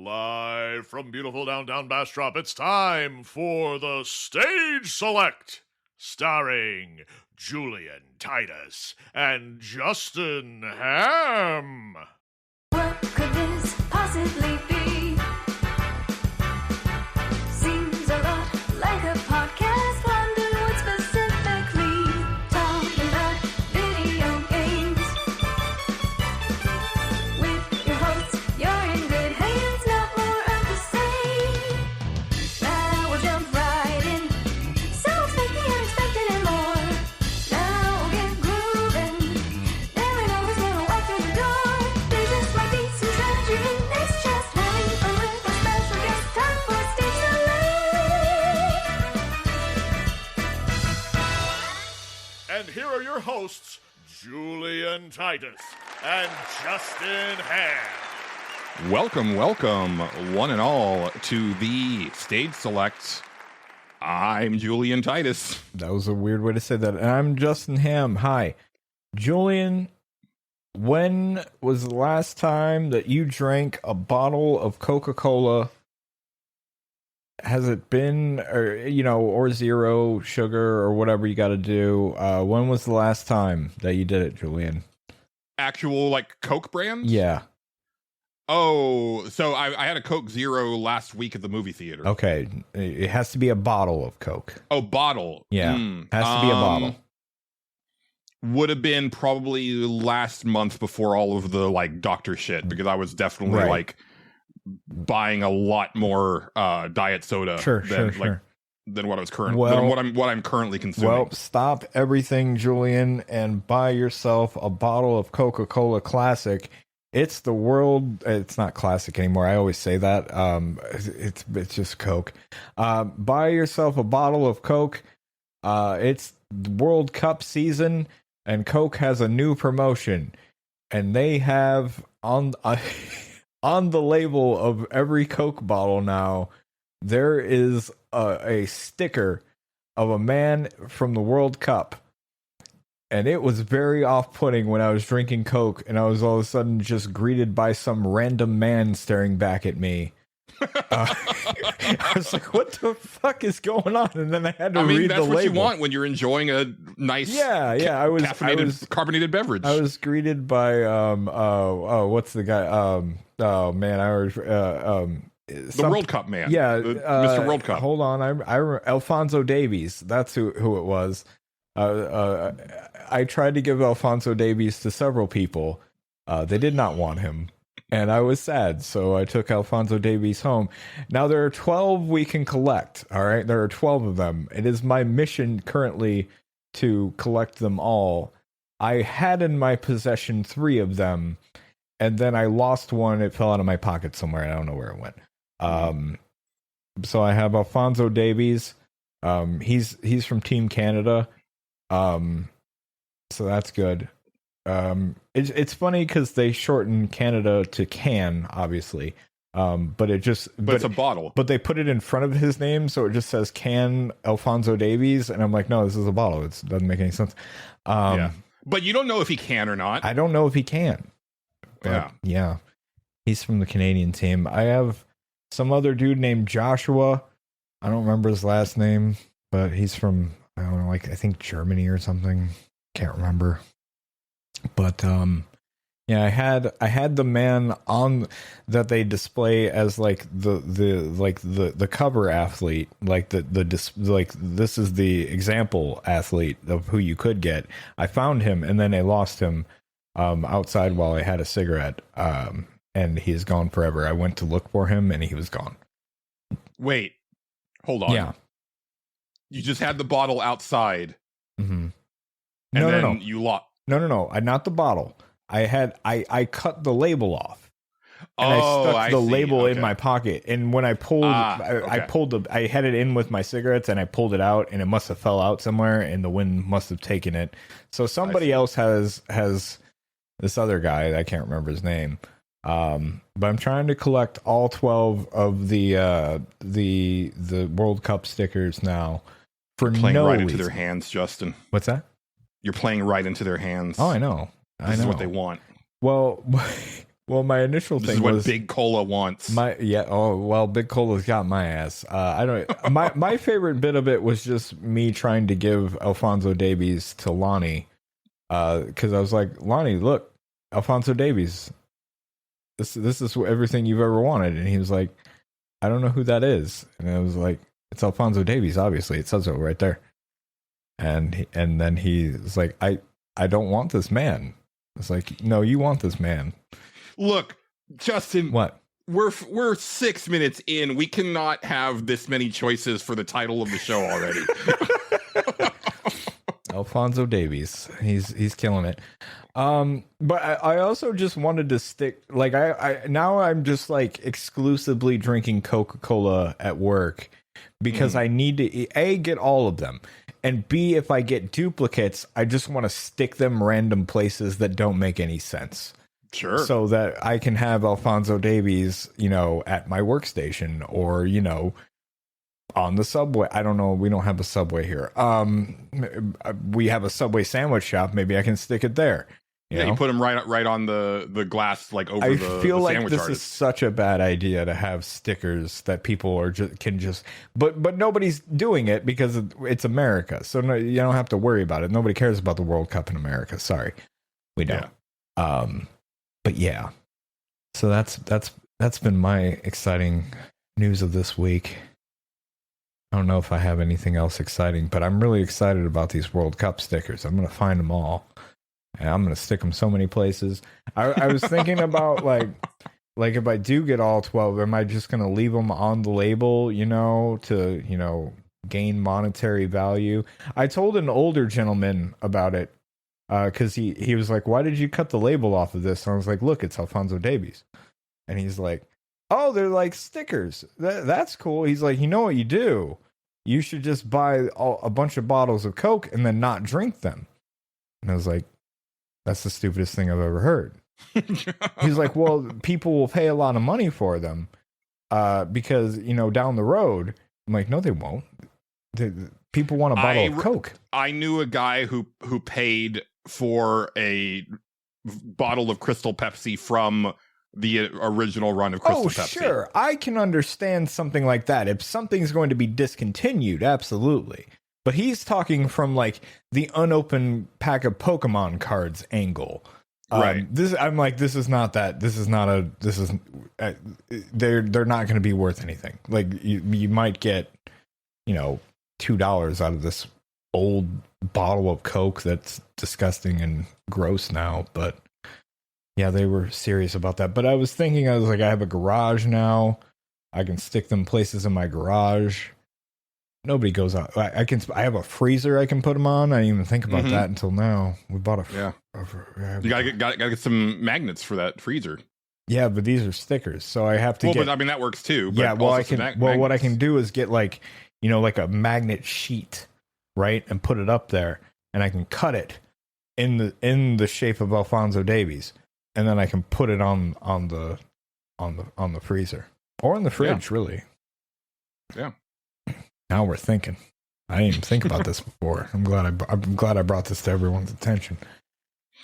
Live from beautiful downtown Bastrop, it's time for the Stage Select, starring Julian, Titus, and Justin Ham. What could this possibly be? Seems a lot like a podcast. Wonder what specifically. Talking about video games. With your hosts, you're in good hands. Not more of the same. Now we'll jump right in. So expect the unexpected and more. Now we'll get grooving. Never know who's gonna walk through the door. There just might be some tragedy. It's just having fun with a special guest. Time for Stage Select. And here are your hosts, Julian, Titus, and Justin Ham. Welcome, one and all, to the Stage Select. I'm Julian Titus. That was a weird way to say that. And I'm Justin Ham. Hi. Julian, when was the last time that you drank a bottle of Coca-Cola? Has it been, or zero sugar or whatever you got to do? When was the last time that you did it, Julian? Actual, Coke brand? Yeah. Oh, so I had a Coke Zero last week at the movie theater. Okay. It has to be a bottle of Coke. Oh, bottle. Yeah. Has to be a bottle. Would have been probably last month before all of the, doctor shit, because I was definitely, Right. buying a lot more diet soda than what I was what I'm currently consuming. Well, stop everything, Julian, and buy yourself a bottle of Coca-Cola Classic. It's the world. It's not classic anymore. I always say that. It's just Coke. Buy yourself a bottle of Coke. It's the World Cup season, and Coke has a new promotion, and they have on on the label of every Coke bottle now, there is a sticker of a man from the World Cup. And it was very off-putting when I was drinking Coke, and I was all of a sudden just greeted by some random man staring back at me. I was like, what the fuck is going on? And then I had to read the label. That's what you want when you're enjoying a nice carbonated beverage. I was greeted by, what's the guy? Oh, man, the World Cup man. Yeah. Mr. World Cup. Hold on. Alfonso Davies. That's who it was. I tried to give Alfonso Davies to several people. They did not want him, and I was sad, so I took Alfonso Davies home. Now there are 12 we can collect. All right, there are 12 of them. It is my mission currently to collect them all. I had in my possession 3 of them, and then I lost one. It fell out of my pocket somewhere. I don't know where it went. So I have Alfonso Davies. He's from Team Canada. So that's good. It's funny because they shorten Canada to Can, obviously. But it's a bottle. But they put it in front of his name, so it just says Can Alfonso Davies, and I'm like, no, this is a bottle. It doesn't make any sense. Yeah. But you don't know if he can or not. I don't know if he can. But yeah. He's from the Canadian team. I have some other dude named Joshua. I don't remember his last name, but he's from, I don't know, I think Germany or something. Can't remember. But yeah, I had the man on that they display as the cover athlete, this is the example athlete of who you could get. I found him, and then I lost him outside while I had a cigarette, and he's gone forever. I went to look for him, and he was gone. Wait, hold on. Yeah. You just had the bottle outside. Mm-hmm. And then you lost. No. Not the bottle. I cut the label off. And I stuck the label in my pocket. And when I pulled, I had it in with my cigarettes, and I pulled it out, and it must have fell out somewhere, and the wind must have taken it. So somebody else has this other guy. I can't remember his name. But I'm trying to collect all 12 of the World Cup stickers now. You're playing right into their hands, Justin. What's that? You're playing right into their hands. Oh, I know. This is what they want. Well, Well, my initial this thing is what was Big Cola wants. Oh well, Big Cola's got my ass. I don't. My favorite bit of it was just me trying to give Alphonso Davies to Lonnie, because I was like, Lonnie, look, Alphonso Davies. This is everything you've ever wanted, and he was like, I don't know who that is, and I was like, it's Alphonso Davies, obviously, it says so right there, and then he was like, I don't want this man. It's like, no, you want this man. Look, Justin. What? We're 6 minutes in. We cannot have this many choices for the title of the show already. Alphonso Davies, he's killing it. But I also just wanted to stick, like, I now I'm just like exclusively drinking Coca-Cola at work because I need to A, get all of them, and B, if I get duplicates, I just want to stick them random places that don't make any sense. Sure. So that I can have Alphonso Davies, at my workstation, or, on the subway. I don't know. We don't have a subway here. We have a Subway sandwich shop. Maybe I can stick it there. You put them right on the glass, like over the sandwich artist. I feel like this is such a bad idea to have stickers that people but nobody's doing it because it's America. So no, you don't have to worry about it. Nobody cares about the World Cup in America. Sorry. We don't. Yeah. But yeah. So that's been my exciting news of this week. I don't know if I have anything else exciting, but I'm really excited about these World Cup stickers. I'm going to find them all, and I'm going to stick them so many places. I was thinking about, like if I do get all 12, am I just going to leave them on the label, to, gain monetary value? I told an older gentleman about it, because he was like, why did you cut the label off of this? And I was like, look, it's Alphonso Davies. And he's like, oh, they're like stickers. That's cool. He's like, you know what you do? You should just buy a bunch of bottles of Coke and then not drink them. And I was like, that's the stupidest thing I've ever heard. He's like, well, people will pay a lot of money for them because, down the road. I'm like, no, they won't. People want a bottle of Coke. I knew a guy who paid for a bottle of Crystal Pepsi from the original run of Crystal Pepsi. Sure. I can understand something like that. If something's going to be discontinued, absolutely. But he's talking from like the unopened pack of Pokemon cards angle. Right. I'm like, this is not that. They're not going to be worth anything. Like you might get, $2 out of this old bottle of Coke that's disgusting and gross now, but yeah, they were serious about that. But I was like, I have a garage now. I can stick them places in my garage. Nobody goes out. I have a freezer I can put them on. I didn't even think about that until now. We bought you gotta get some magnets for that freezer. Yeah, but these are stickers, so I have to. Well, but I mean that works too. But yeah, well, I can. What I can do is get like a magnet sheet, right, and put it up there, and I can cut it in the shape of Alphonso Davies, and then I can put it on the freezer or in the fridge, really. Yeah. Now we're thinking. I didn't even think about this before. I'm glad I brought this to everyone's attention.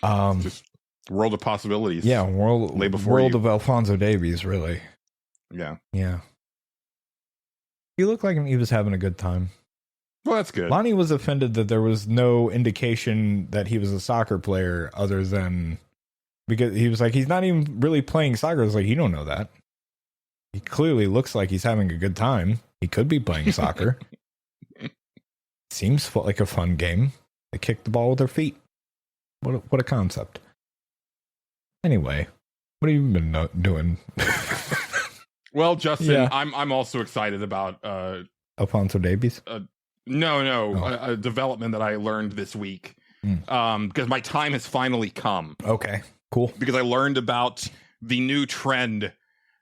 Just world of possibilities. Yeah, world of Alphonso Davies, really. Yeah. Yeah. He looked like he was having a good time. Well, that's good. Lonnie was offended that there was no indication that he was a soccer player other than because he was like, he's not even really playing soccer. I was like, you don't know that. He clearly looks like he's having a good time. He could be playing soccer. Seems like a fun game. They kick the ball with their feet. What a concept. Anyway, what have you been doing? Well, Justin, I'm also excited about Alphonso Davies. A development that I learned this week because my time has finally come. Okay, cool. Because I learned about the new trend.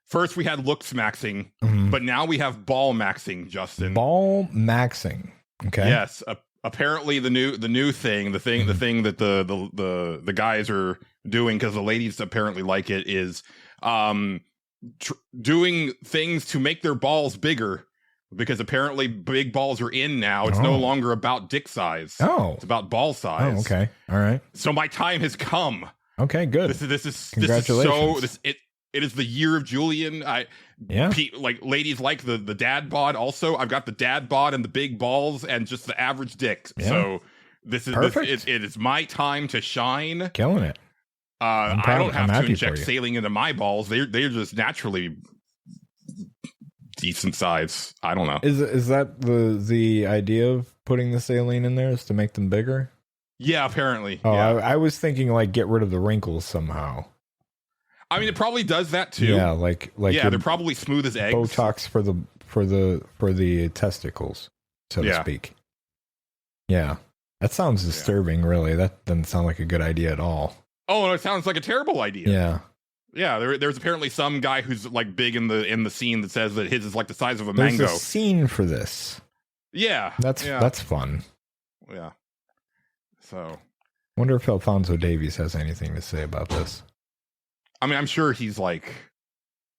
First, we had looks maxing, but now we have ballmaxxing, Justin. Ballmaxxing. Okay. Yes. Apparently, the new thing, the thing that the guys are doing because the ladies apparently like it is doing things to make their balls bigger. Because apparently big balls are in now. It's no longer about dick size. Oh. It's about ball size. Oh, okay. All right. So my time has come. Okay, good. This is Congratulations. It is the year of Julian. Like ladies like the dad bod. Also, I've got the dad bod and the big balls and just the average dick. Yeah. So this is Perfect. it is my time to shine. Killing it. I don't I'm have to happy inject for you. saline into my balls. They're just naturally decent size. I don't know. Is that the idea of putting the saline in there is to make them bigger? Yeah, apparently. Oh, yeah. I was thinking like get rid of the wrinkles somehow. I mean, it probably does that too. Yeah, like yeah, your they're probably smooth as eggs. Botox for the testicles, so to speak. Yeah, that sounds disturbing. Really, that doesn't sound like a good idea at all. Oh, no, it sounds like a terrible idea. Yeah, yeah. There's apparently some guy who's like big in the scene that says that his is like the size of a there's mango. a scene for this. Yeah, that's fun. Yeah. So, wonder if Alfonso Davies has anything to say about this. I mean, I'm sure he's like,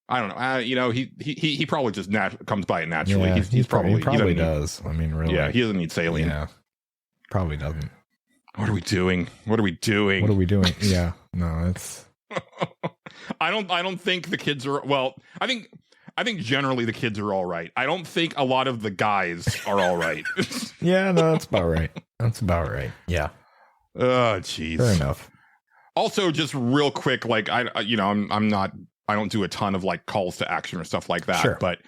I don't know. He probably just comes by it naturally. Yeah, he probably does. I mean, really. Yeah, he doesn't need saline. Yeah, probably doesn't. What are we doing? What are we doing? Yeah, no, it's. I don't think the kids are. Well, I think generally the kids are all right. I don't think a lot of the guys are all right. Yeah, no, that's about right. That's about right. Yeah. Oh, jeez. Fair enough. Also, just real quick, like I don't do a ton of like calls to action or stuff like that. Sure. But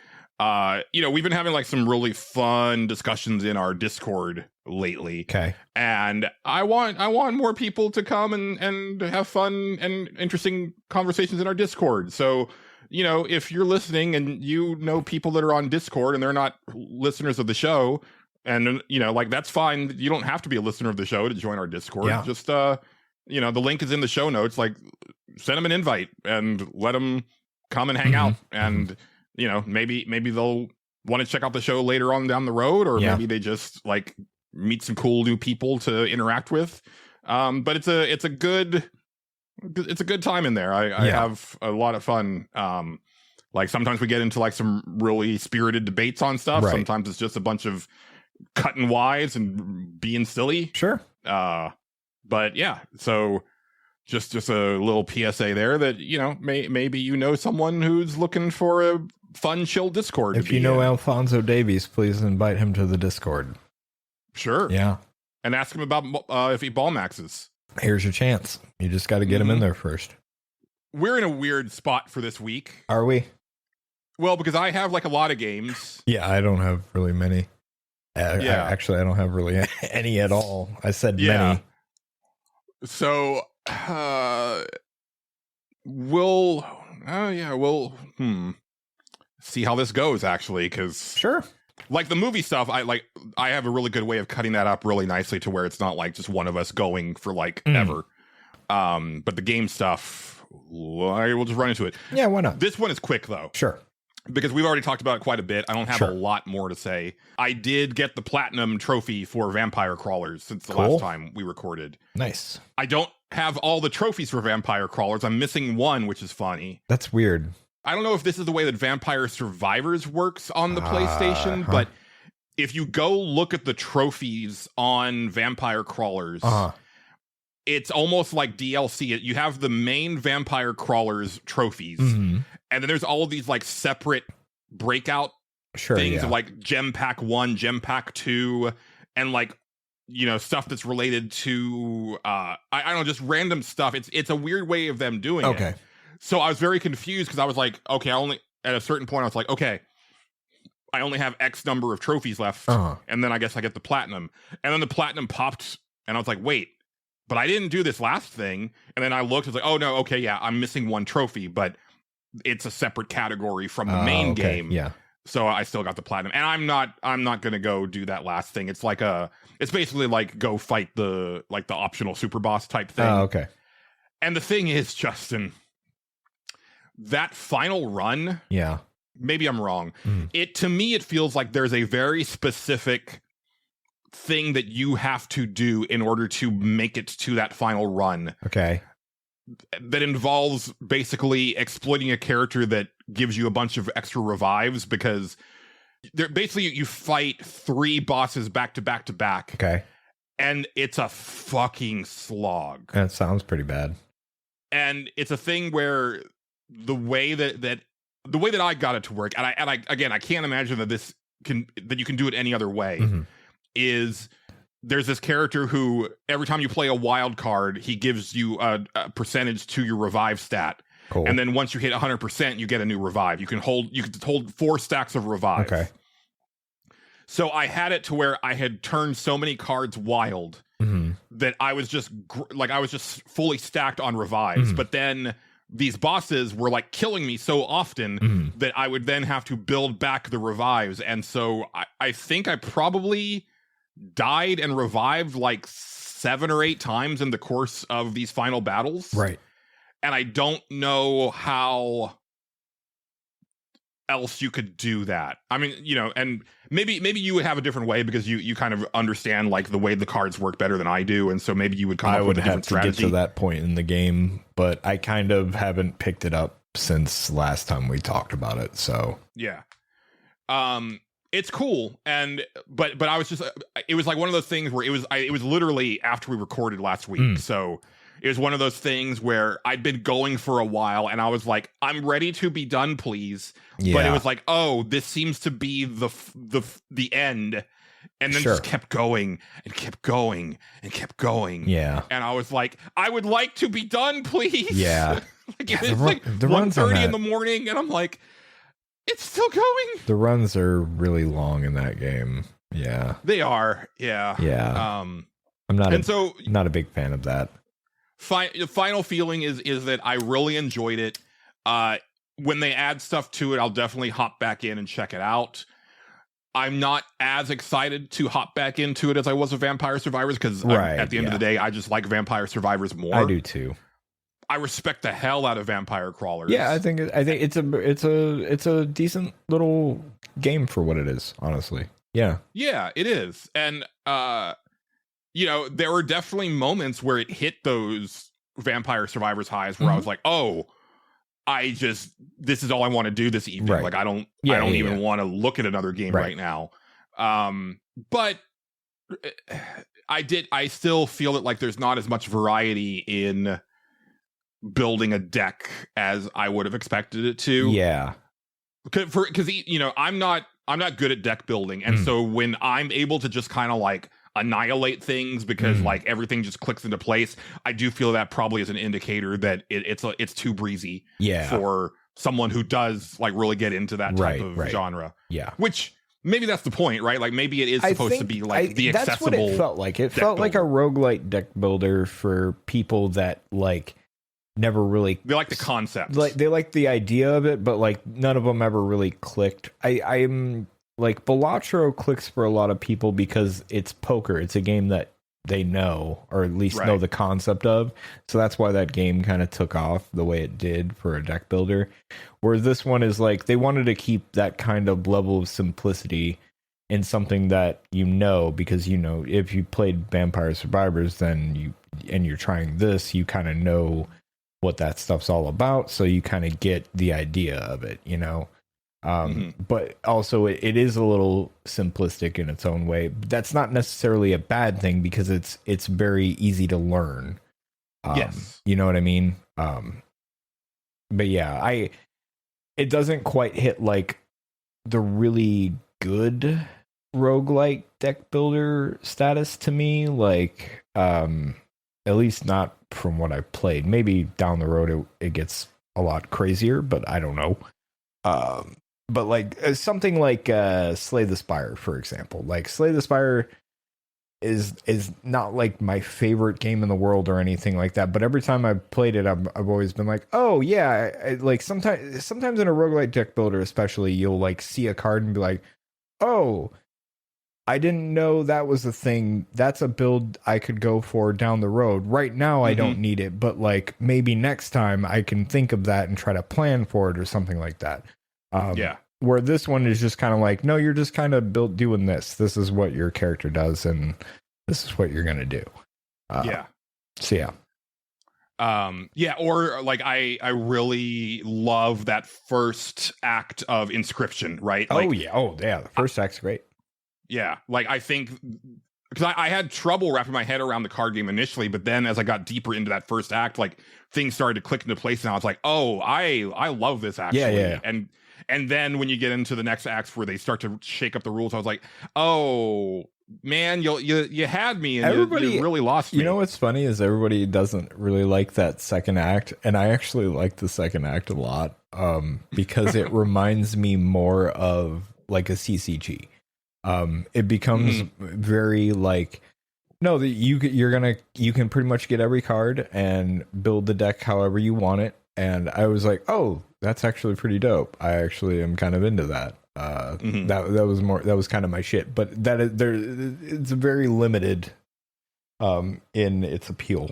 we've been having like some really fun discussions in our Discord lately. Okay. And I want more people to come and have fun and interesting conversations in our Discord. So, if you're listening and you know people that are on Discord and they're not listeners of the show, and like that's fine. You don't have to be a listener of the show to join our Discord. Yeah. Just the link is in the show notes. Like, send them an invite and let them come and hang out. And maybe they'll want to check out the show later on down the road, or maybe they just like meet some cool new people to interact with. But it's a good time in there. I have a lot of fun. Like sometimes we get into like some really spirited debates on stuff. Right. Sometimes it's just a bunch of cutting wise and being silly. Sure. But yeah, so just a little PSA there that maybe someone who's looking for a fun, chill Discord. If you know Alfonso Davies, please invite him to the Discord. Sure. Yeah. And ask him about if he ball maxes. Here's your chance. You just got to get him in there first. We're in a weird spot for this week. Are we? Well, because I have like a lot of games. Yeah, I don't have really many. Actually, I don't have really any at all. I said many. So, we'll see how this goes, actually, because sure. Like the movie stuff, I have a really good way of cutting that up really nicely to where it's not like just one of us going for like ever. But the game stuff, we'll just run into it. Yeah, why not? This one is quick though. Sure. Because we've already talked about it quite a bit. I don't have a lot more to say. I did get the platinum trophy for Vampire Crawlers since the last time we recorded. Nice. I don't have all the trophies for Vampire Crawlers. I'm missing one, which is funny. That's weird. I don't know if this is the way that Vampire Survivors works on the PlayStation, but if you go look at the trophies on Vampire Crawlers, it's almost like DLC. You have the main Vampire Crawlers trophies, and then there's all of these like separate breakout things of like Gem Pack 1, Gem Pack 2, and like, stuff that's related to, I don't know, just random stuff. It's a weird way of them doing it. So I was very confused because I was like, okay, at a certain point, I was like, okay, I only have X number of trophies left. And then I guess I get the platinum. And then the platinum popped and I was like, wait, but I didn't do this last thing. And then I looked, I was like, oh no, okay, yeah, I'm missing one trophy, but it's a separate category from the main game. Yeah. So I still got the platinum. And I'm not going to go do that last thing. It's like it's basically like go fight the optional super boss type thing. Okay. And the thing is, Justin, that final run, maybe I'm wrong. To me, it feels like there's a very specific thing that you have to do in order to make it to that final run. Okay. That involves basically exploiting a character that gives you a bunch of extra revives, because basically you fight 3 bosses back to back to back. Okay. And it's a fucking slog. That sounds pretty bad. And it's a thing where the way that I got it to work, and I again, I can't imagine that you can do it any other way, is there's this character who every time you play a wild card, he gives you a percentage to your revive stat. Cool. And then once you hit 100%, you get a new revive. You can hold 4 stacks of revive. Okay. So I had it to where I had turned so many cards wild that I was just fully stacked on revives. But then these bosses were like killing me so often that I would then have to build back the revives. And so I think I probably died and revived like 7 or 8 times in the course of these final battles. Right. And I don't know how else you could do that. I mean, and maybe you would have a different way because you kind of understand like the way the cards work better than I do, and so maybe you would come up with a different strategy. I would have to get to that point in the game, but I kind of haven't picked it up since last time we talked about it. So yeah, it's cool, but I was just it was like one of those things where it was literally after we recorded last week, so. It was one of those things where I'd been going for a while and I was like, I'm ready to be done, please. Yeah. But it was like, oh, this seems to be the end. And then just kept going and kept going and kept going. Yeah. And I was like, I would like to be done, please. Yeah. It's like 1:30 in the morning and I'm like, it's still going. The runs are really long in that game. Yeah. They are. Yeah. Yeah. I'm not a big fan of that. The final feeling is that I really enjoyed it. When they add stuff to it, I'll definitely hop back in and check it out. I'm not as excited to hop back into it as I was with Vampire Survivors because at the end of the day, I just like Vampire Survivors more. I do too. I respect the hell out of Vampire Crawlers. Yeah, I think it's a decent little game for what it is. Honestly, yeah, it is, and there were definitely moments where it hit those Vampire Survivors highs where I was like, oh, this is all I want to do this evening. Right. Like, I don't even want to look at another game right now. But I still feel that like there's not as much variety in building a deck as I would have expected it to. Yeah. Because I'm not good at deck building. And so when I'm able to just kind of like annihilate things because like everything just clicks into place, I do feel that probably is an indicator that it's too breezy for someone who does like really get into that type of genre. Yeah, which maybe that's the point, right? Like maybe it is supposed to be like the accessible. That's what it felt like. It felt like a roguelite deck builder for people that like never really they like the concept, like they like the idea of it, but like none of them ever really clicked. I'm like Balatro clicks for a lot of people because it's poker. It's a game that they know, or at least know the concept of. So that's why that game kind of took off the way it did for a deck builder. Whereas this one is like, they wanted to keep that kind of level of simplicity in something that because if you played Vampire Survivors, then you're trying this, you kind of know what that stuff's all about. So you kind of get the idea of it, but also it is a little simplistic in its own way. But that's not necessarily a bad thing because it's very easy to learn. Yes, you know what I mean. But yeah, it doesn't quite hit like the really good roguelike deck builder status to me. Like at least not from what I've played. Maybe down the road it gets a lot crazier, but I don't know. But like something like Slay the Spire, for example, like Slay the Spire is not like my favorite game in the world or anything like that. But every time I've played it, I've always been like, oh yeah, like sometimes in a roguelite deck builder, especially, you'll like see a card and be like, oh, I didn't know that was a thing. That's a build I could go for down the road. Right now, I don't need it, but like maybe next time I can think of that and try to plan for it or something like that. Where this one is just kind of like, no, you're just kind of doing this. This is what your character does, and this is what you're gonna do. So yeah. Or like I really love that first act of Inscription, right? Like, the first act's great. Yeah, like I think because I had trouble wrapping my head around the card game initially, but then as I got deeper into that first act, like things started to click into place, and I was like, oh, I love this actually. Yeah. And then when you get into the next acts where they start to shake up the rules, I was like, oh man, you had me, and everybody you really lost me. You know what's funny is everybody doesn't really like that second act, and I actually like the second act a lot, because it reminds me more of like a CCG. It becomes very like, no, you can pretty much get every card and build the deck however you want it. And I was like, oh, that's actually pretty dope. I actually am kind of into that. That was kind of my shit. But it's very limited in its appeal.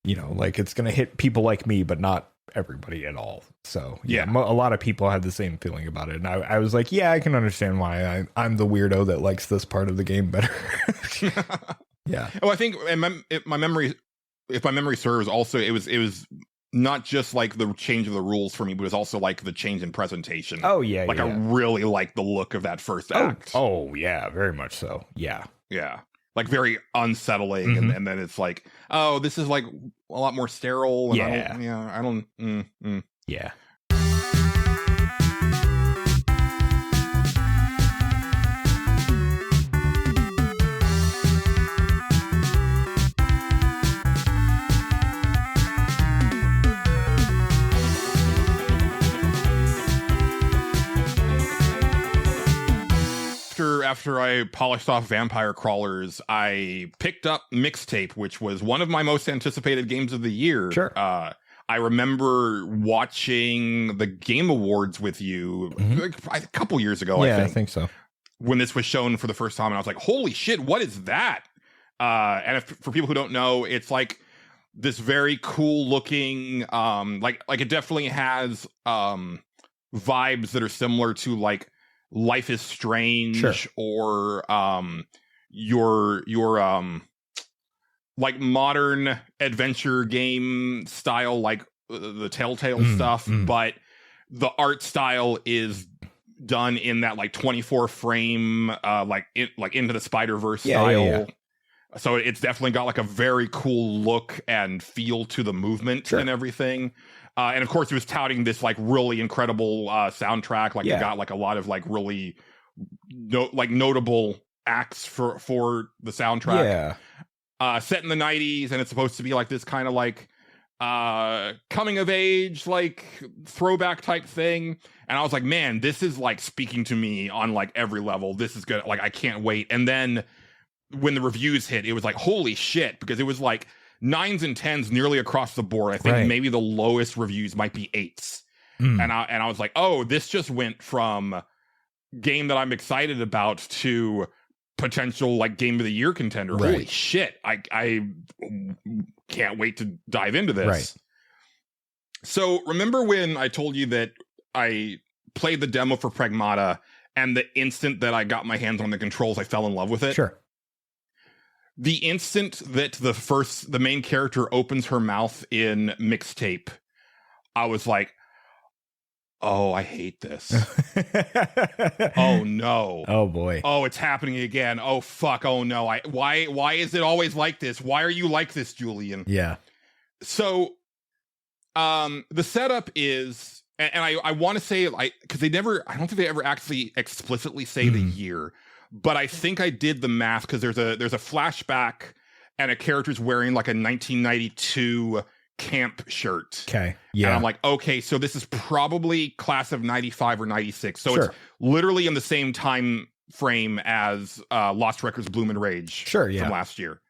You know, like it's gonna hit people like me, but not everybody at all. So yeah, a lot of people had the same feeling about it, and I was like, yeah, I can understand why I'm the weirdo that likes this part of the game better. Yeah. Oh, I think if my memory serves, also it was not just like the change of the rules for me, but it was also like the change in presentation. Oh yeah, like I really like the look of that first act. Oh yeah, very much so. Yeah. Like very unsettling, and then it's like, oh, this is like a lot more sterile. And I don't. Yeah. After I polished off Vampire Crawlers, I picked up Mixtape, which was one of my most anticipated games of the year. Sure. I remember watching the Game Awards with you a couple years ago. Yeah, I think so. When this was shown for the first time, and I was like, holy shit, what is that? And for people who don't know, it's like this very cool looking, like it definitely has vibes that are similar to like Life is Strange, sure, or your like modern adventure game style, like the Telltale stuff, but the art style is done in that like 24 frame like Into the Spider-Verse style. Yeah. So it's definitely got like a very cool look and feel to the movement and everything. And of course, it was touting this like really incredible soundtrack. Like it got like a lot of like really notable acts for the soundtrack. Yeah. Set in the 90s, and it's supposed to be like this kind of like coming of age, like throwback type thing. And I was like, man, this is like speaking to me on like every level. This is good. Like, I can't wait. And then when the reviews hit, it was like, holy shit, because it was like 9s and 10s nearly across the board. I think maybe the lowest reviews might be 8s. And I was like, oh, this just went from game that I'm excited about to potential like game of the year contender. Holy shit. I can't wait to dive into this. So remember when I told you that I played the demo for Pragmata, and the instant that I got my hands on the controls, I fell in love with it? Sure. The instant that the main character opens her mouth in Mixtape, I was like, oh, I hate this. Oh no. Oh boy. Oh, it's happening again. Oh fuck. Oh no. Why is it always like this? Why are you like this, Julian? Yeah. So the setup is, and I want to say, like, because I don't think they ever actually explicitly say the year. But I think I did the math, because there's a flashback and a character's wearing like a 1992 camp shirt. Okay. Yeah. And I'm like, okay, so this is probably class of 95 or 96. So it's literally in the same time frame as Lost Records Bloom and Rage from last year.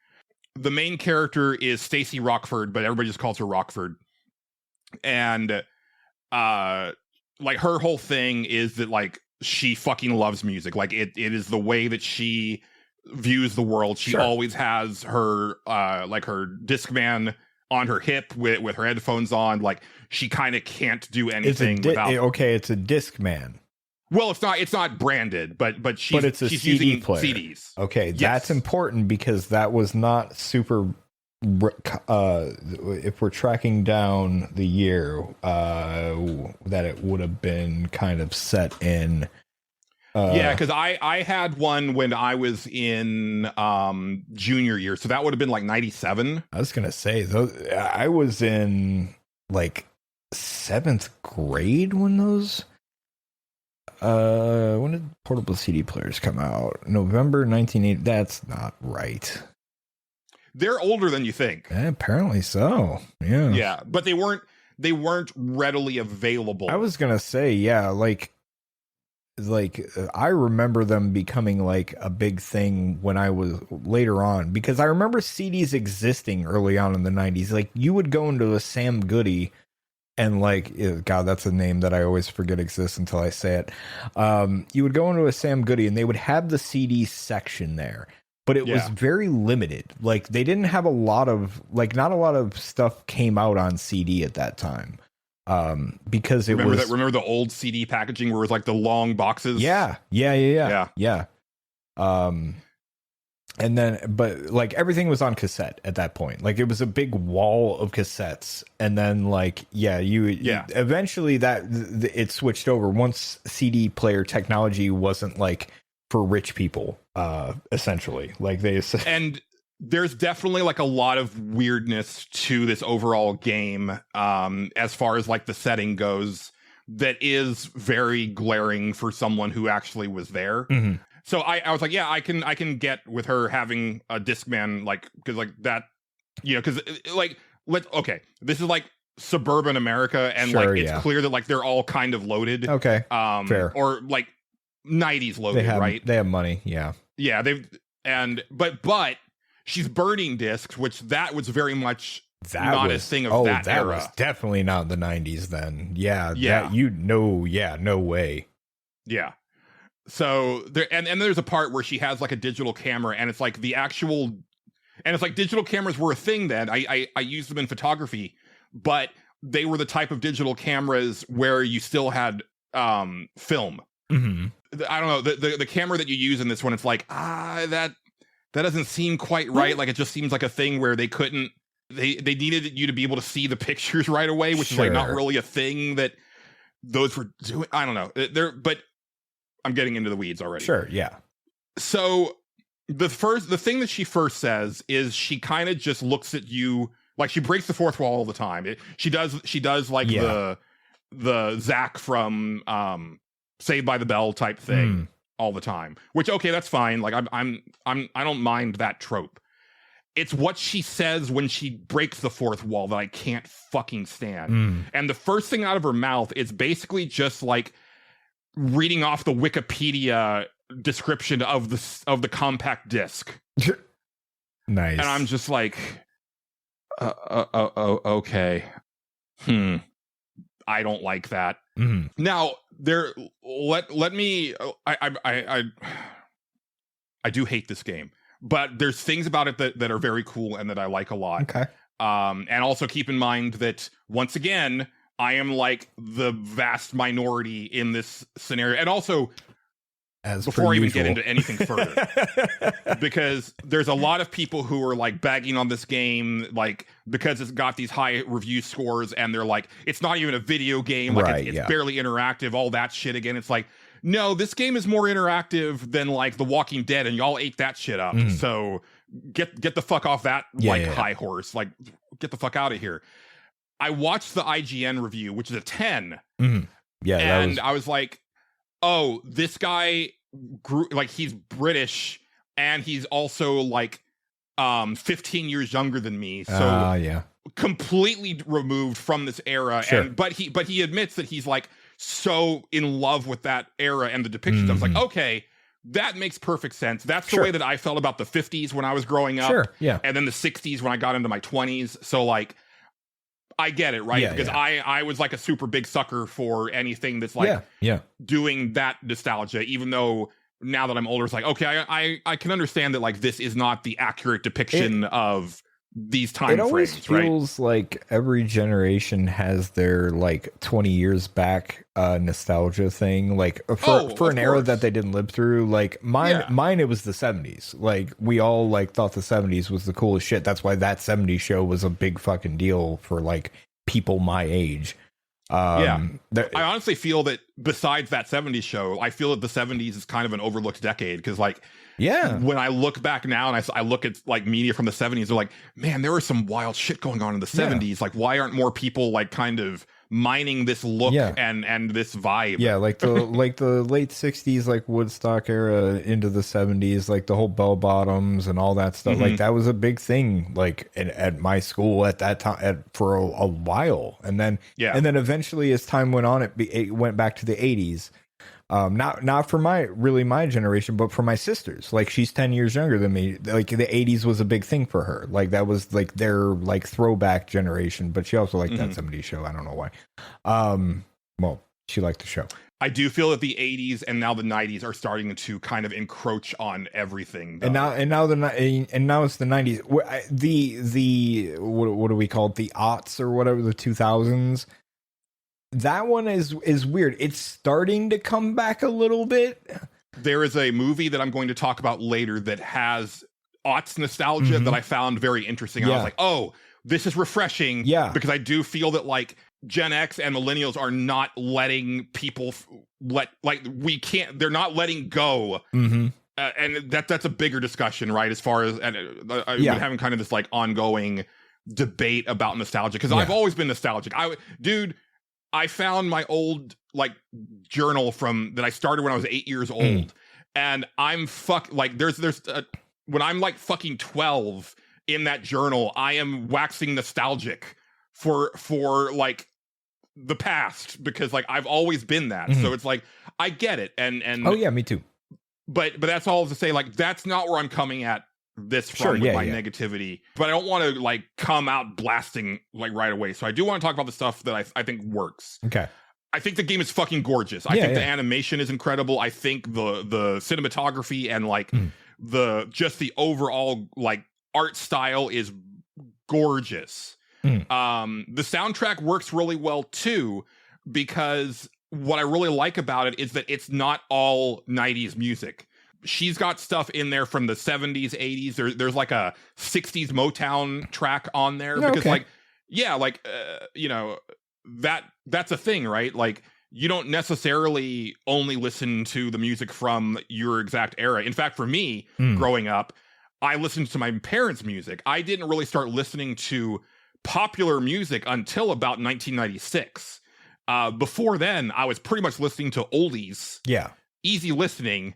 The main character is Stacey Rockford, but everybody just calls her Rockford. And like her whole thing is that like she fucking loves music. Like it is the way that she views the world. She always has her like her Discman on her hip with her headphones on. Like she kind of can't do anything without. Okay, it's a Discman. Well, it's not branded, but she's CD using player. CDs. Okay, that's important, because that was not super. If we're tracking down the year, that it would have been kind of set in Yeah, because I had one when I was in junior year, so that would have been like 97. I was gonna say I was in like 7th grade when those. When did portable CD players come out? November 1980. That's not right. They're older than you think. Apparently so. Yeah. Yeah, but they weren't readily available. I was gonna say, yeah, like I remember them becoming like a big thing when I was later on, because I remember CDs existing early on in the 90s. Like you would go into a Sam Goody and like, God, that's a name that I always forget exists until I say it. You would go into a Sam Goody and they would have the CD section there, but it was very limited. Like they didn't have a lot of, like, not a lot of stuff came out on CD at that time. Because it remember the old CD packaging where it was like the long boxes. Yeah. And then, but like everything was on cassette at that point. Like it was a big wall of cassettes, and then like you eventually that it switched over once CD player technology wasn't like for rich people, essentially. Like and there's definitely like a lot of weirdness to this overall game, as far as like the setting goes, that is very glaring for someone who actually was there. Mm-hmm. So I was like, yeah, I can get with her having a Discman, like, because like that, you know, because like this is like suburban America, and sure, like it's clear that like they're all kind of loaded. Okay, fair. Or like 90s loaded, right? They have money, yeah, but she's burning discs, which that was very much not a thing of that era. Was definitely not the 90s then. Yeah. No way. Yeah. So there, and there's a part where she has like a digital camera, and it's like digital cameras were a thing then. I used them in photography, but they were the type of digital cameras where you still had film. Mm-hmm. I don't know, the camera that you use in this one, it's like that doesn't seem quite right. Like it just seems like a thing where they needed you to be able to see the pictures right away, which is like not really a thing that those were doing. I don't know. But I'm getting into the weeds already. Sure, yeah. So the thing that she first says is she kind of just looks at you like she breaks the fourth wall all the time. She does like the Zach from Saved by the Bell type thing all the time. Which, okay, that's fine. Like I don't mind that trope. It's what she says when she breaks the fourth wall that I can't fucking stand. And the first thing out of her mouth is basically just like reading off the Wikipedia description of the compact disc. Nice. And I'm just like, okay. I don't like that. Now, let me. I do hate this game, but there's things about it that are very cool and that I like a lot. Okay. And also keep in mind that once again, I am like the vast minority in this scenario. And also, before I even get into anything further, because there's a lot of people who are like bagging on this game, like because it's got these high review scores, and they're like, it's not even a video game, like it's barely interactive, all that shit again. It's like, no, this game is more interactive than like The Walking Dead, and y'all ate that shit up. So get the fuck off that high horse. Like, get the fuck out of here. I watched the IGN review, which is a 10. Yeah, and I was like, oh, this guy grew, like, he's British, and he's also like 15 years younger than me, so completely removed from this era. And but he admits that he's like so in love with that era and the depictions. I was like, okay, that makes perfect sense. That's the way that I felt about the 50s when I was growing up, and then the 60s when I got into my 20s. So like, I get it, right? Because I was like a super big sucker for anything that's like doing that nostalgia, even though now that I'm older, it's like, okay, I can understand that like this is not the accurate depiction of these time frames. It always feels like every generation has their like 20 years back nostalgia thing, like for an era that they didn't live through. Like mine it was the 70s. Like we all like thought the 70s was the coolest shit. That's why that 70s show was a big fucking deal for like people my age. I honestly feel that besides that 70s show, I feel that the 70s is kind of an overlooked decade because, like, Yeah. when I look back now and I look at like media from the 70s, they're like, man, there was some wild shit going on in the 70s. Like, why aren't more people like kind of mining this look and this vibe? Yeah, like the late 60s, like Woodstock era into the 70s, like the whole bell bottoms and all that stuff. Like that was a big thing, like at my school at that time for a while. And then eventually as time went on, it went back to the 80s. Not for my generation, but for my sisters. Like, she's 10 years younger than me. Like, the 80s was a big thing for her. Like, that was like their like throwback generation. But she also liked that 70s show. I don't know why. Well, she liked the show. I do feel that the 80s and now the 90s are starting to kind of encroach on everything, though. And now it's the 90s. The what do we call it? The aughts or whatever, the 2000s. That one is weird. It's starting to come back a little bit. There is a movie that I'm going to talk about later that has aughts nostalgia that I found very interesting. I was like, oh, this is refreshing. Yeah. Because I do feel that like Gen X and millennials are not letting people they're not letting go. And that's a bigger discussion, right? As far as, I've been having kind of this like ongoing debate about nostalgia because I've always been nostalgic. I found my old like journal that I started when I was 8 years old, and I'm when I'm like fucking 12 in that journal, I am waxing nostalgic for like the past because like I've always been that. So it's like I get it, and oh yeah, me too. But that's all to say, like that's not where I'm coming at this from with my negativity, but I don't want to like come out blasting like right away. So I do want to talk about the stuff that I think works. Okay. I think the game is fucking gorgeous. I think the animation is incredible. I think the cinematography and like the overall like art style is gorgeous. The soundtrack works really well too, because what I really like about it is that it's not all 90s music. She's got stuff in there from the 70s, 80s. There's like a 60s Motown track on there because that's a thing, right? Like you don't necessarily only listen to the music from your exact era. In fact, for me, growing up, I listened to my parents' music. I didn't really start listening to popular music until about 1996. Before then, I was pretty much listening to oldies. Yeah. Easy listening.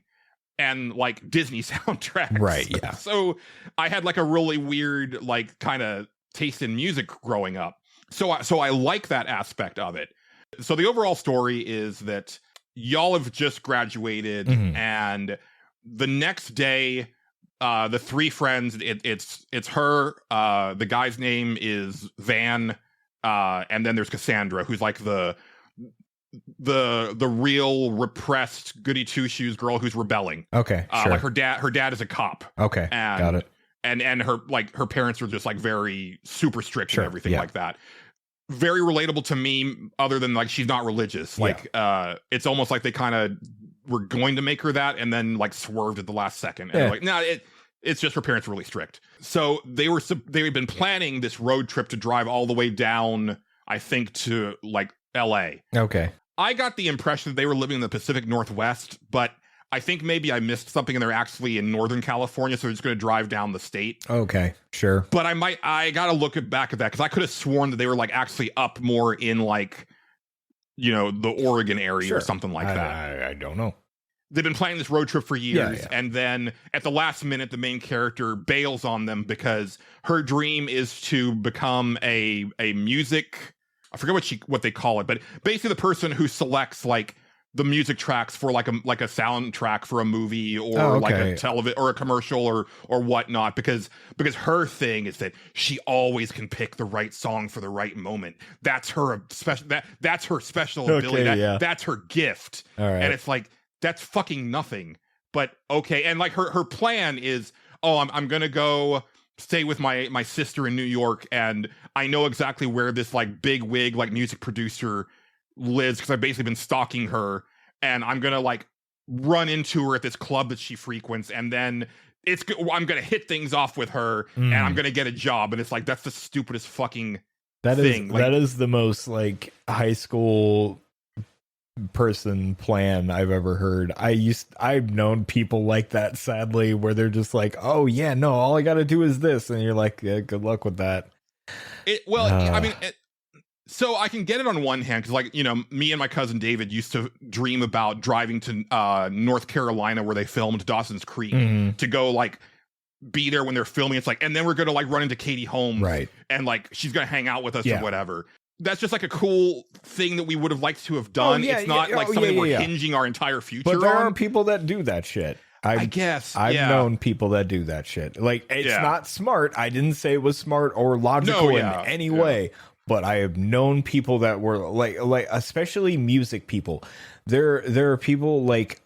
And like Disney soundtracks. Right, yeah. So I had like a really weird, like kind of taste in music growing up. So I like that aspect of it. So the overall story is that y'all have just graduated and the next day, the three friends, it's her, the guy's name is Van, and then there's Cassandra, who's like the real repressed goody two shoes girl who's rebelling. Okay, sure. Like her dad is a cop. Okay, got it. And her parents are just like very super strict and everything like that. Very relatable to me, other than like she's not religious. Like it's almost like they kind of were going to make her that and then like swerved at the last second. And like, no, it's just her parents were really strict. So they had been planning this road trip to drive all the way down, I think, to like LA. Okay. I got the impression that they were living in the Pacific Northwest, but I think maybe I missed something and they're actually in Northern California, so they're just going to drive down the state. Okay, sure. But I got to look back at that because I could have sworn that they were like actually up more in like, you know, the Oregon area or something like that. I don't know. They've been planning this road trip for years, and then at the last minute, the main character bails on them because her dream is to become a music. I forget what they call it, but basically the person who selects like the music tracks for like a soundtrack for a movie or like a television or a commercial or whatnot, because her thing is that she always can pick the right song for the right moment. That's her special. That's her special ability. That's her gift. All right. And it's like that's fucking nothing. But okay, and like her plan is, I'm gonna go stay with my sister in New York, and I know exactly where this like big wig like music producer lives because I've basically been stalking her, and I'm gonna like run into her at this club that she frequents, and then I'm gonna hit things off with her, and I'm gonna get a job. And it's like that's the stupidest fucking thing. That is the most like high school person plan I've ever heard. I've known people like that, sadly, where they're just like, oh yeah, no, all I gotta do is this, and you're like, yeah, good luck with that. I mean, so I can get it on one hand because, like, you know, me and my cousin David used to dream about driving to North Carolina where they filmed Dawson's Creek to go like be there when they're filming. It's like, and then we're gonna like run into Katie Holmes, right? And like she's gonna hang out with us or whatever. That's just like a cool thing that we would have liked to have done. It's not like something we're hinging our entire future on. But there are people that do that shit. I guess I've known people that do that shit. Like, it's not smart. I didn't say it was smart or logical in any way, but I have known people that were like especially music people. There are people like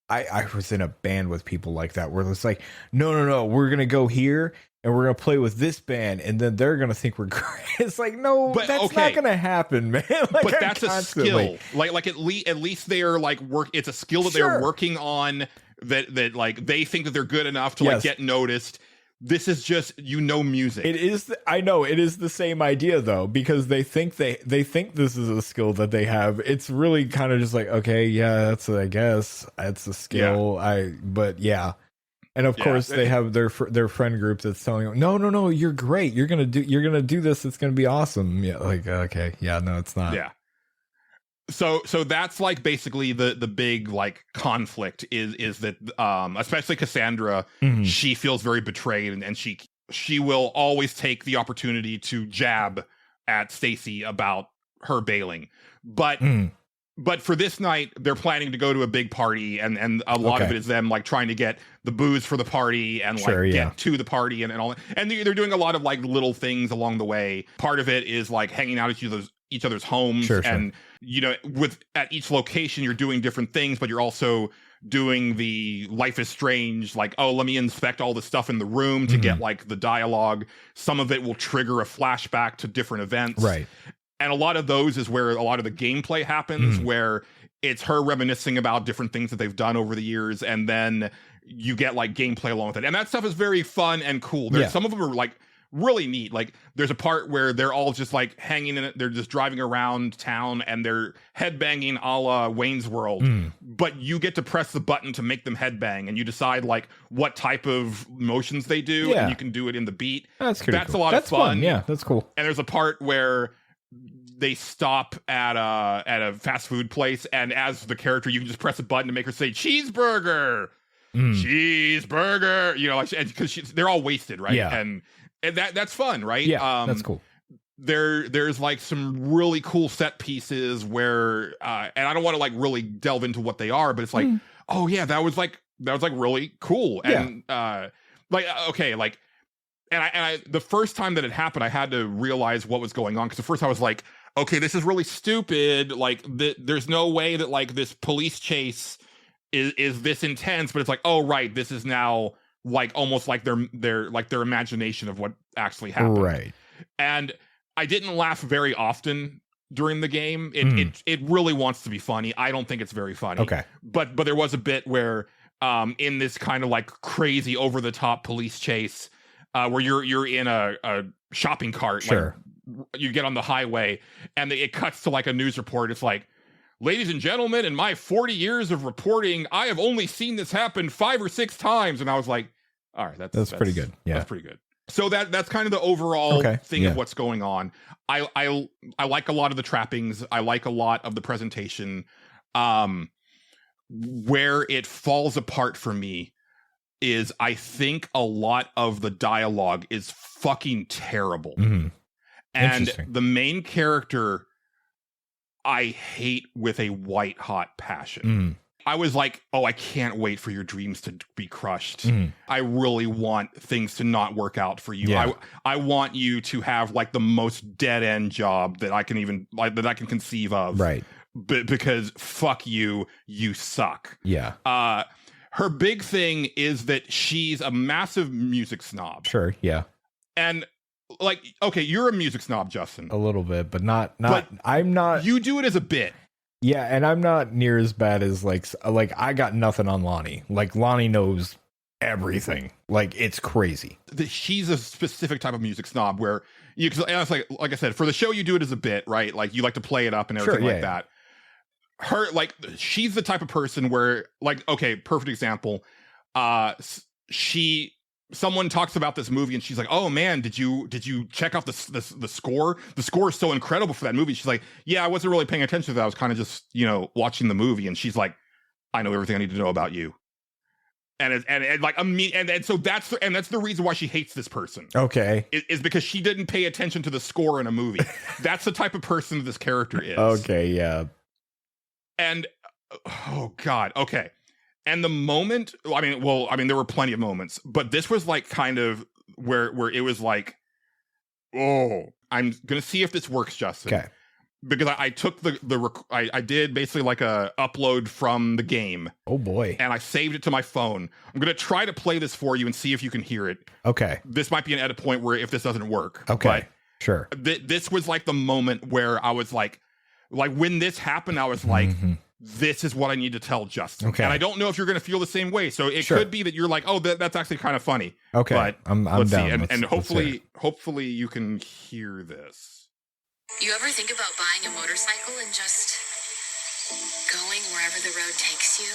I was in a band with people like that where it's like, no, we're gonna go here and we're gonna play with this band, and then they're gonna think we're great. It's like, no, but that's not gonna happen, man. Like, but that's a skill. Like at least they are like work. It's a skill that they're working on. That like they think that they're good enough to like get noticed. This is just, you know, music. It is. I know it is the same idea though, because they think think this is a skill that they have. It's really kind of just like, okay, yeah, I guess that's a skill. And of course they have their friend group that's telling them, no, you're great. You're gonna do this. It's gonna be awesome. Yeah, like, okay, yeah, no, it's not. Yeah. So that's like basically the big like conflict is that especially Cassandra, she feels very betrayed, and she will always take the opportunity to jab at Stacy about her bailing. But for this night, they're planning to go to a big party, and a lot of it is them like trying to get the booze for the party and like get to the party and all that. And they're doing a lot of like little things along the way. Part of it is like hanging out at each other's homes, and you know, at each location you're doing different things, but you're also doing the Life is Strange, like, oh, let me inspect all the stuff in the room to get like the dialogue. Some of it will trigger a flashback to different events, right? And a lot of those is where a lot of the gameplay happens, where it's her reminiscing about different things that they've done over the years, and then you get like gameplay along with it. And that stuff is very fun and cool. Some of them are like really neat. Like there's a part where they're all just like hanging in it. They're just driving around town and they're headbanging a la Wayne's World, but you get to press the button to make them headbang, and you decide like what type of motions they do, and you can do it in the beat. That's cool. A lot of fun. Yeah, that's cool. And there's a part where they stop at a fast food place, and as the character, you can just press a button to make her say cheeseburger, cheeseburger. You know, because they're all wasted, right? Yeah, and that's fun, right? Yeah, that's cool. There's like some really cool set pieces where, and I don't want to like really delve into what they are, but it's like, oh yeah, that was like really cool, and And I the first time that it happened, I had to realize what was going on, because at first I was like, okay, this is really stupid. Like, there's no way that like this police chase is this intense. But it's like, oh right, this is now like almost like their imagination of what actually happened. Right. And I didn't laugh very often during the game. It really wants to be funny. I don't think it's very funny. Okay. But there was a bit where in this kind of like crazy over the top police chase, where you're in a shopping cart, sure, like, you get on the highway, and it cuts to like a news report. It's like, ladies and gentlemen, in my 40 years of reporting, I have only seen this happen 5 or 6 times. And I was like, all right, that's pretty good. Yeah, that's pretty good. So that's kind of the overall thing of what's going on. I like a lot of the trappings. I like a lot of the presentation. Where it falls apart for me is I think a lot of the dialogue is fucking terrible. And the main character I hate with a white hot passion. I was like, oh, I can't wait for your dreams to be crushed. I really want things to not work out for you. I want you to have like the most dead end job that I can even that I can conceive of. Right. Because fuck you, you suck. Yeah. Her big thing is that she's a massive music snob. Sure, yeah. And like, okay, you're a music snob, Justin. A little bit, but not I'm not. You do it as a bit. Yeah, and I'm not near as bad as like I got nothing on Lonnie. Like, Lonnie knows everything. Like, it's crazy. She's a specific type of music snob where you, cause it's like I said, for the show you do it as a bit, right? Like, you like to play it up and everything that. her, like, she's the type of person where, like, okay, perfect example. Someone talks about this movie and she's like, oh man, did you check out the score? The score is so incredible for that movie. She's like, yeah, I wasn't really paying attention to that. I was kind of just, watching the movie. And she's like, I know everything I need to know about you. And so that's the reason why she hates this person. Okay. Is because she didn't pay attention to the score in a movie. That's the type of person this character is. Okay, yeah. And oh God, okay. And the moment, I mean, there were plenty of moments, but this was like kind of where it was like, oh, I'm gonna see if this works, Justin. Okay. Because I took I did basically like a upload from the game. Oh boy. And I saved it to my phone. I'm gonna try to play this for you and see if you can hear it. Okay. This might be an edit point where if this doesn't work. Okay. But sure. This was like the moment where I was like when this happened, I was like, this is what I need to tell Justin. Okay. And I don't know if you're going to feel the same way. So it Sure. could be that you're like, oh, that's actually kind of funny. Okay. But I'm let's down. see. And Let's hear hopefully you can hear this. You ever think about buying a motorcycle and just going wherever the road takes you?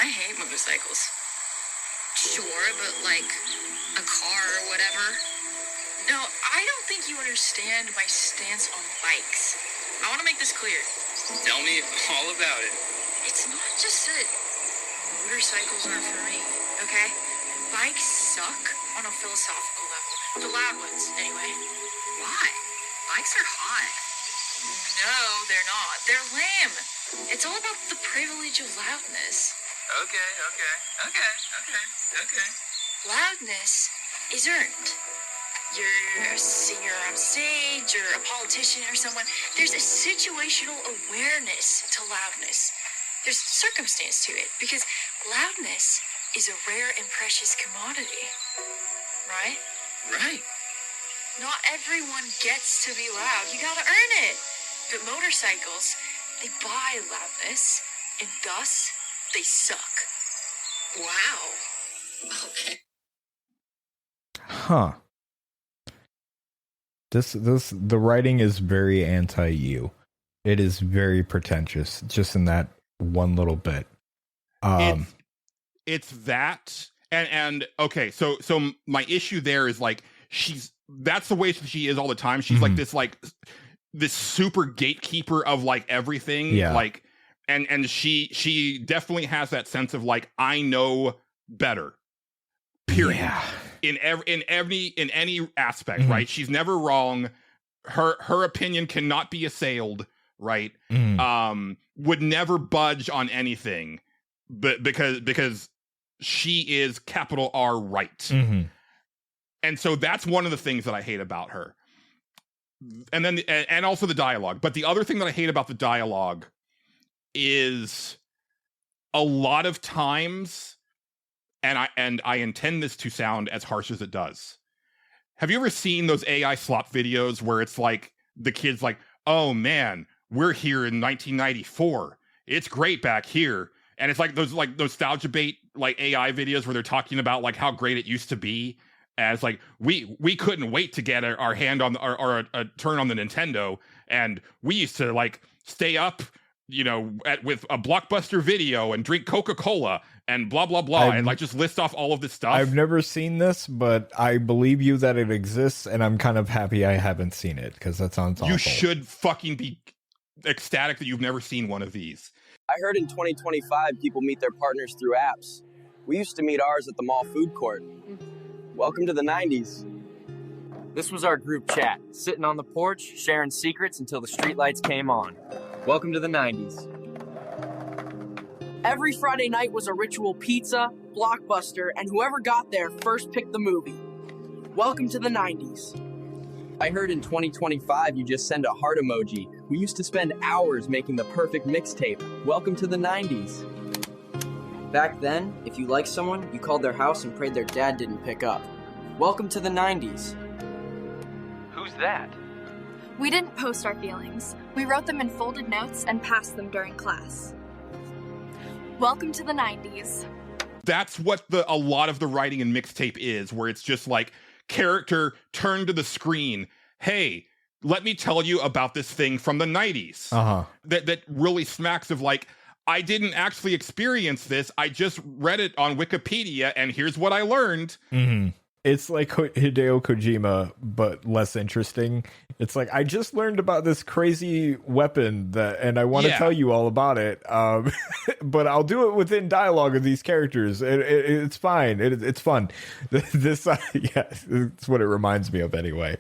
I hate motorcycles. Sure, but like a car or whatever. No, I don't think you understand my stance on bikes. I want to make this clear. Tell me all about it. It's not just that motorcycles aren't for me, okay? Bikes suck on a philosophical level. The loud ones, anyway. Why? Bikes are hot. No, they're not. They're lame. It's all about the privilege of loudness. Okay. Loudness is earned. You're a singer on stage or a politician or someone. There's a situational awareness to loudness. There's circumstance to it because loudness is a rare and precious commodity. Right? Right. Not everyone gets to be loud. You gotta earn it. But motorcycles, they buy loudness and thus they suck. Wow. Okay. Huh. The writing is very anti-you. It is very pretentious, just in that one little bit. It's that, and okay, so my issue there is like that's the way she is all the time. She's like this super gatekeeper of like everything. Yeah. Like, and she definitely has that sense of like, I know better. Period. Yeah. In any aspect, right? She's never wrong. Her opinion cannot be assailed, right? Would never budge on anything, but because she is capital R right. And so that's one of the things that I hate about her. And then and also the dialogue. But the other thing that I hate about the dialogue is a lot of times, and I intend this to sound as harsh as it does. Have you ever seen those AI slop videos where it's like the kid's like, oh man, we're here in 1994. It's great back here. And it's like those like nostalgia bait like AI videos where they're talking about like how great it used to be. And it's like, we couldn't wait to get our hand on or a turn on the Nintendo. And we used to like stay up, with a Blockbuster Video and drink Coca-Cola and blah, blah, blah. And like just list off all of this stuff. I've never seen this, but I believe you that it exists. And I'm kind of happy I haven't seen it because that sounds awful. You should fucking be ecstatic that you've never seen one of these. I heard in 2025 people meet their partners through apps. We used to meet ours at the mall food court. Welcome to the 90s. This was our group chat, sitting on the porch, sharing secrets until the streetlights came on. Welcome to the 90s. Every Friday night was a ritual pizza, Blockbuster, and whoever got there first picked the movie. Welcome to the 90s. I heard in 2025 you just send a heart emoji. We used to spend hours making the perfect mixtape. Welcome to the 90s. Back then, if you liked someone, you called their house and prayed their dad didn't pick up. Welcome to the 90s. Who's that? We didn't post our feelings. We wrote them in folded notes and passed them during class. Welcome to the 90s. That's what a lot of the writing in Mixtape is, where it's just like character turn to the screen. Hey, let me tell you about this thing from the 90s that really smacks of like, I didn't actually experience this. I just read it on Wikipedia, and here's what I learned. It's like Hideo Kojima, but less interesting. It's like, I just learned about this crazy weapon and I want to tell you all about it. But I'll do it within dialogue of these characters. It's fine. It's fun. This, it's what it reminds me of anyway.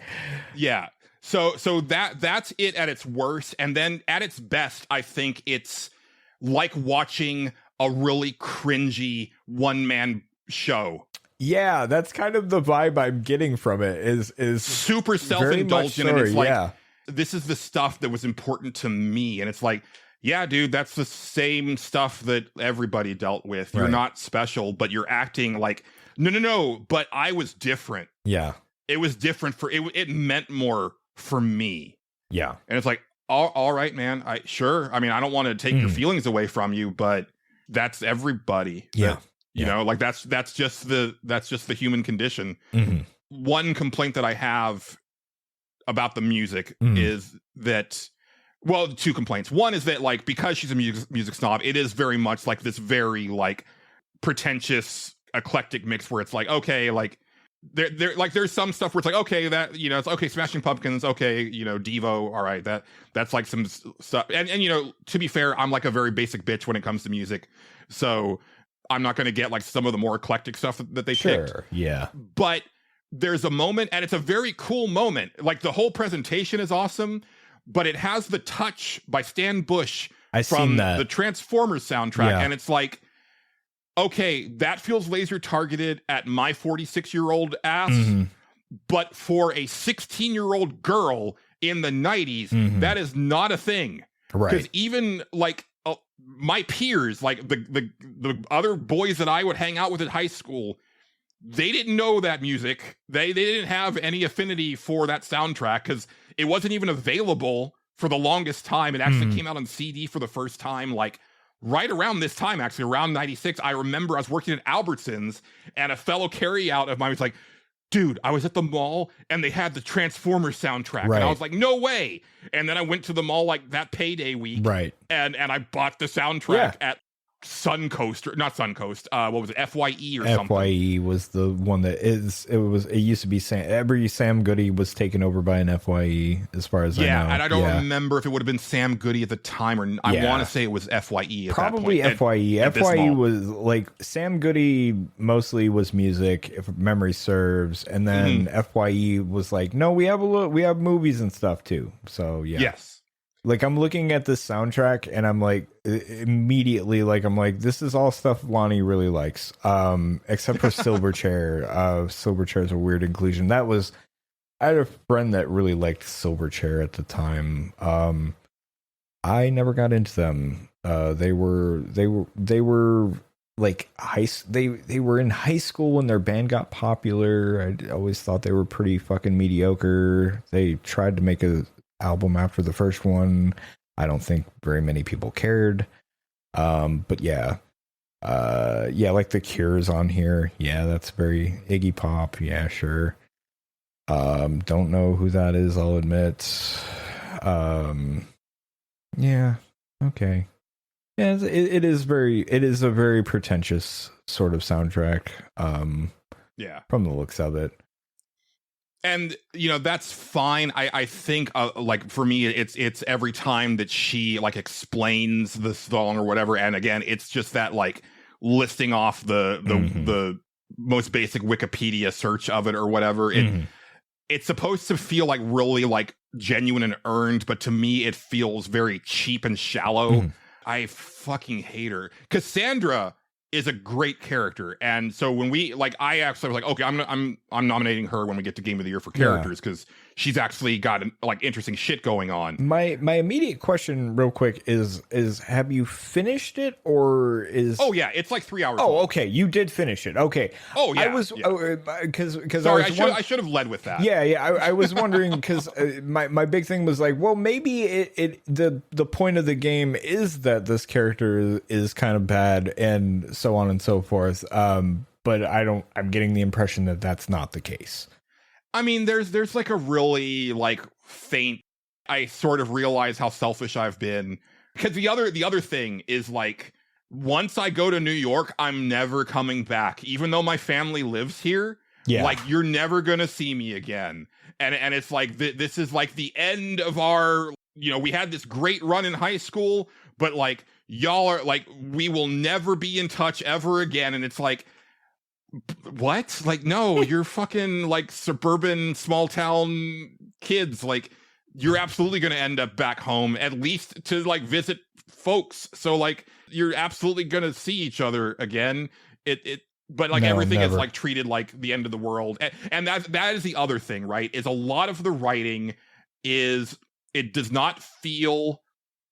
Yeah. So that's it at its worst. And then at its best, I think it's like watching a really cringy one-man show. Yeah, that's kind of the vibe I'm getting from it. Is super self-indulgent, and it's like, this is the stuff that was important to me, and it's like, yeah, dude, that's the same stuff that everybody dealt with. You're not special, but you're acting like no, but I was different. Yeah, it was different for it. It meant more for me. Yeah, and it's like, all right, man. I mean, I don't want to take your feelings away from you, but that's everybody. Yeah. You know, like that's just the human condition. One complaint that I have about the music is that, well, two complaints. One is that, like, because she's a music snob, it is very much like this very like pretentious eclectic mix where it's like, okay, like there like there's some stuff where it's like, okay, that, you know, it's okay, Smashing Pumpkins, okay, you know, Devo, all right, that's like some stuff. And you know, to be fair, I'm like a very basic bitch when it comes to music, so I'm not going to get like some of the more eclectic stuff that they picked. Yeah. But there's a moment, and it's a very cool moment. Like, the whole presentation is awesome, but it has the touch by Stan Bush from the Transformers soundtrack. And it's like, okay, that feels laser targeted at my 46-year-old ass, but for a 16-year-old girl in the 90s, that is not a thing. Right. Because even like, my peers, like the other boys that I would hang out with at high school, they didn't know that music. They didn't have any affinity for that soundtrack because it wasn't even available for the longest time. It actually came out on CD for the first time, like right around this time, actually around 96. I remember I was working at Albertsons, and a fellow carryout of mine was like, dude, I was at the mall and they had the Transformers soundtrack. And I was like, no way. And then I went to the mall like that payday week. And I bought the soundtrack at Suncoast, or not Suncoast. What was it? FYE or something. FYE was the one that it used to be every Sam Goody was taken over by an FYE, as far as I know. And I don't remember if it would have been Sam Goody at the time, or I want to say it was FYE at probably that point. FYE. FYE was like, Sam Goody mostly was music, if memory serves, and then FYE was like, no, we have movies and stuff too. So yes. Like, I'm looking at this soundtrack and I'm like, immediately, like, I'm like, this is all stuff Lonnie really likes. Except for Silverchair. Silverchair is a weird inclusion. I had a friend that really liked Silverchair at the time. I never got into them. They were like they were in high school when their band got popular. I always thought they were pretty fucking mediocre. They tried to make a album after the first one. I don't think very many people cared. But like The Cure's on here. Yeah, that's very Iggy Pop. Yeah, sure. Don't know who that is, I'll admit. Yeah, okay. Yeah, it is a very pretentious sort of soundtrack. From the looks of it. And, you know, that's fine. I think, like, for me, it's every time that she, like, explains the song or whatever. And again, it's just that, like, listing off the most basic Wikipedia search of it or whatever. It's supposed to feel, like, really, like, genuine and earned. But to me, it feels very cheap and shallow. I fucking hate her. Cassandra is a great character, and so when we I actually was like, okay, I'm nominating her when we get to Game of the Year for characters, because she's actually got like interesting shit going on. My immediate question, real quick, is have you finished it, or is? Oh yeah, it's like 3 hours. Oh, long. Okay, you did finish it. Okay. Oh yeah, I was because sorry, I should have led with that. I was wondering because my big thing was like, well, maybe the point of the game is that this character is kind of bad and so on and so forth. But I'm getting the impression that that's not the case. I mean, there's like a really like faint. I sort of realize how selfish I've been, because the other thing is like, once I go to New York, I'm never coming back, even though my family lives here. Yeah. Like, you're never gonna see me again, and it's like this is like the end of our. We had this great run in high school, but like y'all are like, we will never be in touch ever again, and it's like. What? Like, no, you're fucking like suburban small town kids. Like, you're absolutely going to end up back home, at least to like visit folks. So like, you're absolutely going to see each other again. But like, everything is like treated like the end of the world. And that is the other thing, right? Is a lot of the writing it does not feel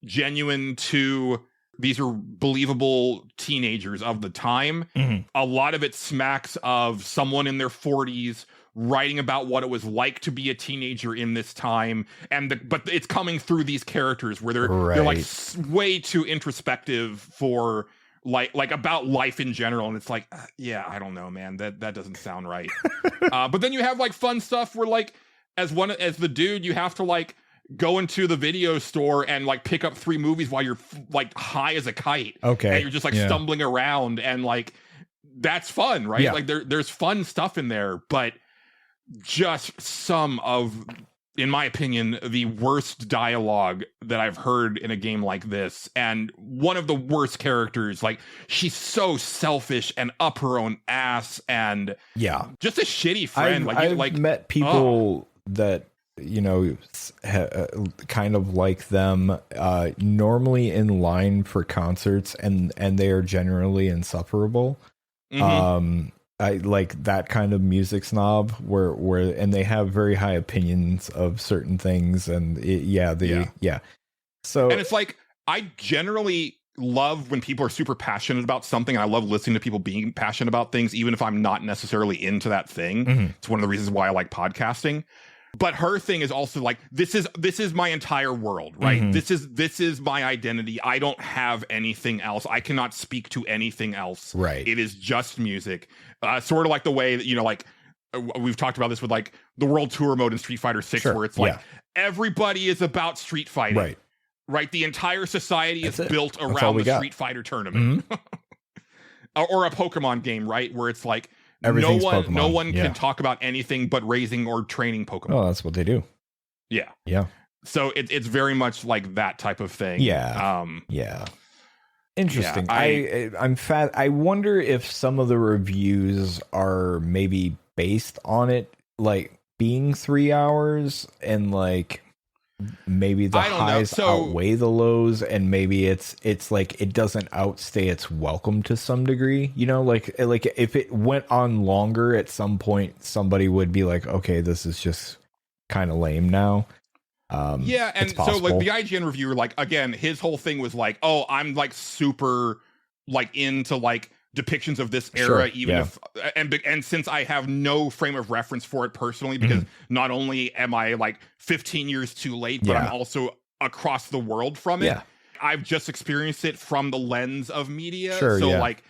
genuine to. These are believable teenagers of the time. Mm-hmm. A lot of it smacks of someone in their 40s writing about what it was like to be a teenager in this time, but it's coming through these characters where they're like way too introspective for like about life in general, and it's like, yeah, I don't know, man, that doesn't sound right. But then you have like fun stuff where like as the dude, you have to like go into the video store and like pick up 3 movies while you're like high as a kite. Okay. And you're just like stumbling around, and like that's fun, right? Yeah. Like there's fun stuff in there, but just some of, in my opinion, the worst dialogue that I've heard in a game like this. And one of the worst characters, like, she's so selfish and up her own ass, and just a shitty friend. I've met people that kind of like them, normally in line for concerts, and they are generally insufferable. Mm-hmm. I like that kind of music snob where and they have very high opinions of certain things, and so, and it's like, I generally love when people are super passionate about something, and I love listening to people being passionate about things, even if I'm not necessarily into that thing. Mm-hmm. It's one of the reasons why I like podcasting. But her thing is also like, this is my entire world, right? Mm-hmm. This is my identity. I don't have anything else. I cannot speak to anything else. Right. It is just music. Sort of like the way that, like, we've talked about this with like the world tour mode in Street Fighter 6, where it's like everybody is about street fighting. Right. The entire society is built around the Street Fighter tournament. Mm-hmm. Or a Pokemon game, right? Where it's like, no one can talk about anything but raising or training Pokemon. Oh, that's what they do. Yeah. Yeah. So it's very much like that type of thing. Yeah. Interesting. Yeah, I'm fat. I wonder if some of the reviews are maybe based on it, like being 3 hours, and like maybe the highs outweigh the lows, and maybe it's like it doesn't outstay its welcome to some degree, like if it went on longer, at some point somebody would be like, okay, this is just kind of lame now. And so like the IGN reviewer, like, again, his whole thing was like, oh, I'm like super like into like depictions of this era, if and since I have no frame of reference for it personally, because not only am I like 15 years too late, but I'm also across the world from it. I've just experienced it from the lens of media. Like,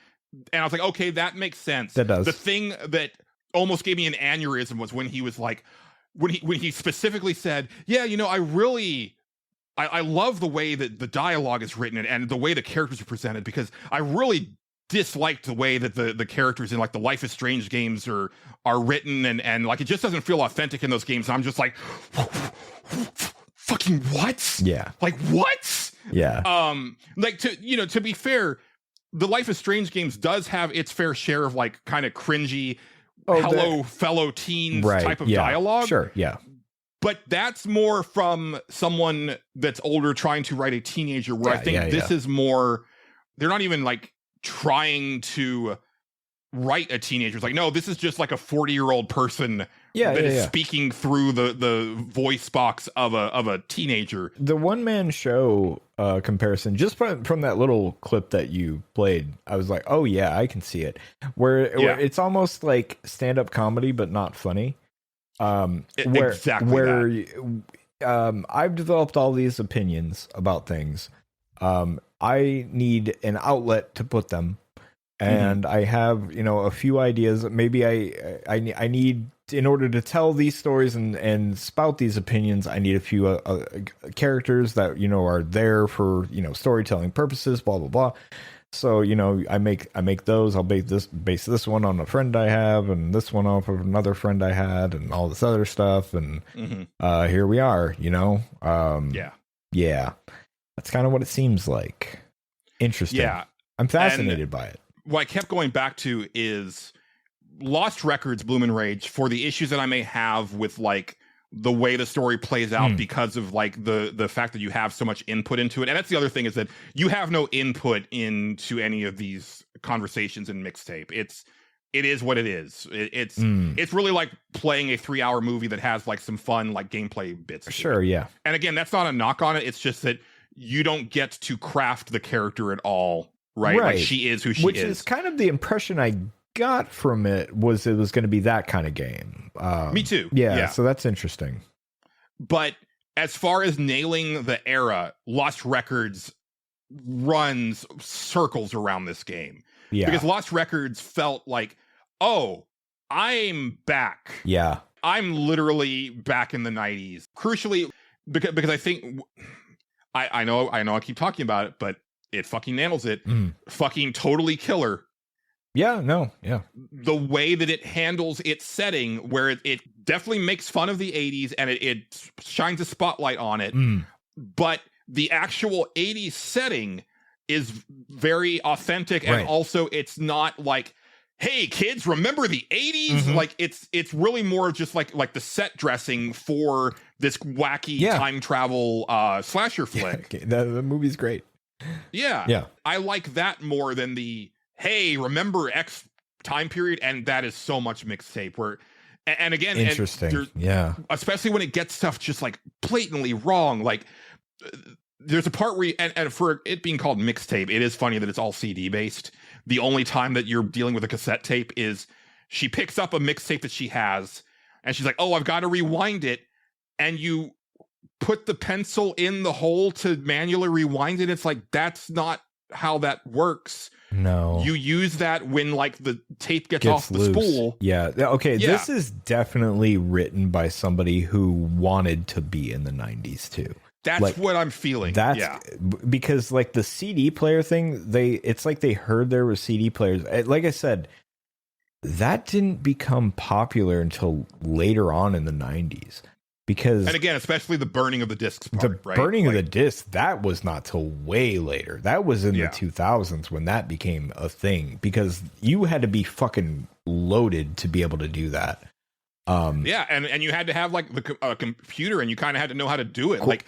and I was like, okay, that makes sense. That does. The thing that almost gave me an aneurysm was when he was like, when he specifically said, I love the way that the dialogue is written and the way the characters are presented, because I really disliked the way that the characters in like the Life is Strange games are written, and like it just doesn't feel authentic in those games. And I'm just like, fucking what? Yeah. Like what? Yeah. Like, to be fair, the Life is Strange games does have its fair share of like kind of cringy hello fellow teens type of dialogue. Sure. Yeah. But that's more from someone that's older trying to write a teenager, where I think this is more, they're not even like trying to write a teenager. It's like, no, this is just like a 40-year-old person that is speaking through the voice box of a teenager. The one-man show comparison, just from that little clip that you played, I was like, oh yeah, I can see it. Where it's almost like stand-up comedy, but not funny. I've developed all these opinions about things. I need an outlet to put them, and I have a few ideas. Maybe I need in order to tell these stories and spout these opinions, I need a few characters that, you know, are there for, you know, storytelling purposes, blah, blah, blah. So, you know, I make those. I'll base this one on a friend I have, and this one off of another friend I had, and all this other stuff. And here we are, you know. Yeah. That's kind of what it seems like. Interesting. Yeah, I'm fascinated by it. What I kept going back to is Lost Records, Bloom and Rage, for the issues that I may have with like the way the story plays out because of like the fact that you have so much input into it. And that's the other thing, is that you have no input into any of these conversations in Mixtape. It is what it is. It's really like playing a 3-hour movie that has like some fun like gameplay bits. Sure, yeah. And again, that's not a knock on it. It's just that you don't get to craft the character at all, right? Like she is who she is. Which is kind of the impression I got from it was going to be that kind of game. Me too. Yeah, so that's interesting. But as far as nailing the era, Lost Records runs circles around this game. Yeah. Because Lost Records felt like, oh, I'm back. Yeah. I'm literally back in the 90s. Crucially, because I think I know I keep talking about it, but it fucking nails it. Fucking totally killer. Yeah, no, yeah. The way that it handles its setting, where it definitely makes fun of the 80s and it shines a spotlight on it, but the actual 80s setting is very authentic, and also it's not like, hey kids, remember the 80s? Like it's really more just like the set dressing for this wacky time travel slasher flick. The movie's great. Yeah. I like that more than the, hey, remember X time period? And that is so much Mixtape where, and again, interesting. Especially when it gets stuff just like blatantly wrong. Like there's a part where and for it being called Mixtape, it is funny that it's all CD based. The only time that you're dealing with a cassette tape is she picks up a mixtape that she has and she's like, oh, I've got to rewind it. And you put the pencil in the hole to manually rewind it. It's like, that's not how that works. No. You use that when like the tape gets off the spool. Yeah. Okay. Yeah. This is definitely written by somebody who wanted to be in the 90s too. That's like, what I'm feeling. Because like the CD player thing, it's like they heard there were CD players. Like I said, that didn't become popular until later on in the 90s. Because, and again, especially the burning of the discs part, right? Burning of the discs, that was not till way later. That was in the 2000s when that became a thing, because you had to be fucking loaded to be able to do that. And you had to have like a computer, and you kind of had to know how to do it. Cool. Like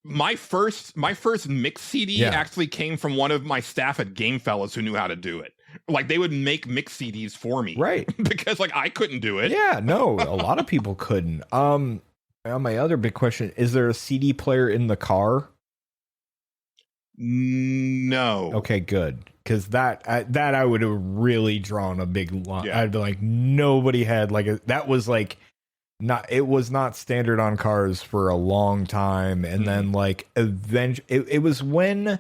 my first mix CD actually came from one of my staff at Game Fellas who knew how to do it. Like they would make mix CDs for me, right? Because like I couldn't do it. Yeah, no, a lot of people couldn't. My other big question: is there a CD player in the car? No. Okay, good. Because that I would have really drawn a big line. Yeah. I'd be like, nobody had like that was like not. It was not standard on cars for a long time, and then like eventually, it was when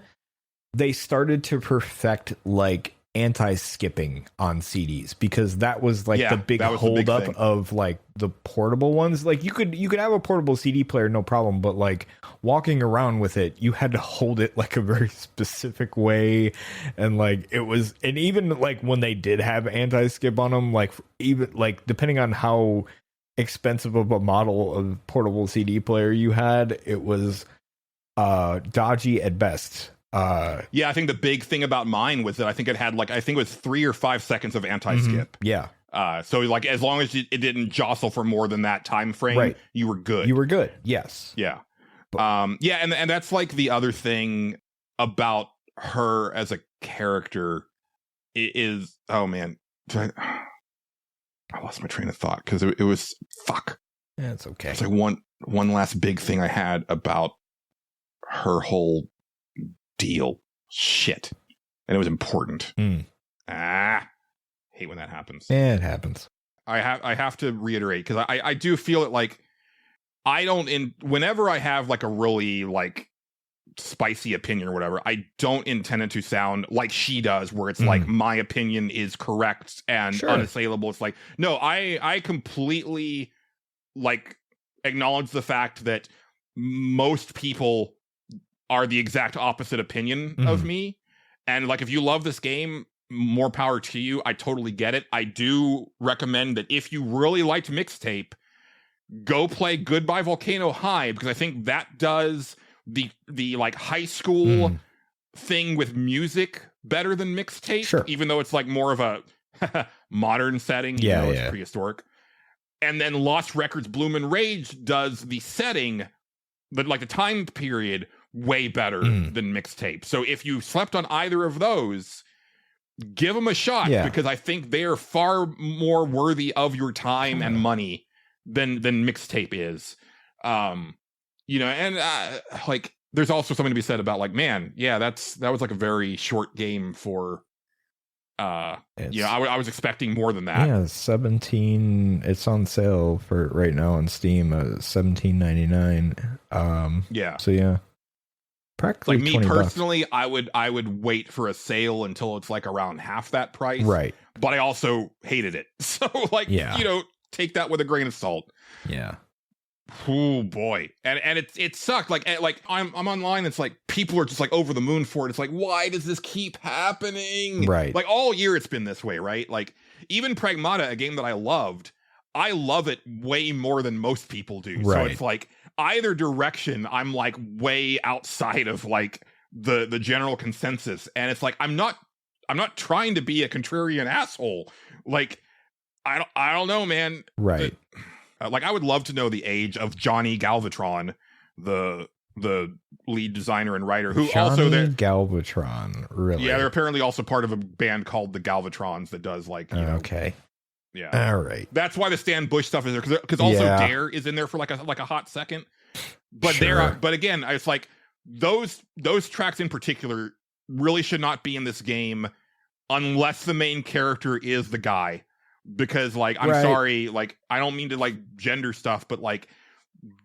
they started to perfect like anti-skipping on CDs, because that was like the big holdup of like the portable ones. Like you could have a portable CD player, no problem, but like walking around with it, you had to hold it like a very specific way, and like it was, and even like when they did have anti-skip on them, like even like depending on how expensive of a model of portable CD player you had, it was dodgy at best. I think the big thing about mine was that I think it had like, I think it was 3 or 5 seconds of anti-skip. So like as long as it didn't jostle for more than that time frame, you were good. Yes. And that's like the other thing about her as a character is, oh man, I lost my train of thought because it was fuck. Yeah, it's okay. It's like one last big thing I had about her whole deal. Shit. And it was important. Hate when that happens. Yeah, it happens. I have to reiterate, because I do feel it like whenever I have like a really like spicy opinion or whatever. I don't intend it to sound like she does, where it's like my opinion is correct and unassailable. It's like, no, I completely like acknowledge the fact that most people are the exact opposite opinion of me. And like, if you love this game, more power to you. I totally get it. I do recommend that if you really liked Mixtape, go play Goodbye Volcano High, because I think that does the like high school thing with music better than Mixtape, even though it's like more of a modern setting. It's prehistoric. And then Lost Records Bloom and Rage does the setting, but like the time period, way better than Mixtape. So if you slept on either of those, give them a shot, because I think they are far more worthy of your time and money than Mixtape is. And like there's also something to be said about like, man, that was like a very short game for I was expecting more than that. Yeah, 17. It's on sale for right now on Steam, $17.99. So yeah, practically like me $20. Personally, I would wait for a sale until it's like around half that price. Right. But I also hated it, so like take that with a grain of salt. Yeah. Oh boy, and it sucked. Like I'm online. It's like people are just like over the moon for it. It's like, why does this keep happening? Right. Like all year it's been this way, right? Like even Pragmata, a game that I love it way more than most people do. Right. So it's like either direction, I'm like way outside of like the general consensus, and it's like I'm not trying to be a contrarian asshole. Like I don't know, man. Right. Like I would love to know the age of Johnny Galvatron, the lead designer and writer, who also Galvatron, really? Yeah, they're apparently also part of a band called the Galvatrons that does like okay. Yeah. All right. That's why the Stan Bush stuff is there, because also Dare is in there for like a hot second. But but again, it's like those tracks in particular really should not be in this game unless the main character is the guy. Because like I'm sorry, like I don't mean to like gender stuff, but like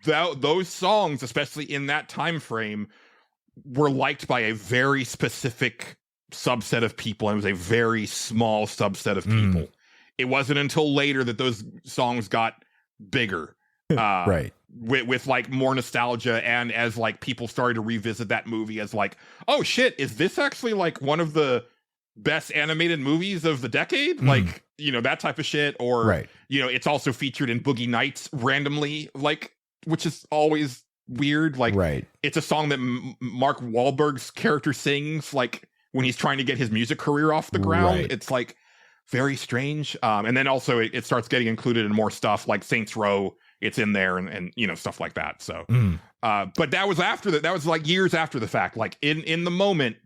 those songs, especially in that time frame, were liked by a very specific subset of people, and it was a very small subset of people. It wasn't until later that those songs got bigger, right? With like more nostalgia, and as like people started to revisit that movie as like, oh shit, is this actually like one of the best animated movies of the decade? Like, that type of shit. Or it's also featured in Boogie Nights randomly, like, which is always weird. Like, it's a song that Mark Wahlberg's character sings like when he's trying to get his music career off the ground. It's like very strange. And then also it starts getting included in more stuff like Saints Row. It's in there and stuff like that. So but that was after that was like years after the fact. Like in the moment,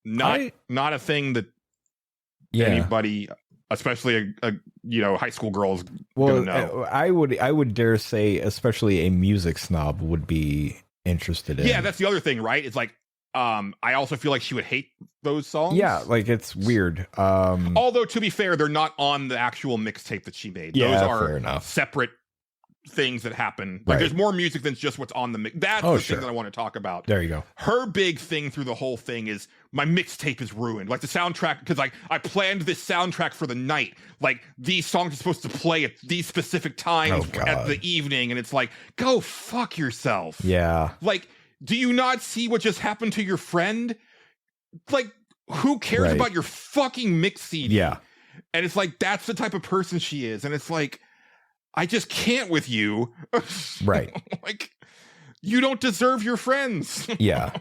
not a thing that anybody, especially a high school girls, gonna know. I would dare say, especially a music snob would be interested in. Yeah, that's the other thing, right? It's like I also feel like she would hate those songs. Yeah, like it's weird. Although to be fair, they're not on the actual mixtape that she made. Those are separate things that happen. Like there's more music than just what's on the mix. That's the thing that I want to talk about. There you go. Her big thing through the whole thing is my mixtape is ruined. Like the soundtrack, because I planned this soundtrack for the night. Like these songs are supposed to play at these specific times at the evening, and it's like, go fuck yourself. Yeah. Like, do you not see what just happened to your friend? Like, who cares about your fucking mix CD? Yeah. And it's like, that's the type of person she is. And it's like, I just can't with you. Right. Like, you don't deserve your friends. Yeah.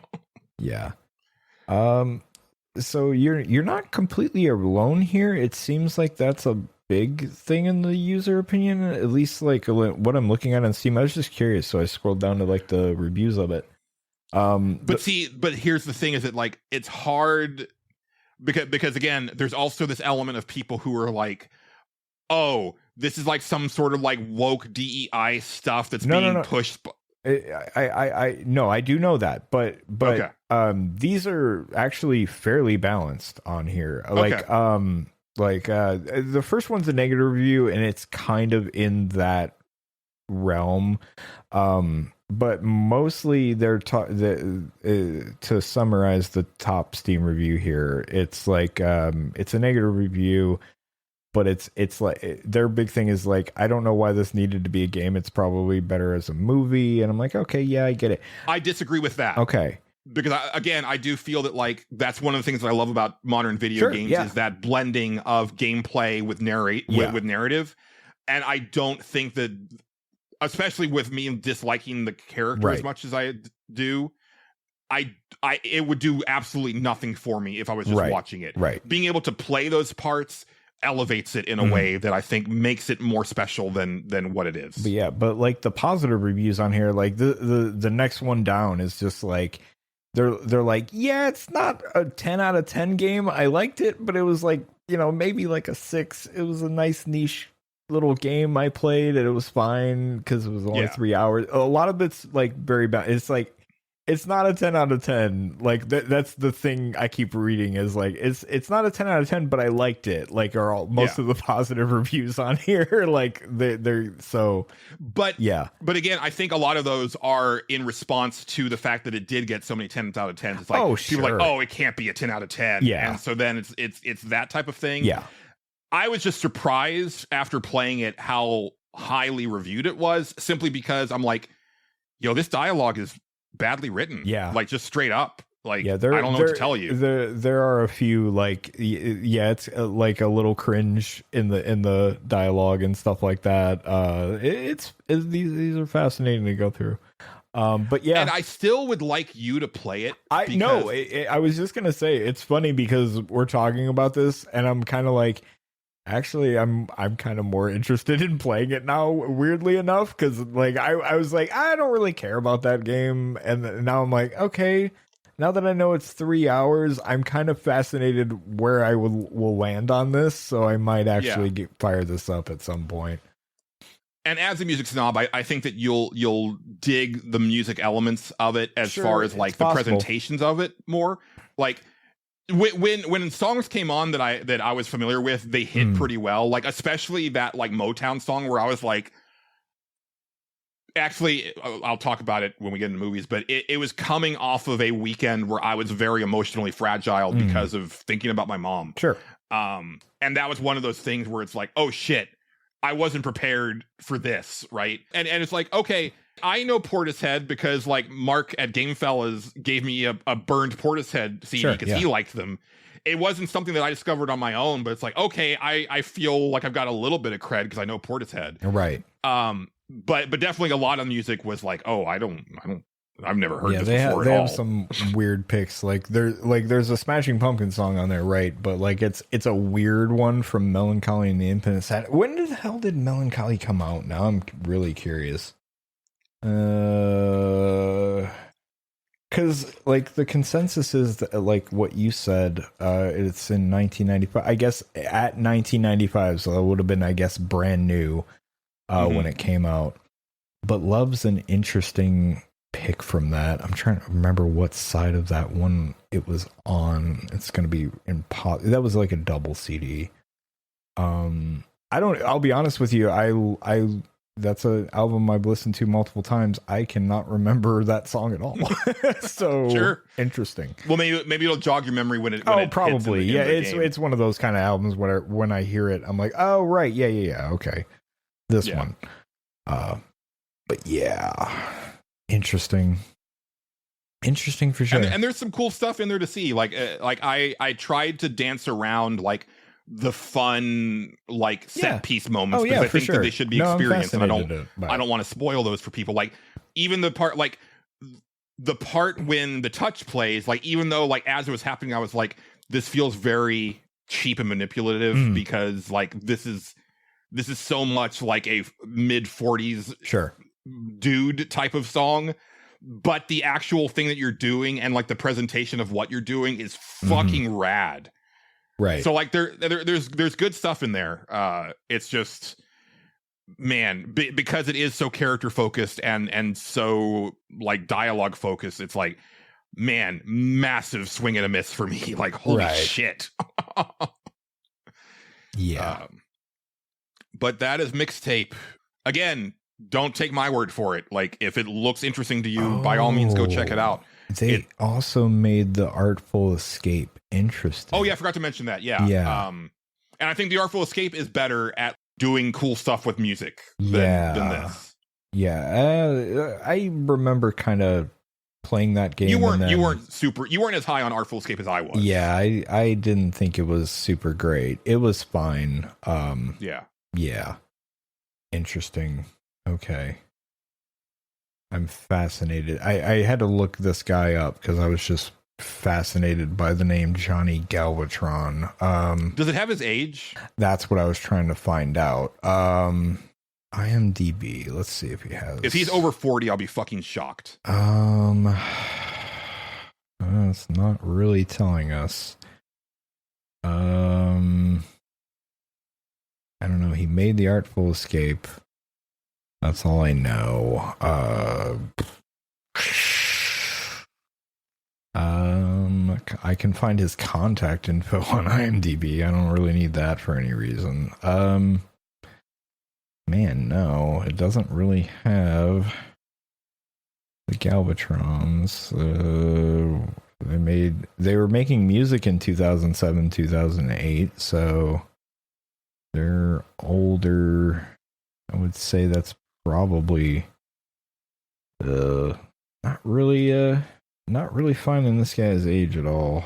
So you're not completely alone here. It seems like that's a big thing in the user opinion, at least like what I'm looking at on Steam. I was just curious, so I scrolled down to like the reviews of it. But here's the thing: is that like it's hard because again, there's also this element of people who are like, oh, this is like some sort of like woke DEI stuff that's being pushed. I do know that, but these are actually fairly balanced on here. Like the first one's a negative review, and it's kind of in that realm. but mostly they're to summarize the top Steam review here. It's like it's a negative review, but it's like their big thing is like, I don't know why this needed to be a game. It's probably better as a movie. And I'm like, okay, yeah, I get it. I disagree with that. Okay. Because I do feel that like that's one of the things that I love about modern video games is that blending of gameplay with with narrative. And I don't think that, especially with me disliking the character as much as I do, it would do absolutely nothing for me if I was just watching it. Right. Being able to play those parts elevates it in a way that I think makes it more special than what it is. But yeah, but like the positive reviews on here, like the next one down is just like, they're like, yeah, it's not a 10 out of 10 game. I liked it, but it was like, you know, maybe like a 6. It was a nice niche little game I played, and it was fine because it was only 3 hours. A lot of it's like very bad. It's like, it's not a 10 out of 10. Like that's the thing I keep reading is like, it's not a 10 out of 10, but I liked it. Like are most of the positive reviews on here. Like they're so, but again, I think a lot of those are in response to the fact that it did get so many 10s out of 10s. It's like, people are like, oh, it can't be a 10 out of 10. Yeah. And so then it's that type of thing. Yeah. I was just surprised after playing it how highly reviewed it was, simply because I'm like, yo, this dialogue is badly written. Yeah. Like just straight up. Like, I don't know what to tell you. There are a few like, it's like a little cringe in the dialogue and stuff like that. These are fascinating to go through. But yeah, and I still would like you to play it. I was just gonna say, it's funny because we're talking about this and I'm kind of like, actually, I'm kind of more interested in playing it now, weirdly enough, because like I was like, I don't really care about that game, and now I'm like, okay, now that I know it's 3 hours, I'm kind of fascinated where I will land on this, so I might actually fire this up at some point. And as a music snob, I think that you'll dig the music elements of it as far as like the presentations of it more. Like when songs came on that I was familiar with, they hit pretty well. Like especially that like Motown song where I was like, actually, I'll talk about it when we get into movies, but it was coming off of a weekend where I was very emotionally fragile because of thinking about my mom. Sure. And that was one of those things where it's like, oh shit, I wasn't prepared for this, right? And it's like, okay, I know Portishead because like Mark at Gamefellas gave me a burned Portishead CD because he liked them. It wasn't something that I discovered on my own, but it's like, okay, I feel like I've got a little bit of cred because I know Portishead. Right. But definitely a lot of music was like, oh, I've never heard this before at all. They have some weird picks. There's a Smashing Pumpkins song on there, right? But like it's a weird one from Melancholy and the Infinite Sadness. When the hell did Melancholy come out? Now I'm really curious. Because like the consensus is that, like what you said, it's in 1995. I guess at 1995, so it would have been, I guess, brand new when it came out. But Love's an interesting pick from that. I'm trying to remember what side of that one it was on. It's going to be that was like a double CD. I'll be honest with you. I that's an album I've listened to multiple times. I cannot remember that song at all. So interesting. Well, maybe it'll jog your memory when it. Probably. It's one of those kind of albums where when I hear it, I'm like, oh right, yeah, okay, this one. But yeah, interesting for sure. And there's some cool stuff in there to see. Like I tried to dance around like the fun like set piece moments because I think that they should be experienced, and I don't want to spoil those for people. Like even the part when the touch plays, like even though like as it was happening, I was like, this feels very cheap and manipulative because like this is so much like a mid 40s dude type of song. But the actual thing that you're doing and like the presentation of what you're doing is fucking rad. Right. So like there's good stuff in there. It's just, man, because it is so character focused and so like dialogue focused, it's like, man, massive swing and a miss for me. Like, holy shit. Yeah. But that is Mixtape. Again, don't take my word for it. Like, if it looks interesting to you, by all means, go check it out. They also made the Artful Escape interesting. Oh yeah, I forgot to mention that. Yeah. And I think the Artful Escape is better at doing cool stuff with music than this. Yeah. I remember kind of playing that game. You weren't as high on Artful Escape as I was. Yeah, I didn't think it was super great. It was fine. Yeah. Interesting. Okay. I'm fascinated. I had to look this guy up because I was just fascinated by the name Johnny Galvatron. Does it have his age? That's what I was trying to find out. IMDb. Let's see if he has. If he's over 40, I'll be fucking shocked. It's not really telling us. I don't know. He made the Artful Escape. That's all I know. I can find his contact info on IMDb. I don't really need that for any reason. Man, no, it doesn't really have the Galvatrons. They were making music in 2007, 2008, so they're older. I would say that's probably not really finding this guy's age at all.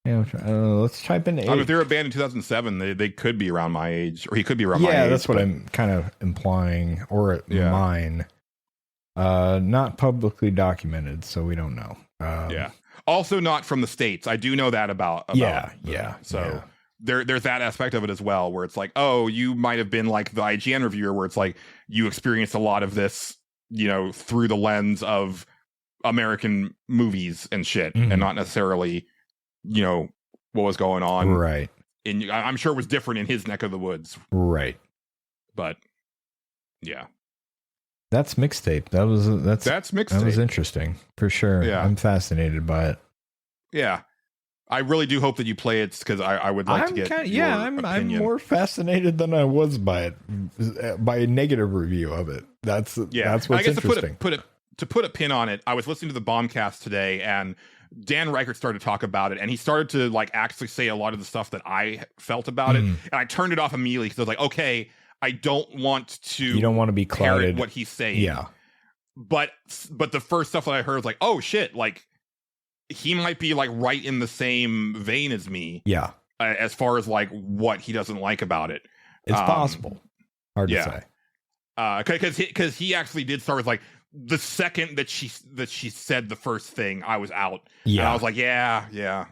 Yeah, let's type in age. If they're a band in 2007, they could be around my age, or he could be around my age. Yeah, that's what I'm kind of implying, or mine. Not publicly documented, so we don't know. Also not from the States. I do know that about So there's that aspect of it as well, where it's like, oh, you might have been like the IGN reviewer, where it's like you experienced a lot of this, through the lens of American movies and shit, and not necessarily, what was going on. Right. I'm sure it was different in his neck of the woods. Right. But yeah. That's Mixtape. That's Mixtape. That was interesting for sure. Yeah. I'm fascinated by it. Yeah. I really do hope that you play it, because I would like to get I'm more fascinated than I was by it, by a negative review of it. That's what's interesting. To put a pin on it, I was listening to the Bombcast today, and Dan Reichert started to talk about it, and he started to actually say a lot of the stuff that I felt about it, and I turned it off immediately because I was like, okay, I don't want to. You don't want to be clouded what he's saying. Yeah. But the first stuff that I heard was like, oh shit, he might be right in the same vein as me. Yeah. As far as what he doesn't like about it. It's possible. Hard to say. Because he actually did start with the second that she said the first thing, I was out. Yeah. And I was like, yeah.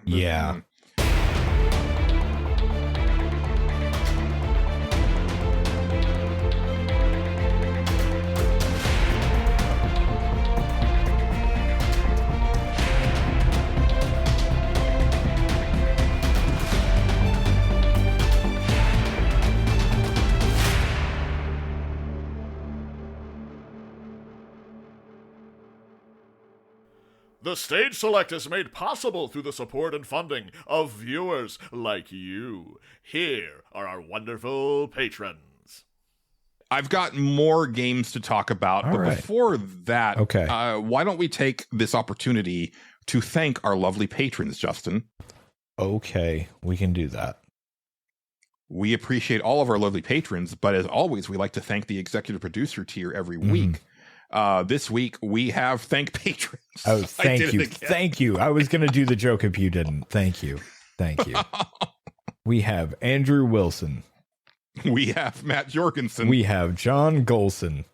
The Stage Select is made possible through the support and funding of viewers like you. Here are our wonderful patrons. I've got more games to talk about, before that, why don't we take this opportunity to thank our lovely patrons, Justin? Okay, we can do that. We appreciate all of our lovely patrons, but as always, we like to thank the executive producer tier every week. This week we have thank patrons. Oh, thank you. I was going to do the joke if you didn't. Thank you. We have Andrew Wilson. We have Matt Jorgensen. We have John Gholson.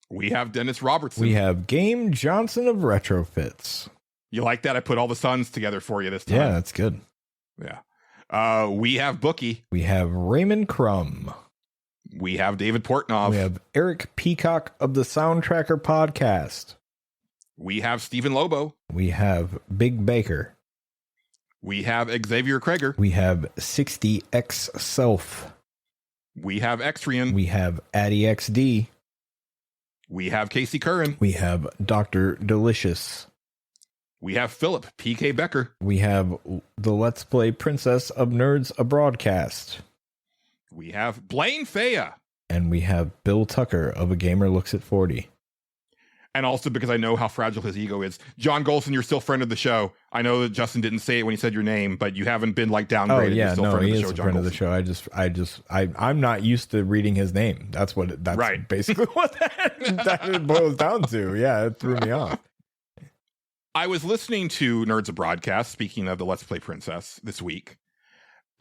We have Dennis Robertson. We have Game Johnson of Retrofits. You like that? I put all the sons together for you this time. Yeah, that's good. Yeah. We have Bookie. We have Raymond Crum. We have David Portnoy. We have Eric Peacock of the Soundtracker Podcast. We have Stephen Lobo. We have Big Baker. We have Xavier Krager. We have 60X Self. We have Extrian. We have Addy XD. We have Casey Curran. We have Dr. Delicious. We have Philip PK Becker. We have the Let's Play Princess of Nerds, a broadcast. We have Blaine Faya. and we have Bill Tucker of A Gamer Looks at 40. And also because I know how fragile his ego is. John Gholson, you're still friend of the show. I know that Justin didn't say it when he said your name, but you haven't been like downgraded. Oh yeah, you're still no, friend he of the is show, a John friend of Gholson. the show. I'm not used to reading his name. That's Right. basically what that boils down to. Yeah, it threw me off. I was listening to Nerds of Broadcast, speaking of the Let's Play Princess this week.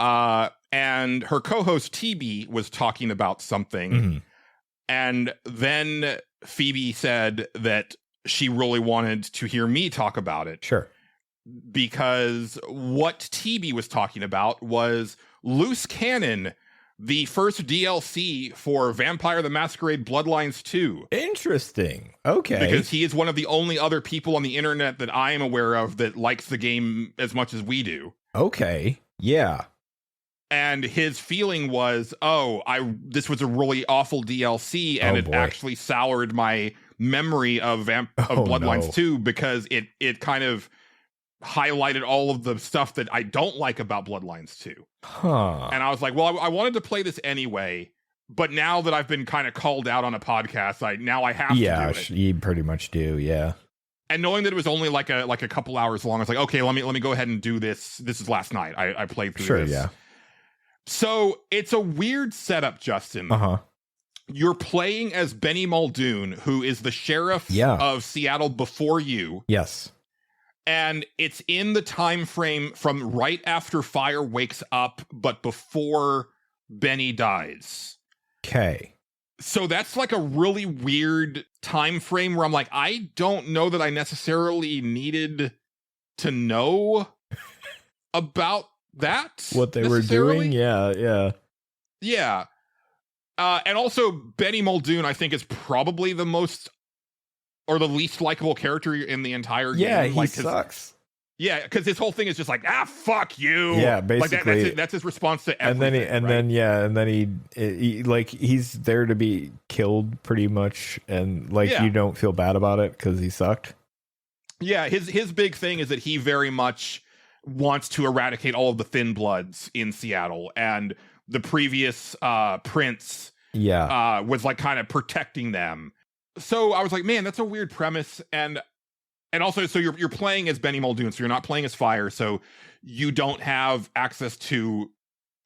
And her co-host TB was talking about something. Mm-hmm. And then Phoebe said that she really wanted to hear me talk about it. Sure. Because what TB was talking about was Loose Cannon, the first DLC for Vampire the Masquerade Bloodlines 2. Interesting. Okay. Because he is one of the only other people on the internet that I am aware of that likes the game as much as we do. Okay. Yeah. And his feeling was, this was a really awful DLC, and it actually soured my memory of Bloodlines 2 because it kind of highlighted all of the stuff that I don't like about Bloodlines 2. Huh. And I was like, well, I wanted to play this anyway, but now that I've been kind of called out on a podcast, I have to do it. You pretty much do, yeah. And knowing that it was only like a couple hours long, I was like, okay, let me go ahead and do this. This is last night. I played through this. Sure, yeah. So it's a weird setup, Justin. Uh-huh. You're playing as Benny Muldoon, who is the sheriff of Seattle before you. Yes. And it's in the time frame from right after Fire wakes up, but before Benny dies. Okay. So that's like a really weird time frame where I'm like, I don't know that I necessarily needed to know about that. What they were doing? Yeah. And also, Benny Muldoon, I think, is probably the most or the least likable character in the entire game. Yeah, he sucks. Yeah, because his whole thing is just like, fuck you. Yeah, basically. Like that's his response to everything. And then he's there to be killed pretty much, and you don't feel bad about it because he sucked. Yeah, his big thing is that he very much wants to eradicate all of the Thin Bloods in Seattle, and the previous prince was like kind of protecting them. So I was like, man, that's a weird premise. And also, so you're playing as Benny Muldoon, so you're not playing as Fire, so you don't have access to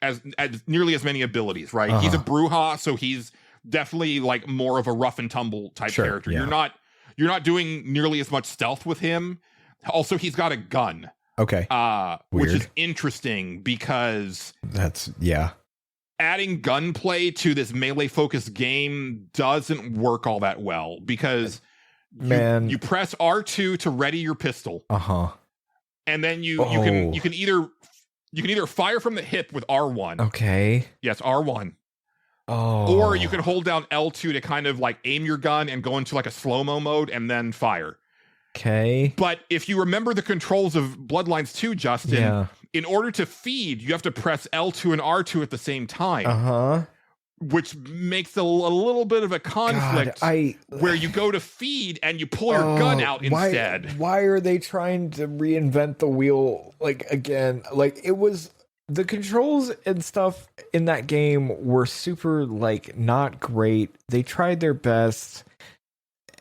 as nearly as many abilities, right? Uh-huh. He's a Bruja, so he's definitely like more of a rough and tumble type character. Yeah. You're not doing nearly as much stealth with him. Also, he's got a gun. Okay. Which is interesting because adding gunplay to this melee focused game doesn't work all that well because you press R2 to ready your pistol. Uh-huh. And then you can either fire from the hip with R1. Okay. Yes, R1. Oh. Or you can hold down L2 to kind of like aim your gun and go into like a slow-mo mode and then fire. Okay. But if you remember the controls of Bloodlines 2, Justin, in order to feed, you have to press L2 and R2 at the same time. Uh-huh. Which makes a little bit of a conflict where you go to feed and you pull your gun out instead. Why are they trying to reinvent the wheel again? It was the controls and stuff in that game were super not great. They tried their best.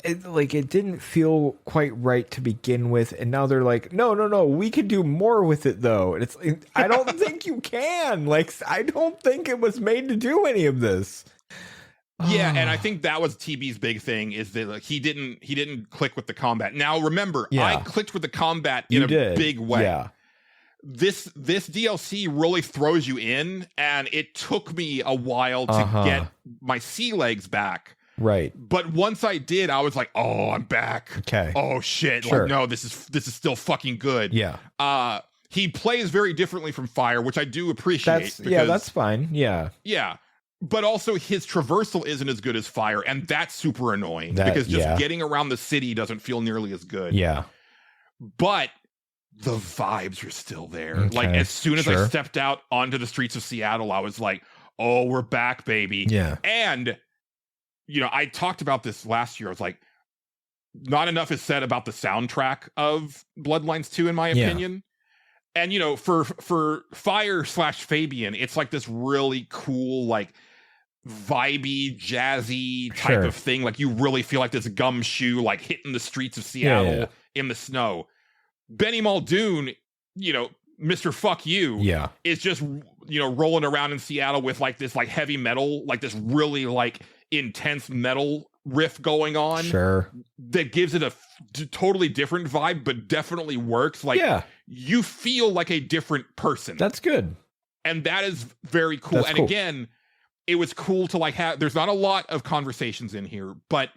It didn't feel quite right to begin with, and now they're like, no, we could do more with it though. And I don't think you can. I don't think it was made to do any of this. Yeah, and I think that was TB's big thing is that he didn't click with the combat. Now remember, I clicked with the combat in a big way. Yeah. This DLC really throws you in, and it took me a while to get my sea legs back. Right. But once I did, I was like, oh, I'm back. Okay. Oh shit. Sure. No, this is still fucking good. Yeah. He plays very differently from Fire, which I do appreciate. That's fine. Yeah. Yeah. But also his traversal isn't as good as Fire, and that's super annoying because just getting around the city doesn't feel nearly as good. Yeah. But the vibes are still there. Okay. As soon as I stepped out onto the streets of Seattle, I was like, oh, we're back, baby. Yeah. And I talked about this last year. I was like, not enough is said about the soundtrack of Bloodlines 2, in my opinion. And, for Fire / Fabian, it's like this really cool, vibey, jazzy type of thing. Like you really feel like this gumshoe, like hitting the streets of Seattle in the snow. Benny Muldoon, Mr. Fuck You, is just, rolling around in Seattle with like this like heavy metal, like this really like intense metal riff going on. Sure. That gives it a totally different vibe, but definitely works. Like you feel like a different person. That's good. And that is very cool. That's and cool. Again, it was cool to like have, there's not a lot of conversations in here, but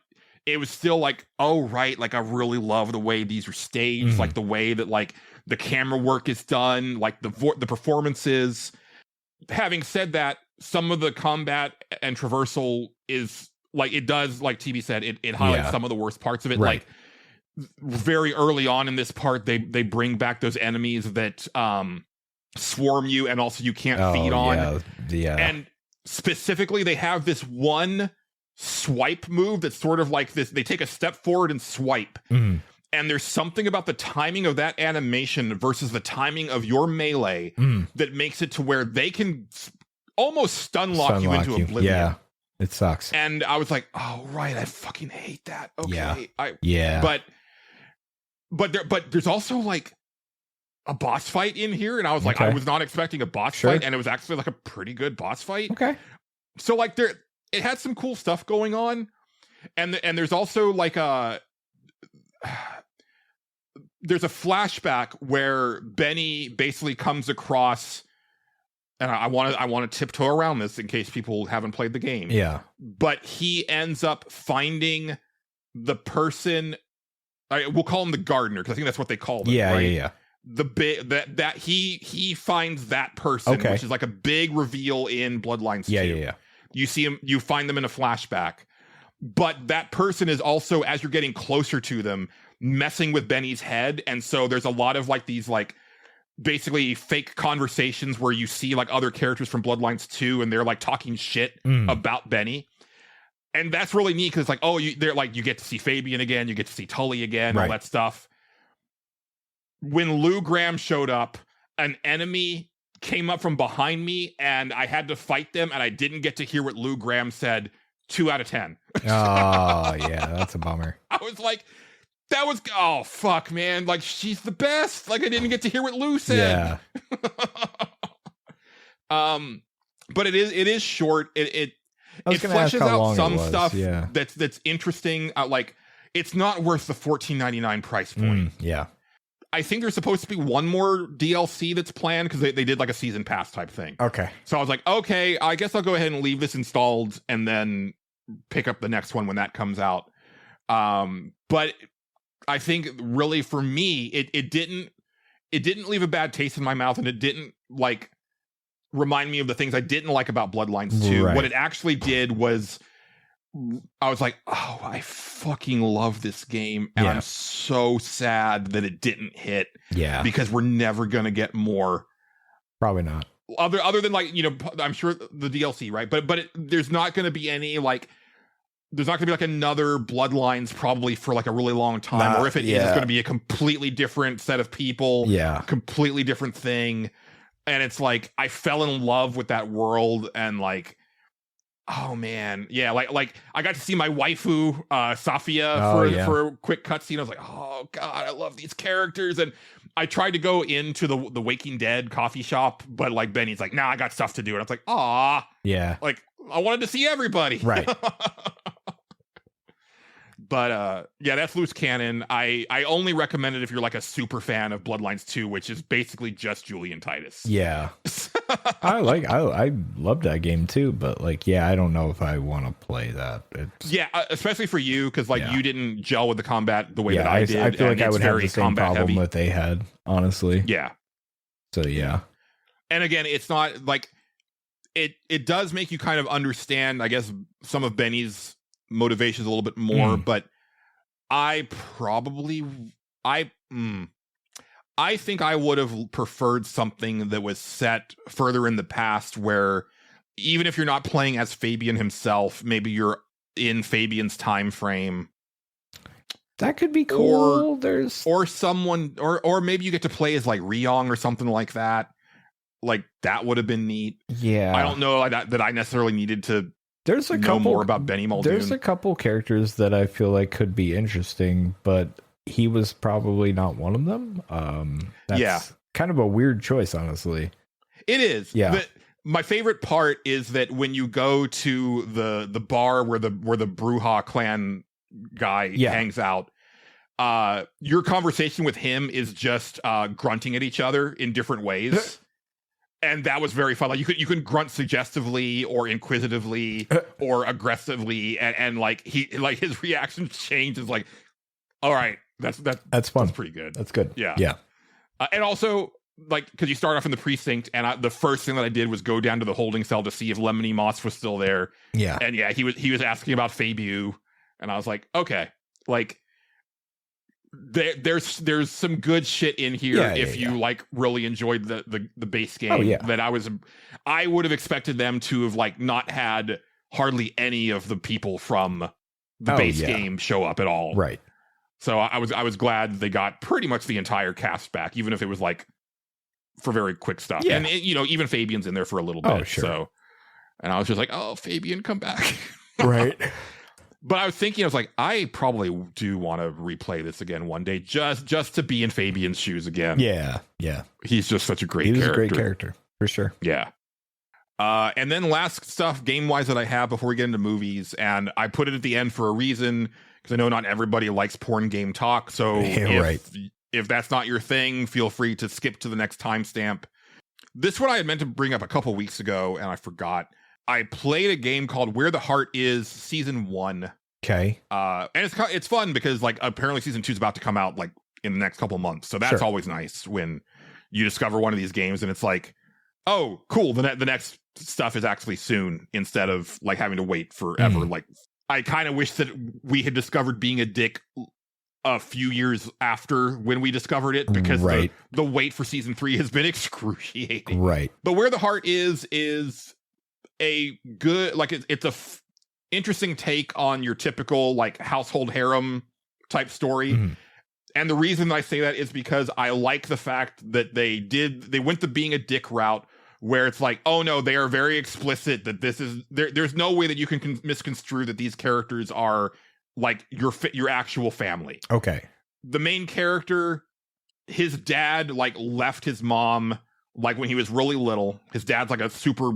it was still like, oh, right. Like I really love the way these are staged, like the way that like the camera work is done, like the performances. Having said that, some of the combat and traversal is like, it does, like TB said, it highlights some of the worst parts of it. Right. Like very early on in this part, they bring back those enemies that swarm you and also you can't feed on. Yeah. And specifically, they have this one swipe move that's sort of like this. They take a step forward and swipe. And there's something about the timing of that animation versus the timing of your melee that makes it to where they can almost stun lock you into oblivion. Yeah, it sucks. And I was like, oh, right. I fucking hate that. Okay. But there's also like a boss fight in here. And I was like, I was not expecting a boss fight. And it was actually like a pretty good boss fight. Okay. So like it had some cool stuff going on. And there's also like there's a flashback where Benny basically comes across, and I want to tiptoe around this in case people haven't played the game. Yeah. But he ends up finding the person, we'll call him the gardener, because I think that's what they call them. Yeah. That he finds that person, which is like a big reveal in Bloodlines 2. Yeah. You see him, you find them in a flashback. But that person is also, as you're getting closer to them, messing with Benny's head. And so there's a lot of like these like basically fake conversations where you see like other characters from Bloodlines 2 and they're like talking shit about Benny. And that's really neat because like, they're like, you get to see Fabian again, you get to see Tully again, all that stuff. When Lou Graham showed up, an enemy came up from behind me and I had to fight them and I didn't get to hear what Lou Graham said. 2 out of 10. Oh, yeah, that's a bummer. I was like, oh, fuck, man. Like, she's the best. Like, I didn't get to hear what Lou said. Yeah. But it is short. It fleshes out some stuff that's interesting. Like, it's not worth the $14.99 price point. Yeah. I think there's supposed to be one more DLC that's planned because they did like a season pass type thing. Okay. So I was like, okay, I guess I'll go ahead and leave this installed and then pick up the next one when that comes out. But I think really for me, it didn't leave a bad taste in my mouth, and it didn't like remind me of the things I didn't like about Bloodlines 2. Right. What it actually did was I was like, oh, I fucking love this game. And I'm so sad that it didn't hit. Yeah. Because we're never going to get more. Probably not. Other than like, I'm sure the DLC, right? But there's not going to be any like, there's not going to be like another Bloodlines probably for like a really long time. Or if it is, it's going to be a completely different set of people. Yeah. Completely different thing. And it's like, I fell in love with that world and like, oh man, yeah, like I got to see my waifu Safia for a quick cutscene. I was like, oh god, I love these characters. And I tried to go into the Waking Dead coffee shop, but like Benny's like, nah, I got stuff to do. And I was like, ah, yeah, like I wanted to see everybody, right? But yeah, that's loose cannon. I only recommend it if you're like a super fan of Bloodlines 2, which is basically just Julian Titus. Yeah. I love that game too, but like, yeah, I don't know if I want to play that. Yeah, especially for you, because like you didn't gel with the combat the way that I did. I feel like I would have the same problem heavy. that they had, honestly. Yeah. So yeah. And again, it's not like it does make you kind of understand, I guess, some of Benny's motivations a little bit more, but I think I would have preferred something that was set further in the past, where even if you're not playing as Fabian himself, maybe you're in Fabian's time frame. That could be cool. Or someone, or maybe you get to play as like Ryong or something like that. Like that would have been neat. Yeah. I don't know that I necessarily needed to There's a know couple more about Benny Muldoon. There's a couple characters that I feel like could be interesting, but he was probably not one of them. That's kind of a weird choice, honestly. It is. Yeah. My favorite part is that when you go to the bar where the Bruja clan guy hangs out, your conversation with him is just grunting at each other in different ways. And that was very fun. Like you can grunt suggestively or inquisitively or aggressively, and like his reaction change is like, all right, that's fun. That's pretty good. That's good. Yeah. And also, like, because you start off in the precinct, and the first thing that I did was go down to the holding cell to see if Lemony Moss was still there. Yeah. And he was asking about Fabu, and I was like, okay, like there's some good shit in here if you like really enjoyed the base game. That I would have expected them to have like not had hardly any of the people from the base game show up at all. Right. So I was glad they got pretty much the entire cast back, even if it was like for very quick stuff. Yeah. And even Fabian's in there for a little bit. Oh, sure. So, and I was just like, oh, Fabian, come back. Right. But I was thinking, I was like, I probably do want to replay this again one day, just to be in Fabian's shoes again. Yeah. Yeah. He's just such a great character. He's a great character, for sure. Yeah. And then last stuff game-wise that I have before we get into movies, and I put it at the end for a reason, because I know not everybody likes porn game talk. So if that's not your thing, feel free to skip to the next timestamp. This one I had meant to bring up a couple weeks ago, and I forgot. I played a game called Where the Heart Is Season 1. Okay. And it's fun because like apparently Season 2 is about to come out like in the next couple months. So that's always nice when you discover one of these games and it's like, oh, cool. The next stuff is actually soon instead of like having to wait forever. Like I kind of wish that we had discovered Being a Dick a few years after when we discovered it, because the wait for Season 3 has been excruciating. Right. But Where the Heart is a good, like it's a interesting take on your typical like household harem type story. And the reason I say that is because I like the fact that they went the Being a Dick route, where it's like, oh no, they are very explicit that this is there's no way that you can misconstrue that these characters are like your actual family. Okay. The main character, his dad like left his mom like when he was really little. His dad's like a super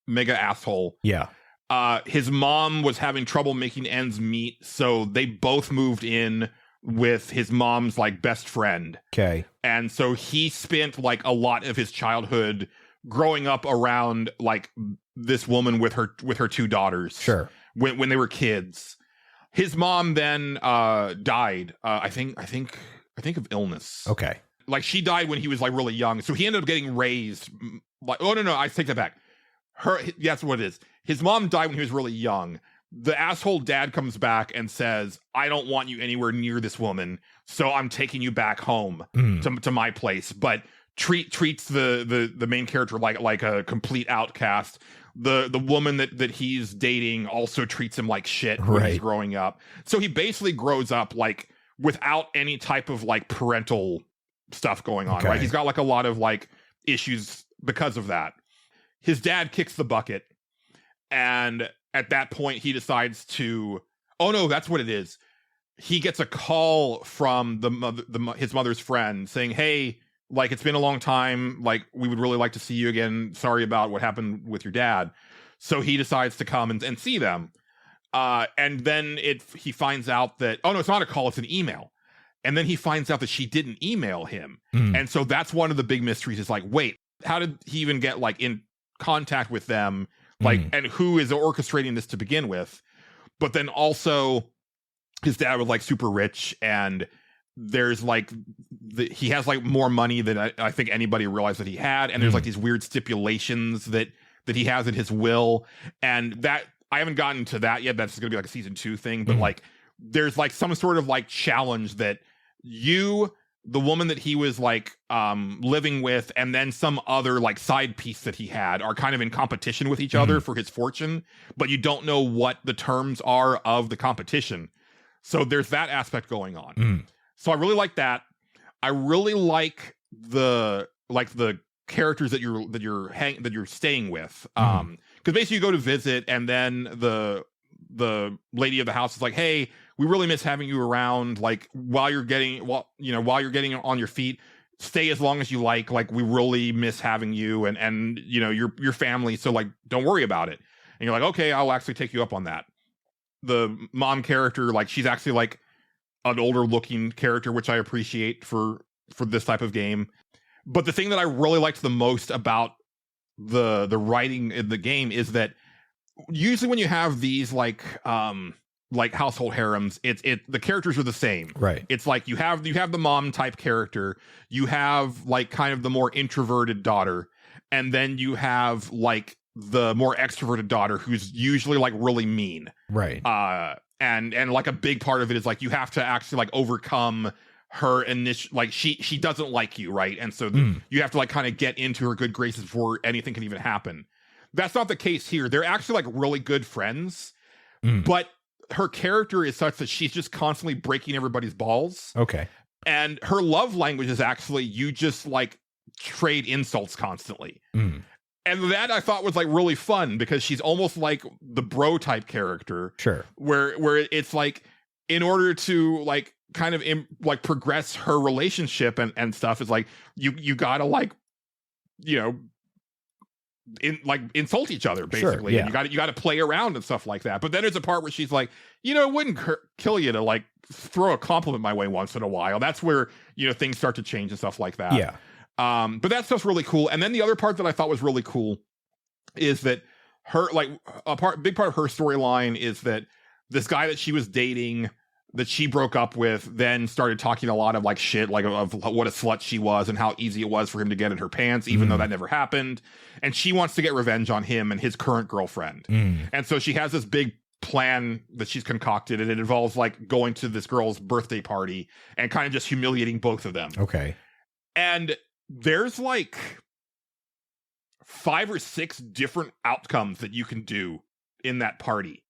mega asshole. Yeah. His mom was having trouble making ends meet, so they both moved in with his mom's like best friend. Okay. And so he spent like a lot of his childhood growing up around like this woman with her two daughters. Sure. When they were kids. His mom then died. I think of illness. Okay. Like she died when he was like really young, so he ended up getting raised. Like, oh no, I take that back. That's what it is. His mom died when he was really young. The asshole dad comes back and says, I don't want you anywhere near this woman, so I'm taking you back home to my place. But treats the main character like a complete outcast. The woman that he's dating also treats him like shit when he's growing up. So he basically grows up like without any type of like parental stuff going on, right? He's got like a lot of like issues because of that. His dad kicks the bucket, and at that point he decides to, oh no, that's what it is. He gets a call from his mother's friend saying, hey, like it's been a long time, like we would really like to see you again. Sorry about what happened with your dad. So he decides to come and see them. And then he finds out that, oh no, it's not a call, it's an email. And then he finds out that she didn't email him. And so that's one of the big mysteries, is like, wait, how did he even get like in contact with them, like, and who is orchestrating this to begin with? But then also his dad was like super rich, and there's like he has like more money than I think anybody realized that he had, and there's like these weird stipulations that he has in his will, and that I haven't gotten to that yet. That's gonna be like a season 2 thing, but like there's like some sort of like challenge that the woman that he was like living with, and then some other like side piece that he had, are kind of in competition with each other for his fortune, but you don't know what the terms are of the competition. So there's that aspect going on. So I really like that. I really like the characters that you're staying with. because basically you go to visit, and then the lady of the house is like, hey, we really miss having you around, like while you're getting on your feet, stay as long as you like we really miss having you and you know your family, so like don't worry about it. And you're like, okay, I'll actually take you up on that. The mom character, like, she's actually like an older looking character, which I appreciate for this type of game. But the thing that I really liked the most about the writing in the game is that usually when you have these like household harems, the characters are the same. Right. It's like you have the mom type character, you have like kind of the more introverted daughter, and then you have like the more extroverted daughter who's usually like really mean. Right. And like a big part of it is like you have to actually like overcome her initial, like she doesn't like you, right? And so you have to like kind of get into her good graces before anything can even happen. That's not the case here. They're actually like really good friends, but her character is such that she's just constantly breaking everybody's balls. Okay. And her love language is actually you just like trade insults constantly. And that I thought was like really fun because she's almost like the bro type character. Sure. Where it's like, in order to like kind of like progress her relationship and stuff, is like you gotta like, you know, insult each other basically. Sure, yeah. And you gotta play around and stuff like that. But then there's a part where she's like, you know, it wouldn't kill you to like throw a compliment my way once in a while. That's where, you know, things start to change and stuff like that. Yeah. But that stuff's really cool. And then the other part that I thought was really cool is that her, like, big part of her storyline is that this guy that she was dating, that she broke up with, then started talking a lot of like shit, like of what a slut she was and how easy it was for him to get in her pants, even though that never happened. And she wants to get revenge on him and his current girlfriend. And so she has this big plan that she's concocted, and it involves like going to this girl's birthday party and kind of just humiliating both of them. Okay. And there's like 5 or 6 different outcomes that you can do in that party.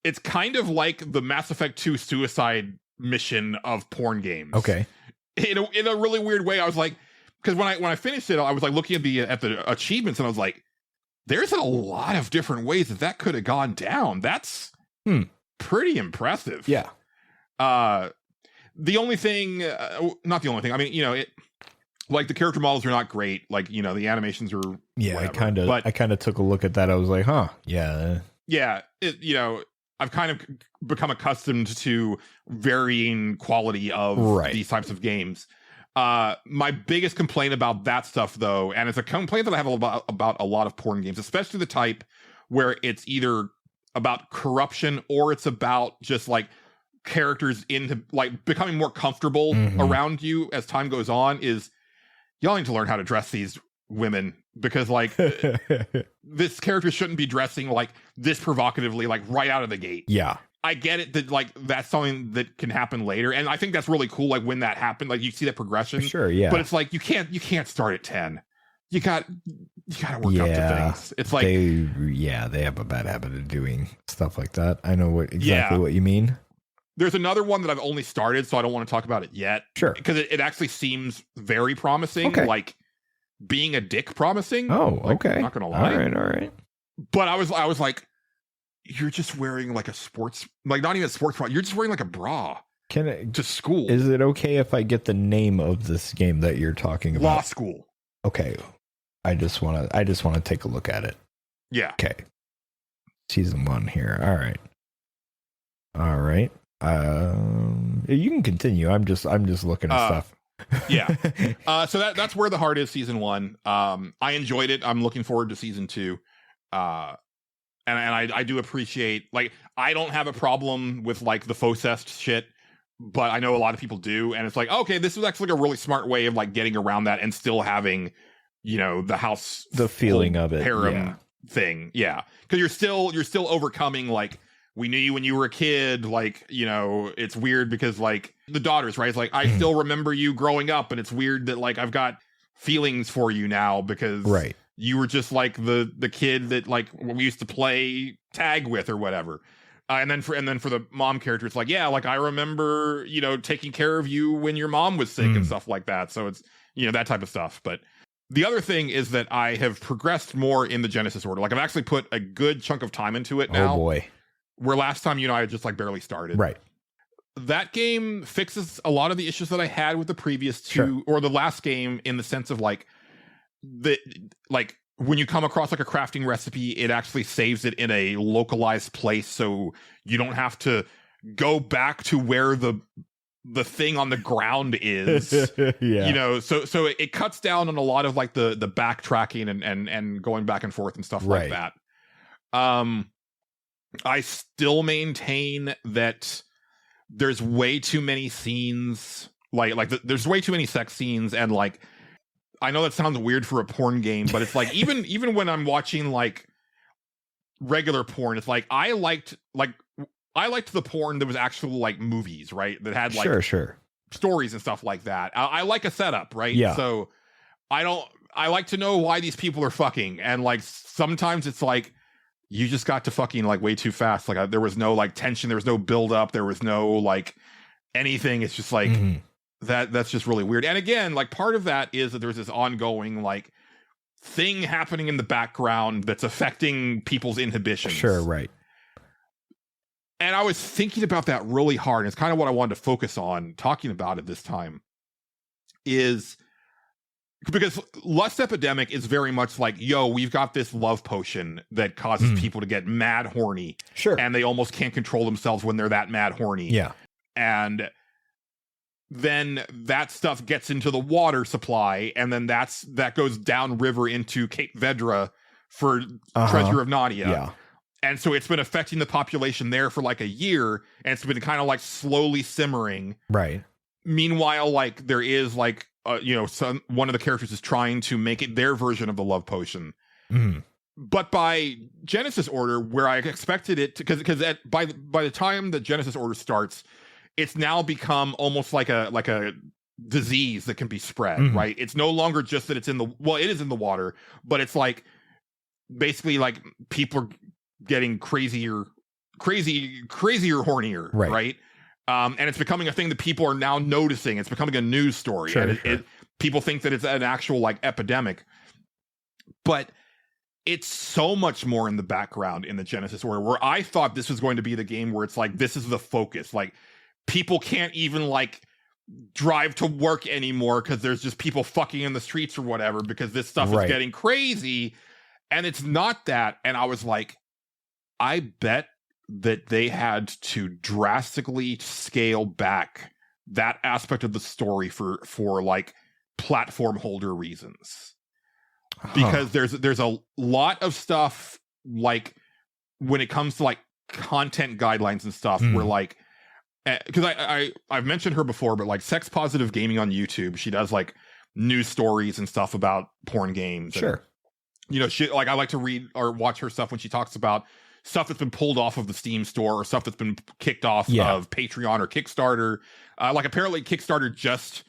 It's kind of like the Mass Effect 2 suicide mission of porn games. Okay. In a really weird way. I was like, because when I finished it, I was like looking at the achievements, and I was like, there's a lot of different ways that could have gone down. That's pretty impressive. Yeah. The only thing, not the only thing. I mean, you know, like the character models are not great. Like, you know, the animations are whatever. I kind of took a look at that. I was like, huh, yeah. Yeah, you know, I've kind of become accustomed to varying quality of these types of games. My biggest complaint about that stuff, though, and it's a complaint that I have about a lot of porn games, especially the type where it's either about corruption or it's about just like characters into like becoming more comfortable around you as time goes on, is y'all need to learn how to dress these women, because like this character shouldn't be dressing like this provocatively, like right out of the gate. Yeah. I get it that like that's something that can happen later, and I think that's really cool. Like when that happened, like you see that progression. Sure, yeah. But it's like you can't start at 10. You got to work up to things. It's like they have a bad habit of doing stuff like that. I know exactly what you mean. There's another one that I've only started, so I don't want to talk about it yet. Sure, because it actually seems very promising. Okay. Like being a dick promising. Oh, like, okay. I'm not gonna lie. All right. But I was like, you're just wearing like a sports, like not even a sports bra. You're just wearing like a bra to school. Is it okay if I get the name of this game that you're talking about? Law School. Okay. I just want to take a look at it. Yeah. Okay. Season 1 here. All right. You can continue. I'm just looking at stuff. Yeah. So that's where the heart is. Season 1. I enjoyed it. I'm looking forward to season 2. And I do appreciate, like, I don't have a problem with like the faux-cest shit, but I know a lot of people do, and it's like, okay, this is actually like a really smart way of like getting around that and still having, you know, the feeling of it, harem thing. Yeah. Because you're still overcoming, like, we knew you when you were a kid, like, you know, it's weird because like the daughters, right? It's like, I still remember you growing up, and it's weird that like I've got feelings for you now because you were just like the kid that like we used to play tag with or whatever. And then for the mom character, it's like, yeah, like I remember, you know, taking care of you when your mom was sick and stuff like that. So it's, you know, that type of stuff. But The other thing is that I have progressed more in the Genesis order. Like, I've actually put a good chunk of time into it now. Oh boy. Where last time you and I had just like barely started. Right. That game fixes a lot of the issues that I had with the previous two, or the last game, in the sense of like when you come across like a crafting recipe, it actually saves it in a localized place, so you don't have to go back to where the thing on the ground is. Yeah. You know, so it cuts down on a lot of like the backtracking and going back and forth and stuff like that. I still maintain that there's way too many scenes, there's way too many sex scenes, and like, I know that sounds weird for a porn game, but it's like even when I'm watching like regular porn, it's like I liked the porn that was actual like movies, right? That had like stories and stuff like that. I like a setup, right? Yeah. So I like to know why these people are fucking, and like sometimes it's like, you just got to fucking like way too fast. Like there was no like tension, there was no build up, there was no like anything. It's just like that's just really weird. And again, like part of that is that there's this ongoing like thing happening in the background that's affecting people's inhibitions. Sure, right. And I was thinking about that really hard. And it's kind of what I wanted to focus on talking about it this time, is because Lust Epidemic is very much like, yo, we've got this love potion that causes people to get mad horny. Sure. And they almost can't control themselves when they're that mad horny. Yeah. And then that stuff gets into the water supply, and then that goes downriver into Cape Vedra for Treasure of Nadia. Yeah. And so it's been affecting the population there for like a year, and it's been kind of like slowly simmering. Right. Meanwhile, like there is like, one of the characters is trying to make it their version of the love potion. But by Genesis Order, where I expected it to, because by the time the Genesis Order starts, it's now become almost like a disease that can be spread, right? It's no longer just that it is in the water, but it's like basically like people are getting crazier, hornier, right? And it's becoming a thing that people are now noticing. It's becoming a news story. People think that it's an actual like epidemic, but it's so much more in the background in the Genesis Order, where I thought this was going to be the game where it's like, this is the focus. Like people can't even like drive to work anymore because there's just people fucking in the streets or whatever, because this stuff is getting crazy. And it's not that. And I was like, I bet that they had to drastically scale back that aspect of the story for like platform holder reasons, because there's a lot of stuff like when it comes to like content guidelines and stuff where like, because I've mentioned her before, but like Sex Positive Gaming on YouTube, she does like news stories and stuff about porn games. And, she like, I like to read or watch her stuff when she talks about stuff that's been pulled off of the Steam store, or stuff that's been kicked off of Patreon or Kickstarter. Like apparently Kickstarter just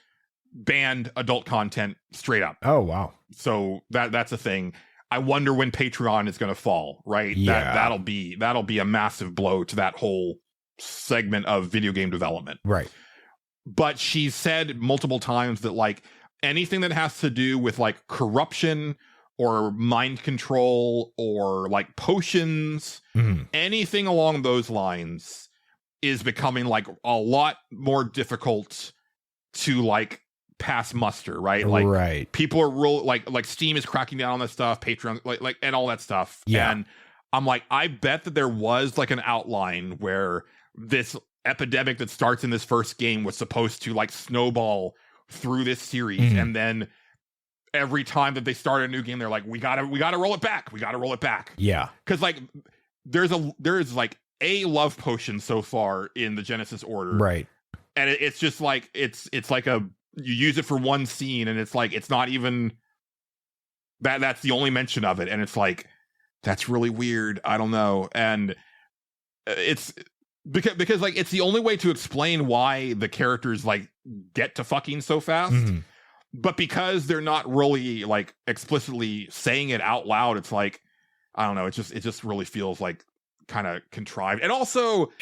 banned adult content straight up. Oh, wow. So that's a thing. I wonder when Patreon is going to fall, right? Yeah. That'll be a massive blow to that whole segment of video game development. Right. But she said multiple times that like anything that has to do with like corruption or mind control or like potions, anything along those lines is becoming like a lot more difficult to like pass muster, right? Like people are real like Steam is cracking down on that stuff, Patreon like and all that stuff. Yeah. And I'm like, I bet that there was like an outline where this epidemic that starts in this first game was supposed to like snowball through this series, and then every time that they start a new game, they're like, we gotta roll it back. We gotta roll it back. Yeah. Because like there's like a love potion so far in the Genesis Order. Right. And it's just like it's like you use it for one scene, and it's like it's not even that's the only mention of it. And it's like, that's really weird. I don't know. And it's because like it's the only way to explain why the characters like get to fucking so fast. But because they're not really like explicitly saying it out loud, it's like, I don't know. It just really feels like kind of contrived. And also,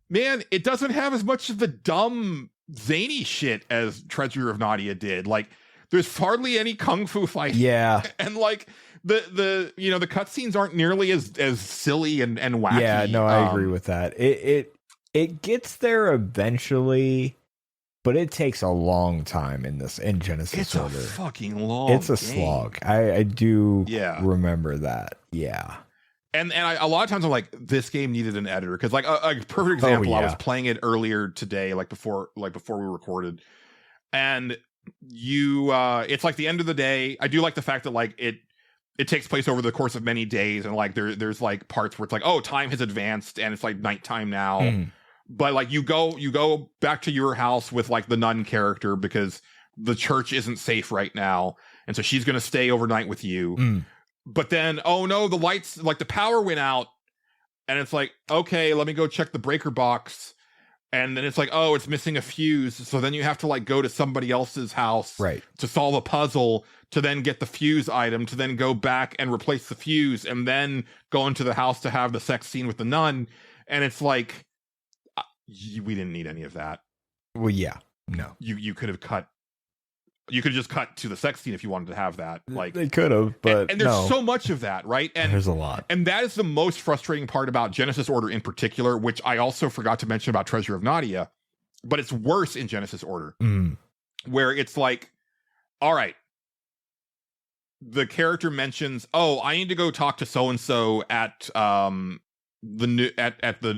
man, it doesn't have as much of the dumb zany shit as Treasure of Nadia did. Like there's hardly any kung fu fighting. Yeah. And like the cutscenes aren't nearly as silly and wacky. Yeah, no, I agree with that. It gets there eventually, but it takes a long time in Genesis It's Order. a fucking long. It's a game. slog. I do Yeah. remember that. Yeah. And a lot of times I'm like, this game needed an editor, because like a perfect example, I was playing it earlier today, like before we recorded, and it's like the end of the day. I do like the fact that like it takes place over the course of many days, and like there's like parts where it's like, oh, time has advanced and it's like nighttime now. But like you go back to your house with like the nun character because the church isn't safe right now, and so she's gonna stay overnight with you. But then, oh no, the lights, like the power went out, and it's like, okay, let me go check the breaker box. And then it's like, oh, it's missing a fuse. So then you have to like go to somebody else's house to solve a puzzle, to then get the fuse item, to then go back and replace the fuse, and then go into the house to have the sex scene with the nun. And it's like, we didn't need any of that. Well, yeah, no. You could have cut. You could just cut to the sex scene if you wanted to have that. Like they could have, but and there's so much of that, right? And there's a lot, and that is the most frustrating part about Genesis Order in particular, which I also forgot to mention about Treasure of Nadia. But it's worse in Genesis Order, where it's like, all right, the character mentions, oh, I need to go talk to so and so at the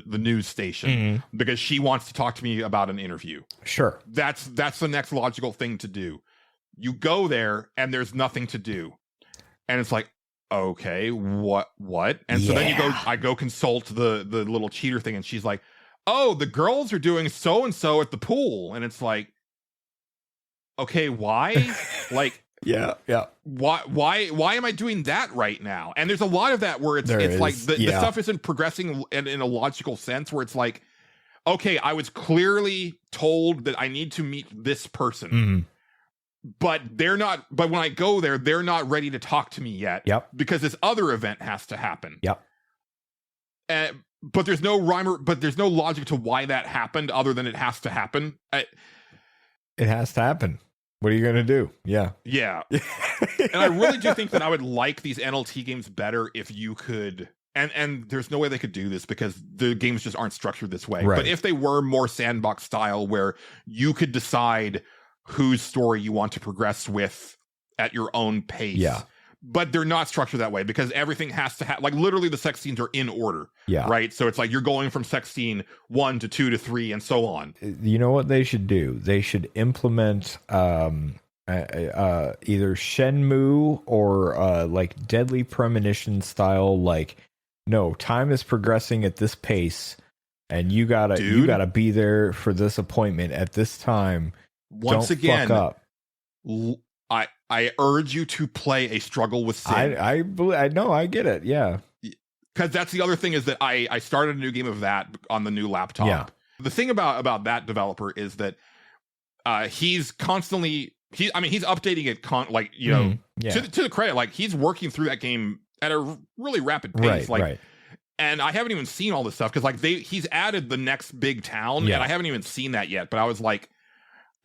news station because she wants to talk to me about an interview. Sure, that's the next logical thing to do. You go there and there's nothing to do, and it's like, okay, what? And so then I go consult the little cheater thing, and she's like, oh, the girls are doing so and so at the pool, and it's like, okay, why? Like, yeah. Why am I doing that right now? And there's a lot of that where it's like the stuff isn't progressing in a logical sense, where it's like, okay, I was clearly told that I need to meet this person, but they're not. But when I go there, they're not ready to talk to me yet. Because this other event has to happen. But there's no there's no logic to why that happened other than it has to happen. It has to happen. What are you going to do? Yeah. And I really do think that I would like these NLT games better if you could, and there's no way they could do this because the games just aren't structured this way. But if they were more sandbox style, where you could decide whose story you want to progress with at your own pace. But they're not structured that way because everything has to have, like, literally the sex scenes are in order. Right. So it's like you're going from sex scene 1 to 2 to 3 and so on. You know what they should do? They should implement either Shenmue or like Deadly Premonition style. Like, no, time is progressing at this pace, and you gotta be there for this appointment at this time. Once Don't again, fuck up. I urge you to play a struggle with sin. I know, I get it. Yeah. Because that's the other thing is that I started a new game of that on the new laptop. Yeah. The thing about that developer is that he's constantly he's updating it to the credit, like he's working through that game at a really rapid pace. And I haven't even seen all this stuff because like he's added the next big town and I haven't even seen that yet. But I was like,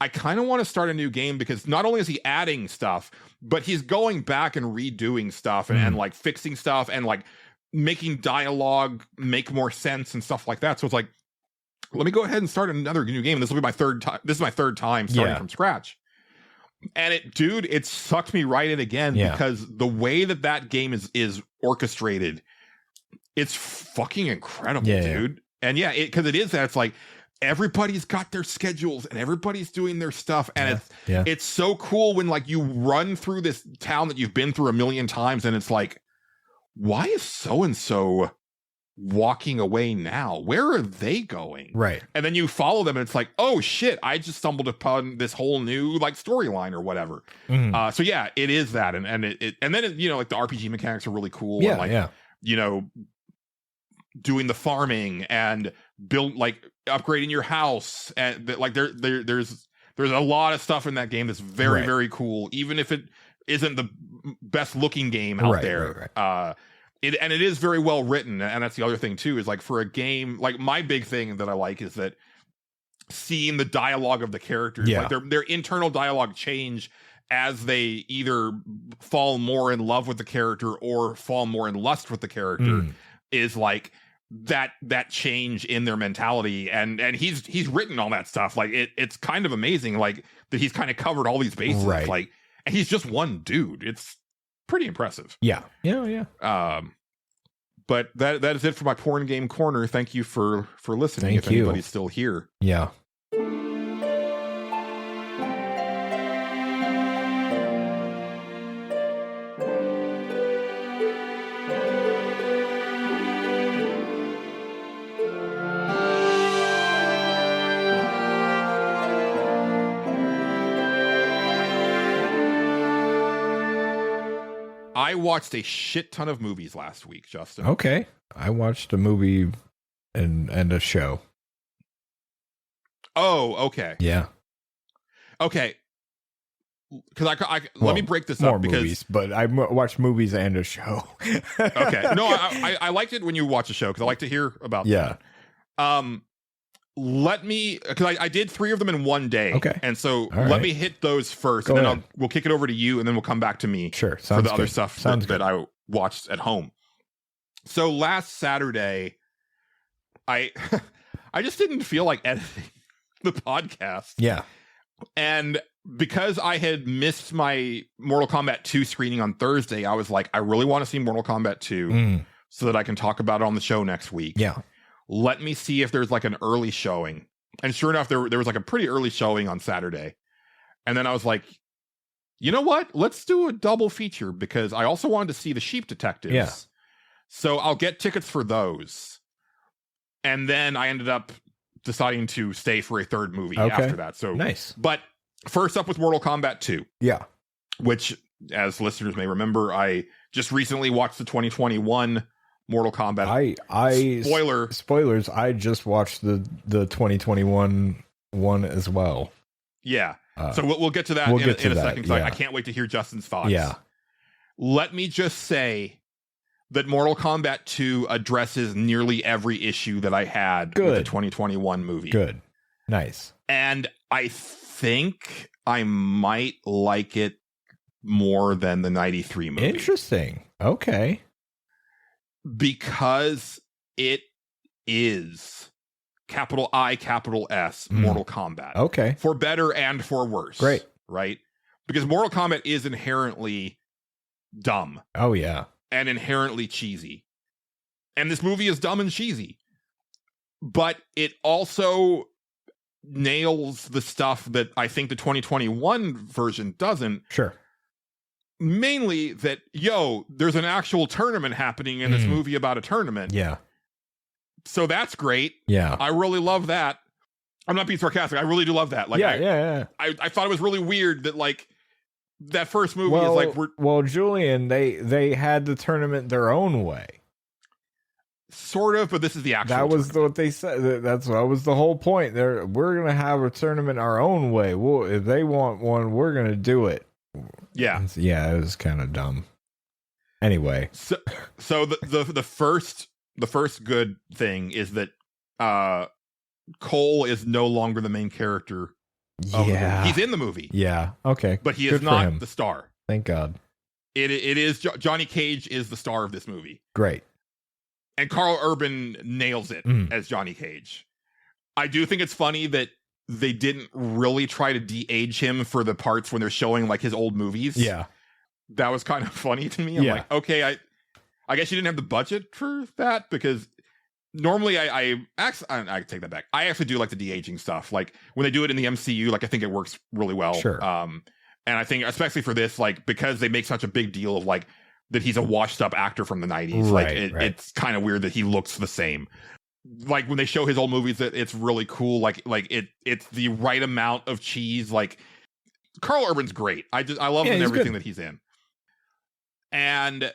I kind of want to start a new game because not only is he adding stuff, but he's going back and redoing stuff and like fixing stuff and like making dialogue make more sense and stuff like that. So it's like, let me go ahead and start another new game. This will be my third time. This is my third time starting from scratch. And it sucked me right in again because the way that game is orchestrated, it's fucking incredible, dude. And because it is that, it's like, everybody's got their schedules and everybody's doing their stuff. And it's so cool when like you run through this town that you've been through a million times and it's like, why is so-and-so walking away now? Where are they going? Right. And then you follow them and it's like, oh shit, I just stumbled upon this whole new like storyline or whatever. So yeah, it is that. And then like the RPG mechanics are really cool. Yeah. And like, doing the farming and upgrading your house, and like there's a lot of stuff in that game that's very very cool, even if it isn't the best looking game out there. It is very well written, and that's the other thing too, is like for a game, like my big thing that I like is that seeing the dialogue of the characters, like their internal dialogue change as they either fall more in love with the character or fall more in lust with the character is like that change in their mentality. And he's written all that stuff. Like it's kind of amazing, like that he's kind of covered all these bases. Right. Like, and he's just one dude. It's pretty impressive. Yeah. But that is it for my porn game corner. Thank you for listening. Thank if you. anybody's still here. Yeah. I watched a shit ton of movies last week, Justin. Okay. I watched a movie and a show. Oh, okay. Yeah. Okay. Because let me break this up because movies, but I watched movies and a show. Okay. No, I liked it when you watch a show because I like to hear about that. Let me, because I did 3 of them in one day. Okay. And so All let me hit those first, Go and ahead. then we'll kick it over to you, and then we'll come back to me Sure. for the other good. stuff Sounds that good. I watched at home. So last Saturday, I just didn't feel like editing the podcast. Yeah. And because I had missed my Mortal Kombat 2 screening on Thursday, I was like, I really want to see Mortal Kombat 2 so that I can talk about it on the show next week. Yeah. Let me see if there's like an early showing. And sure enough, there was like a pretty early showing on Saturday. And then I was like, you know what? Let's do a double feature because I also wanted to see the Sheep Detectives. Yeah. So I'll get tickets for those. And then I ended up deciding to stay for a third movie after that. So nice. But first up with Mortal Kombat 2. Yeah. Which, as listeners may remember, I just recently watched the 2021 Mortal Kombat. Spoilers. I just watched the 2021 one as well. Yeah. So we'll get to that in a second. Yeah. I can't wait to hear Justin's thoughts. Yeah. Let me just say that Mortal Kombat 2 addresses nearly every issue that I had with the 2021 movie. Good. Nice. And I think I might like it more than the 93 movie. Interesting. Okay. Because it is capital I, capital S, Mortal Kombat. Okay. For better and for worse. Great. Right? Because Mortal Kombat is inherently dumb. Oh, yeah. And inherently cheesy. And this movie is dumb and cheesy. But it also nails the stuff that I think the 2021 version doesn't. Sure. Mainly that, there's an actual tournament happening in this movie about a tournament. Yeah. So that's great. Yeah. I really love that. I'm not being sarcastic. I really do love that. Like, yeah. I thought it was really weird that, like, that first movie is like... Julian, they had the tournament their own way. Sort of, but this is the actual That was tournament. what they said. That was the whole point. We're going to have a tournament our own way. Well, if they want one, we're going to do it. Yeah. Yeah, it was kind of dumb. Anyway. So the first good thing is that Cole is no longer the main character. Yeah. He's in the movie. Yeah. Okay. But he Good is for not him. the star. Thank God. It is Johnny Cage is the star of this movie. Great. And Carl Urban nails it as Johnny Cage. I do think it's funny that they didn't really try to de-age him for the parts when they're showing like his old movies. Yeah. That was kind of funny to me. I'm like, okay, I guess you didn't have the budget for that because normally I take that back. I actually do like the de-aging stuff. Like when they do it in the MCU, like I think it works really well. Sure. And I think especially for this, like because they make such a big deal of like that he's a washed up actor from the 90s. Right, like it's kind of weird that he looks the same. Like when they show his old movies, it's really cool. Like it's the right amount of cheese. Like Carl Urban's great. I love him in everything that he's in. And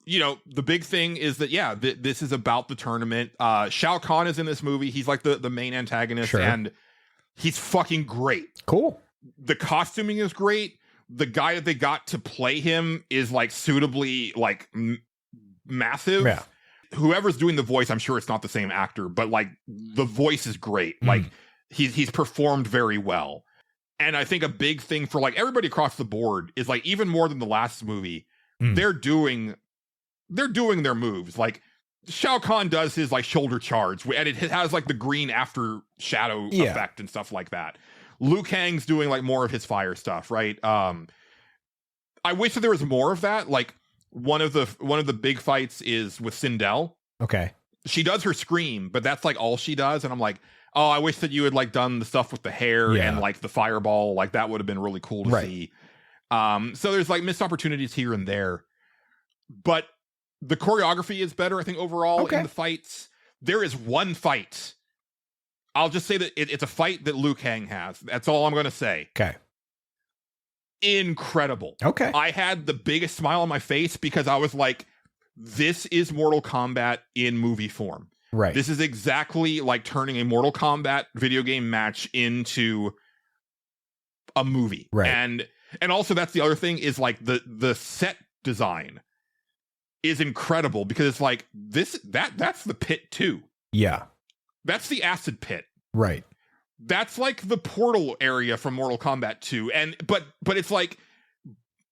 the big thing is that this is about the tournament. Shao Kahn is in this movie. He's like the main antagonist, and he's fucking great. Cool. The costuming is great. The guy that they got to play him is like suitably like massive. Yeah. Whoever's doing the voice, I'm sure it's not the same actor, but like the voice is great. Like he's performed very well. And I think a big thing for like everybody across the board is like even more than the last movie, they're doing their moves. Like Shao Kahn does his like shoulder charge, and it has like the green after shadow effect and stuff like that. Liu Kang's doing like more of his fire stuff, right? I wish that there was more of that. Like one of the big fights is with Sindel. Okay. She does her scream, but that's like all she does, and I'm like, oh, I wish that you had like done the stuff with the hair and like the fireball. Like that would have been really cool to see. So there's like missed opportunities here and there, but the choreography is better, I think, overall in the fights. There is one fight. I'll just say that it's a fight that Liu Kang has. That's all I'm going to say. Okay. Incredible. Okay. I had the biggest smile on my face because I was like, this is Mortal Kombat in movie form. Right. This is exactly like turning a Mortal Kombat video game match into a movie. Right. And also that's the other thing is like the set design is incredible because it's like that's the pit too. Yeah. That's the acid pit. Right. That's like the portal area from Mortal Kombat 2. And but it's like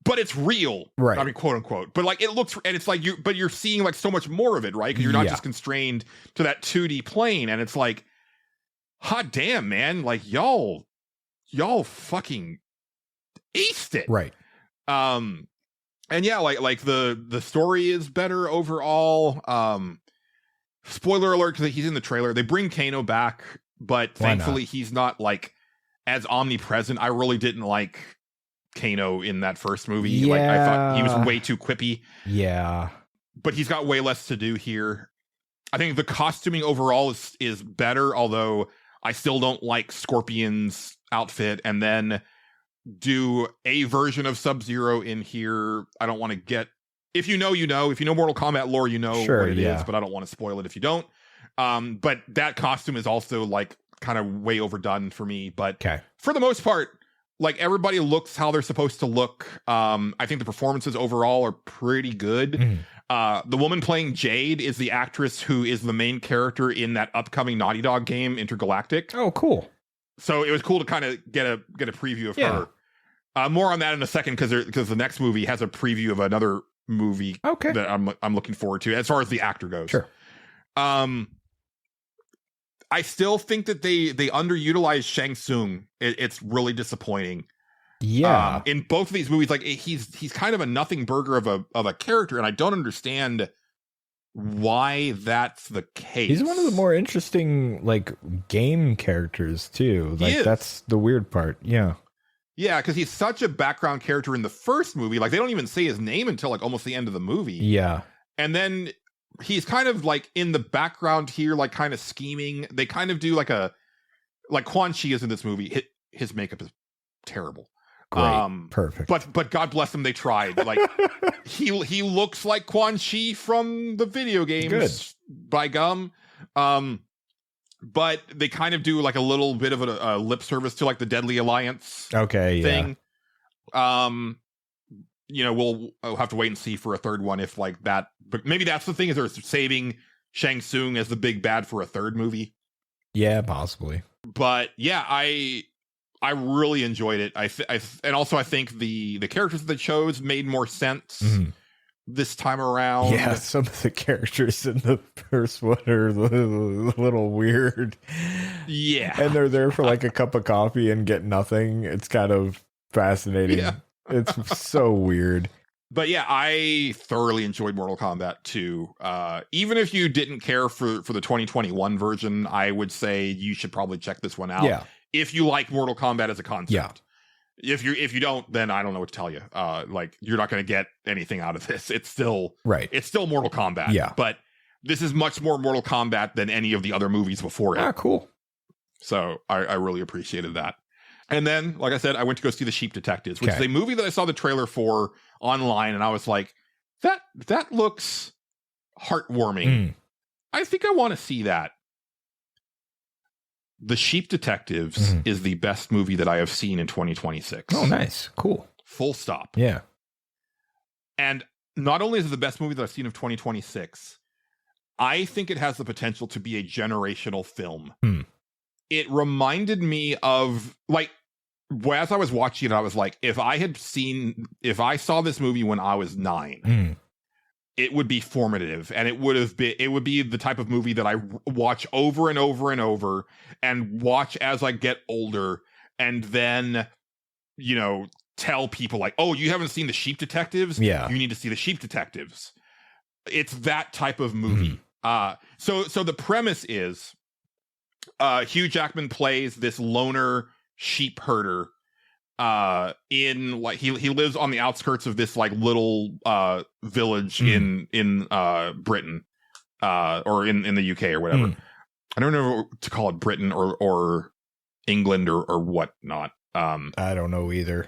but it's real. Right. I mean, quote unquote. But like it looks and it's like you're seeing like so much more of it, right? Because you're not just constrained to that 2D plane. And it's like, hot damn, man. Like y'all fucking aced it. Right. And yeah, like the story is better overall. Spoiler alert, because he's in the trailer. They bring Kano back, but thankfully he's not like as omnipresent. I really didn't like Kano in that first movie. Yeah. Like I thought he was way too quippy. Yeah. But he's got way less to do here. I think the costuming overall is better, although I still don't like Scorpion's outfit. And then do a version of Sub-Zero in here. I don't want to get... If you know, you know. If you know Mortal Kombat lore, you know what it is, but I don't want to spoil it if you don't. But that costume is also like kind of way overdone for me. But for the most part, like everybody looks how they're supposed to look. I think the performances overall are pretty good. The woman playing Jade is the actress who is the main character in that upcoming Naughty Dog game, Intergalactic. Oh, cool. So it was cool to kind of get a preview of her. More on that in a second because the next movie has a preview of another movie that I'm looking forward to as far as the actor goes. Sure. I still think that they underutilized Shang Tsung. It's really disappointing. Yeah. In both of these movies, like he's kind of a nothing burger of a character, and I don't understand why that's the case. He's one of the more interesting like game characters too. Like that's the weird part. Yeah. Yeah, because he's such a background character in the first movie. Like they don't even say his name until like almost the end of the movie. Yeah. And then he's kind of like in the background here, like kind of scheming. They kind of do like Quan Chi is in this movie. His makeup is terrible. Great. Perfect. But God bless them, they tried. Like he looks like Quan Chi from the video games. Good. By gum. But they kind of do like a little bit of a lip service to like the Deadly Alliance thing. Yeah. We'll have to wait and see for a third one if like that. But maybe that's the thing is they're saving Shang Tsung as the big bad for a third movie. Yeah, possibly. But yeah, I really enjoyed it. And also I think the characters that they chose made more sense this time around. Yeah, some of the characters in the first one are a little weird. Yeah. And they're there for like a cup of coffee and get nothing. It's kind of fascinating. Yeah. It's so weird. But yeah, I thoroughly enjoyed Mortal Kombat 2. Even if you didn't care for the 2021 version, I would say you should probably check this one out. Yeah. If you like Mortal Kombat as a concept. Yeah. If you don't, then I don't know what to tell you. Like you're not going to get anything out of this. It's still It's still Mortal Kombat. Yeah. But this is much more Mortal Kombat than any of the other movies before it. Ah, cool. So I really appreciated that. And then, like I said, I went to go see The Sheep Detectives, which is a movie that I saw the trailer for online, and I was like, that looks heartwarming. I think I want to see that. The Sheep Detectives is the best movie that I have seen in 2026. Oh, nice. Cool. Full stop. Yeah. And not only is it the best movie that I've seen of 2026, I think it has the potential to be a generational film. It reminded me of, like, as I was watching it, I was like, if I saw this movie when I was 9, it would be formative, and it would be the type of movie that I watch over and over and over and watch as I get older, and then, you know, tell people like, oh, you haven't seen the Sheep Detectives? Yeah. You need to see the Sheep Detectives. It's that type of movie. So the premise is, Hugh Jackman plays this loner sheep herder in like he lives on the outskirts of this like little village in Britain or in the UK or whatever. I don't know what to call it, Britain or England or whatnot. I don't know either.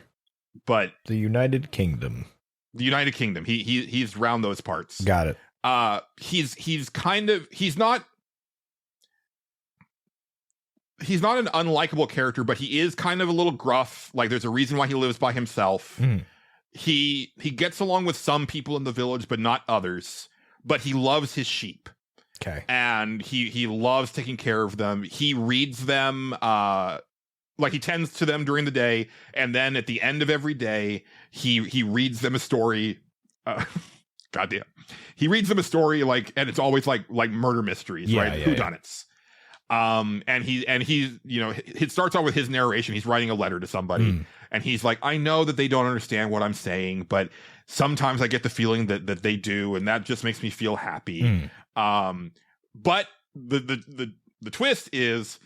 But the United Kingdom. He's around those parts. Got it. He's not an unlikable character, but he is kind of a little gruff. Like, there's a reason why he lives by himself. He gets along with some people in the village, but not others. But he loves his sheep. Okay. And he loves taking care of them. He reads them, like he tends to them during the day, and then at the end of every day, he reads them a story. Goddamn. He reads them a story, like, and it's always like murder mysteries, right? Whodunits. And he, you know, it starts out with his narration. He's writing a letter to somebody, and he's like, I know that they don't understand what I'm saying, but sometimes I get the feeling that they do, and that just makes me feel happy. But the twist is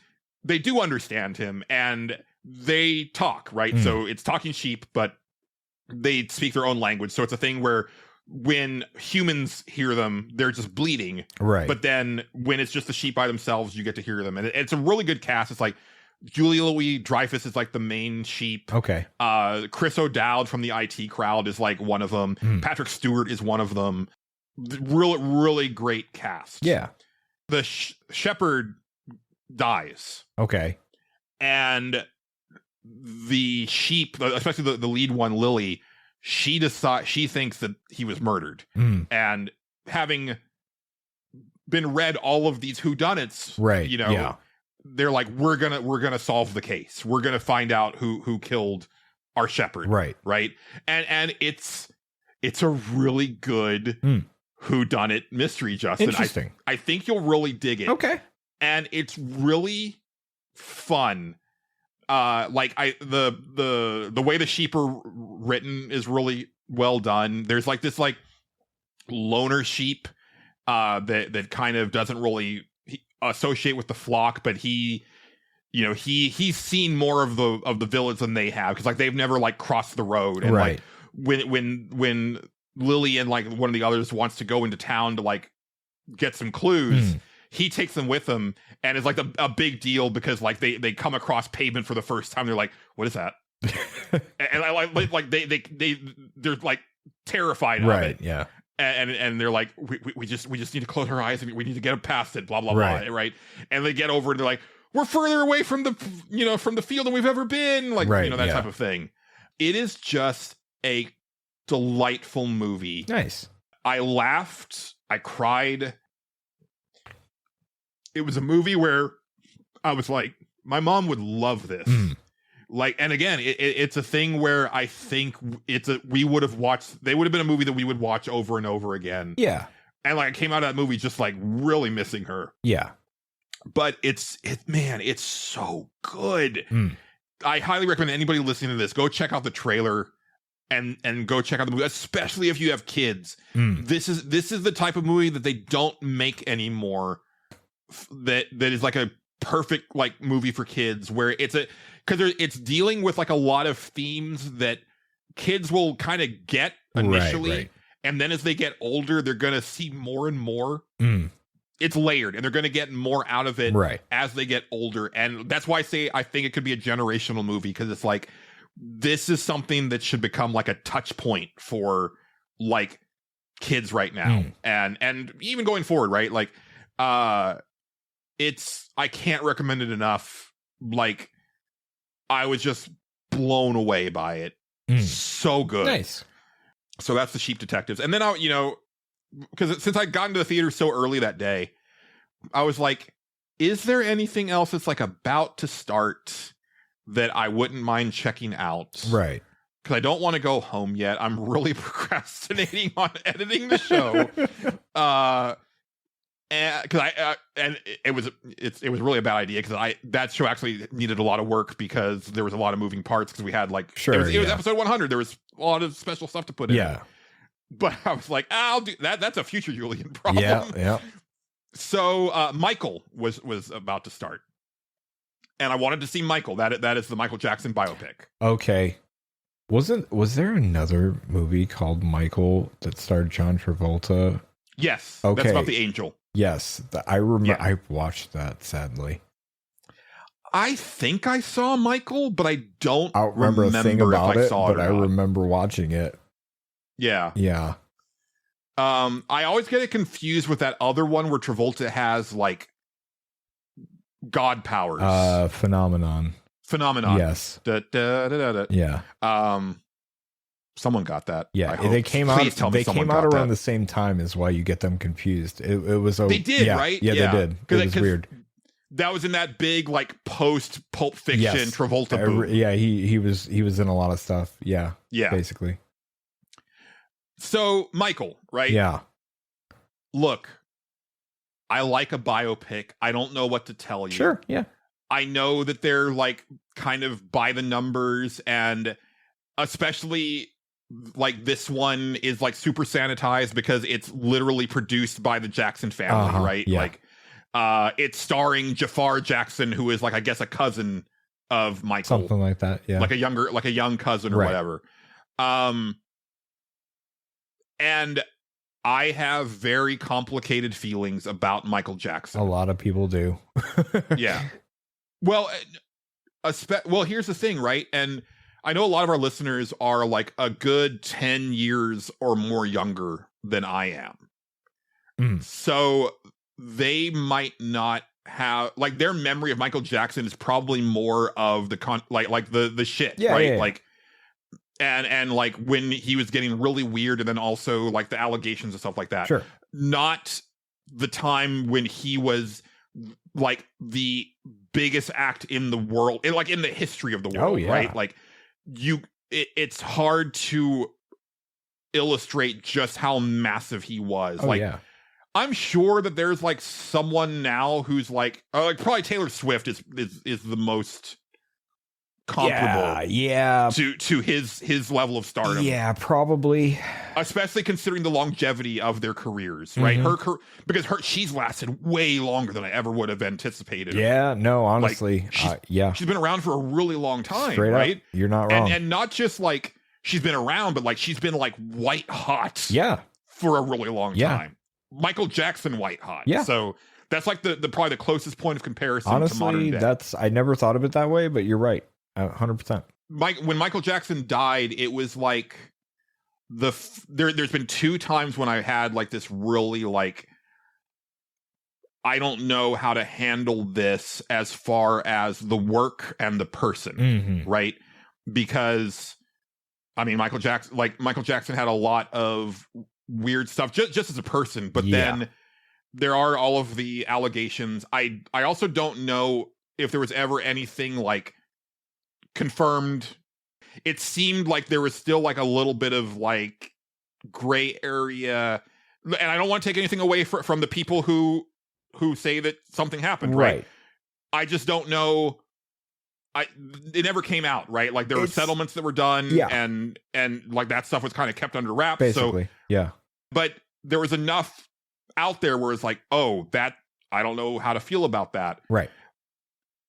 they do understand him, and they talk, right? So it's talking sheep, but they speak their own language. So it's a thing where when humans hear them, they're just bleating. Right. But then when it's just the sheep by themselves, you get to hear them. And it's a really good cast. It's like Julia Louis-Dreyfus is like the main sheep. Okay. Chris O'Dowd from the IT Crowd is like one of them. Patrick Stewart is one of them. Really, really great cast. Yeah. The shepherd dies. Okay. And the sheep, especially the lead one, Lily, she thinks that he was murdered. And having been read all of these whodunits, right? You know, they're like, we're gonna solve the case. We're gonna find out who killed our shepherd. Right. And it's a really good whodunit mystery, Justin. Interesting. I think you'll really dig it. Okay. And it's really fun. Like the way the sheep are written is really well done. There's like this like loner sheep that kind of doesn't really associate with the flock, but he's seen more of the village than they have, because like they've never like crossed the road. And like when Lily and like one of the others wants to go into town to like get some clues, he takes them with him, and it's like a big deal, because like they come across pavement for the first time. They're like, what is that? And I like they're like terrified of it. Yeah. And they're like, we just need to close our eyes and we need to get past it, blah blah blah, right? And they get over and they're like, we're further away from the field than we've ever been, like that type of thing. It is just a delightful movie. Nice. I laughed, I cried. It was a movie where I was like, my mom would love this. Like, and again, it's a thing where I think they would have been a movie that we would watch over and over again. Yeah. And like, I came out of that movie just like really missing her. Yeah. But it's so good. I highly recommend anybody listening to this, go check out the trailer and go check out the movie, especially if you have kids. This is the type of movie that they don't make anymore. That is like a perfect like movie for kids, where because it's dealing with like a lot of themes that kids will kind of get initially, and then as they get older, they're gonna see more and more. It's layered, and they're gonna get more out of it as they get older, and that's why I think it could be a generational movie, because it's like, this is something that should become like a touch point for like kids right now, and even going forward, right? Like, I can't recommend it enough. Like, I was just blown away by it. So good. Nice. So that's the Sheep Detectives. And then because since I got into the theater so early that day, I was like, is there anything else that's like about to start that I wouldn't mind checking out. Right. Because I don't want to go home yet. I'm really procrastinating on editing the show. And because it was really a bad idea because that show actually needed a lot of work because there was a lot of moving parts because we had like it was episode 100. There was a lot of special stuff to put in. Yeah. But I was like, I'll do that. That's a future Julian problem. Yeah. So Michael was about to start, and I wanted to see Michael. That is the Michael Jackson biopic. Okay. Was there another movie called Michael that starred John Travolta? Yes. Okay. That's about the angel. Yes, I remember. Yeah. I watched that. Sadly, I think I saw Michael, but I don't remember a thing about it. But I remember watching it. Yeah. Yeah. I always get it confused with that other one where Travolta has like god powers. Phenomenon. Yes. Yeah. Someone got that. Yeah, they came out. They came out around the same time, is why you get them confused. It was. They did, right? Yeah, they did. It was weird. That was in that big like post Pulp Fiction Travolta boom. Yeah, he was in a lot of stuff. Yeah. Basically. So Michael, right? Yeah. Look, I like a biopic. I don't know what to tell you. Sure. Yeah. I know that they're like kind of by the numbers, and especially like this one is like super sanitized because it's literally produced by the Jackson family, right? Yeah. Like it's starring Jafar Jackson, who is like I guess a cousin of Michael. Something like that, yeah. Like a young cousin or whatever. And I have very complicated feelings about Michael Jackson. A lot of people do. Yeah. Well, here's the thing, right? And I know a lot of our listeners are like a good 10 years or more younger than I am. So they might not have like their memory of Michael Jackson is probably more of the the shit, right? Yeah. Like and like when he was getting really weird, and then also like the allegations and stuff like that. Sure. Not the time when he was like the biggest act in the world, like in the history of the world, right? Like it's hard to illustrate just how massive he was. I'm sure that there's like someone now who's like probably Taylor Swift is the most comparable to his level of stardom. Yeah, probably. Especially considering the longevity of their careers, right? Because she's lasted way longer than I ever would have anticipated. Yeah, no, honestly. Like, she's been around for a really long time, straight right? Up, you're not wrong. And not just like she's been around, but like she's been like white hot for a really long time. Michael Jackson white hot. Yeah. So that's like the probably the closest point of comparison honestly, to modern day. I never thought of it that way, but you're right. 100%. When Michael Jackson died, it was like there's been two times when I had like this really like I don't know how to handle this as far as the work and the person, right? Because I mean Michael Jackson had a lot of weird stuff just as a person, but then there are all of the allegations. I also don't know if there was ever anything like confirmed. It seemed like there was still like a little bit of like gray area, and I don't want to take anything away from the people who say that something happened, right? I just don't know. It never came out, right? Like there were settlements that were done, and like that stuff was kind of kept under wraps. Basically, but there was enough out there where it's like, oh, that I don't know how to feel about that, right?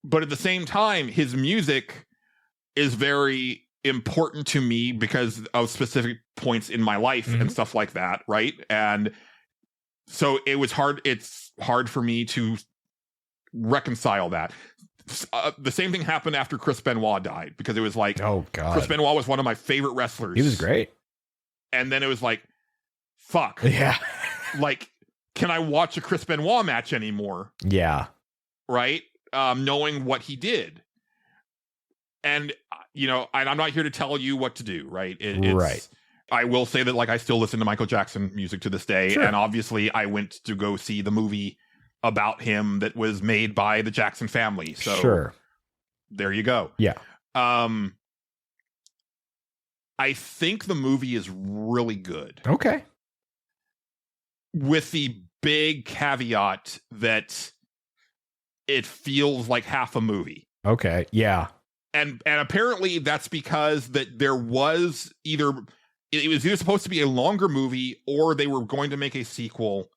But at the same time, his music is very important to me because of specific points in my life and stuff like that, right? And so it's hard for me to reconcile that. The same thing happened after Chris Benoit died, because it was like, oh god, Chris Benoit was one of my favorite wrestlers. He was great. And then it was like, fuck. Yeah. Like, can I watch a Chris Benoit match anymore? Yeah. Right? Knowing what he did. And, I'm not here to tell you what to do, right? Right. I will say that, like, I still listen to Michael Jackson music to this day. Sure. And obviously I went to go see the movie about him that was made by the Jackson family. So sure. There you go. Yeah. I think the movie is really good. Okay. With the big caveat that it feels like half a movie. Okay. Yeah. And apparently that's because that there was it was either supposed to be a longer movie, or they were going to make a sequel,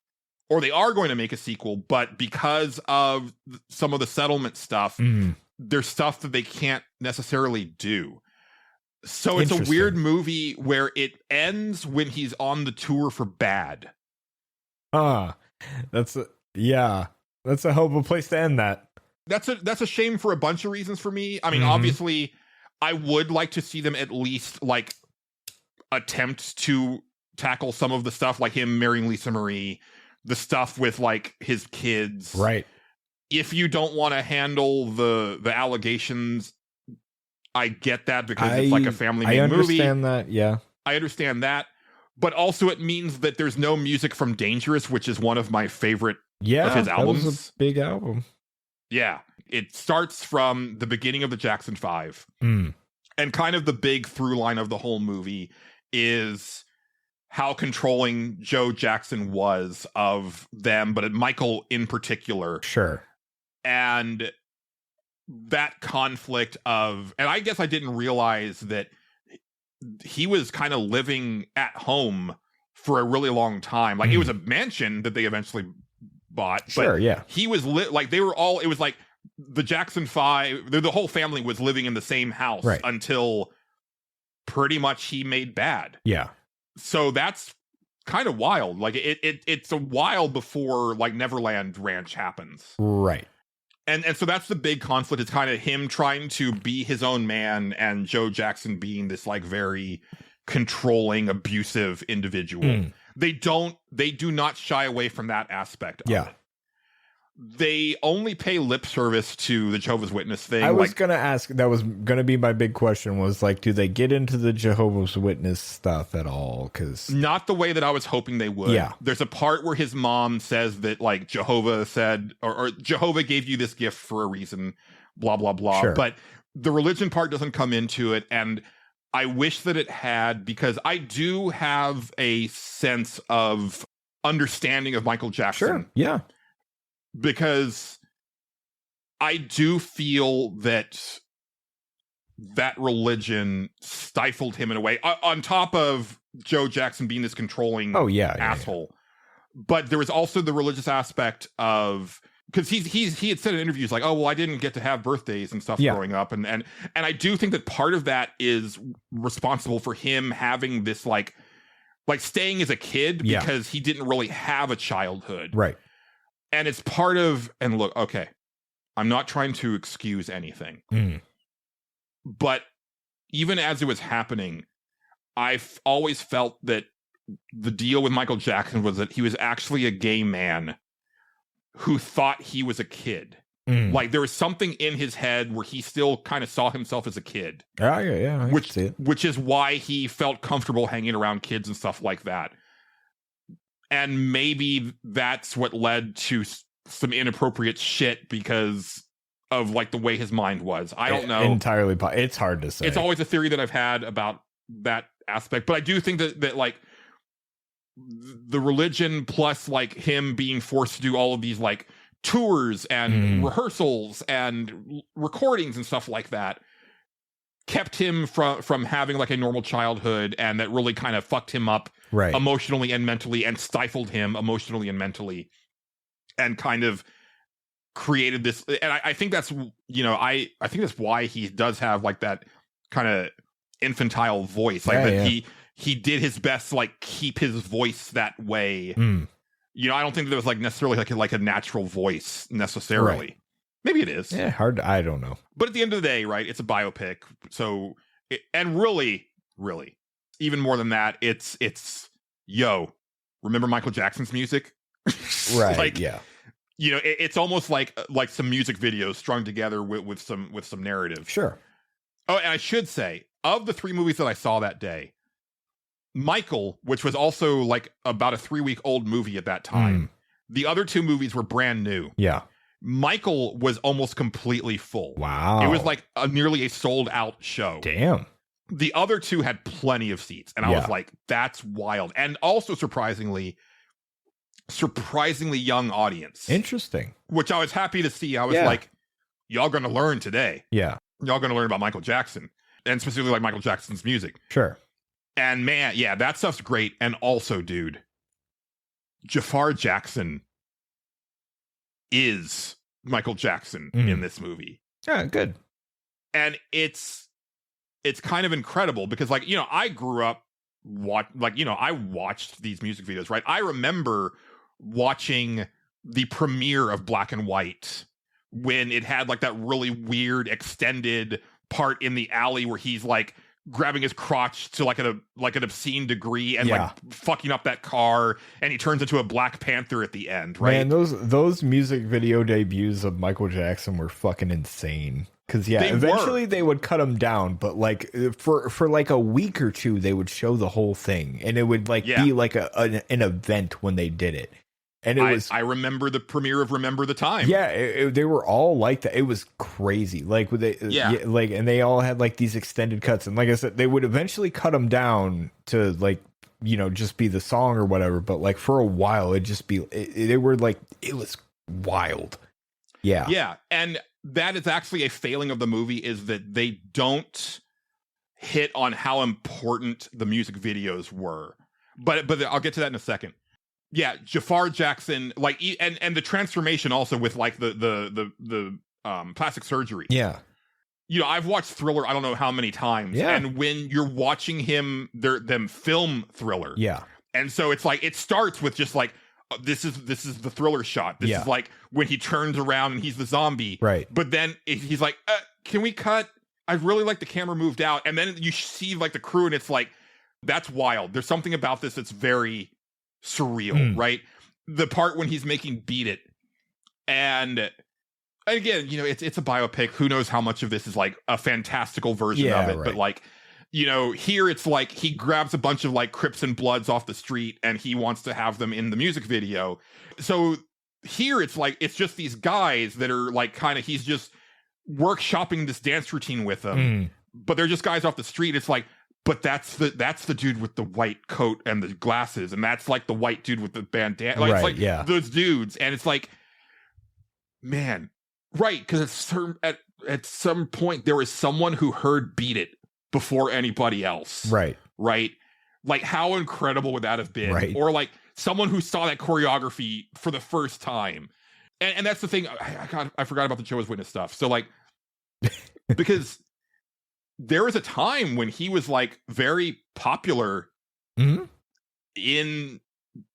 or they are going to make a sequel, but because of some of the settlement stuff, there's stuff that they can't necessarily do. So it's a weird movie where it ends when he's on the tour for Bad. That's a hell of a place to end that. That's a shame for a bunch of reasons for me. I mean, obviously, I would like to see them at least like attempt to tackle some of the stuff, like him marrying Lisa Marie, the stuff with like his kids. Right. If you don't want to handle the allegations, I get that, because it's like a family-made movie. I understand that, yeah. I understand that. But also it means that there's no music from Dangerous, which is one of my favorite of his albums. That was a big album. Yeah. It starts from the beginning of the Jackson 5. And kind of the big through line of the whole movie is how controlling Joe Jackson was of them, but Michael in particular. Sure. And that conflict of, and I guess I didn't realize that he was kind of living at home for a really long time. Like it was a mansion that they eventually bought. Sure, but yeah. He was like they were all, it was like the Jackson 5, the whole family was living in the same house until pretty much he made Bad. Yeah. So that's kind of wild. Like it's a while before like Neverland Ranch happens. Right. And so that's the big conflict. It's kind of him trying to be his own man and Joe Jackson being this like very controlling, abusive individual. They do not shy away from that aspect of it. They only pay lip service to the Jehovah's Witness thing. I was going to ask, that was going to be my big question, was like, do they get into the Jehovah's Witness stuff at all? Because not the way that I was hoping they would. Yeah. There's a part where his mom says that like Jehovah said, or Jehovah gave you this gift for a reason, blah, blah, blah. Sure. But the religion part doesn't come into it. And I wish that it had, because I do have a sense of understanding of Michael Jackson. Sure. Yeah. Because I do feel that religion stifled him in a way, on top of Joe Jackson being this controlling asshole. Yeah. But there was also the religious aspect of, because he had said in interviews like, oh, well, I didn't get to have birthdays and stuff growing up. And I do think that part of that is responsible for him having this like staying as a kid, because he didn't really have a childhood. Right. And it's part of, and look, okay, I'm not trying to excuse anything, but even as it was happening, I've always felt that the deal with Michael Jackson was that he was actually a gay man who thought he was a kid. Like there was something in his head where he still kind of saw himself as a kid. Yeah. I can see it. Which is why he felt comfortable hanging around kids and stuff like that. And maybe that's what led to some inappropriate shit because of like the way his mind was. I don't know. Entirely. It's hard to say. It's always a theory that I've had about that aspect. But I do think that like the religion plus like him being forced to do all of these like tours and rehearsals and recordings and stuff like that kept him from having like a normal childhood, and that really kind of fucked him up emotionally and mentally, and stifled him emotionally and mentally, and kind of created this. And I think that's, I think that's why he does have like that kind of infantile voice, like he did his best to like keep his voice that way. I don't think there was like necessarily like a natural voice necessarily. Maybe it is. Yeah, hard. I don't know. But at the end of the day, right, it's a biopic. So, and really, even more than that, it's remember Michael Jackson's music? Right. Like, it's almost like some music videos strung together with some narrative. Sure. Oh, and I should say, of the 3 movies that I saw that day, Michael, which was also like about a 3-week old movie at that time, the other 2 movies were brand new. Yeah. Michael was almost completely full. Wow. It was like nearly a sold out show. Damn. The other two had plenty of seats. And I was like, that's wild. And also surprisingly young audience. Interesting. Which I was happy to see. I was like, y'all going to learn today. Yeah. Y'all going to learn about Michael Jackson. And specifically like Michael Jackson's music. Sure. And man, yeah, that stuff's great. And also, dude, Jafar Jackson is Michael Jackson in this movie. Yeah, good. And it's kind of incredible because, like, you know, I grew up I watched these music videos, right? I remember watching the premiere of Black and White when it had like that really weird extended part in the alley where he's like grabbing his crotch to like an obscene degree and like fucking up that car, and he turns into a Black Panther at the end, right? Man, those music video debuts of Michael Jackson were fucking insane. Because eventually they would cut him down, but like for like a week or two they would show the whole thing, and it would like be like an event when they did it. And I remember the premiere of Remember the Time. Yeah, they were all like that. It was crazy. Like and they all had like these extended cuts. And like I said, they would eventually cut them down to like, you know, just be the song or whatever. But like for a while, it was wild. Yeah. Yeah. And that is actually a failing of the movie, is that they don't hit on how important the music videos were. But I'll get to that in a second. Yeah, Jafar Jackson, like, and the transformation also with like the plastic surgery. Yeah, you know, I've watched Thriller I don't know how many times. Yeah, and when you're watching them film Thriller, yeah, and so it's like it starts with just like this is the Thriller shot. This is like when he turns around and he's the zombie, right? But then he's like, can we cut? I'd really like the camera moved out, and then you see like the crew, and it's like that's wild. There's something about this that's very surreal, right? The part when he's making Beat It, and again, you know, it's a biopic. Who knows how much of this is like a fantastical version of it? Right. But like, you know, here it's like he grabs a bunch of like Crips and Bloods off the street, and he wants to have them in the music video. So here it's like it's just these guys that are like kind of he's just workshopping this dance routine with them, but they're just guys off the street. It's like, but that's the dude with the white coat and the glasses, and that's like the white dude with the bandana. Like, it's like those dudes, and it's like, man, right? Because at some point there was someone who heard "Beat It" before anybody else, right? Like, how incredible would that have been? Right. Or like someone who saw that choreography for the first time, and that's the thing. I forgot about the Jehovah's Witness stuff. So like, because there was a time when he was like very popular in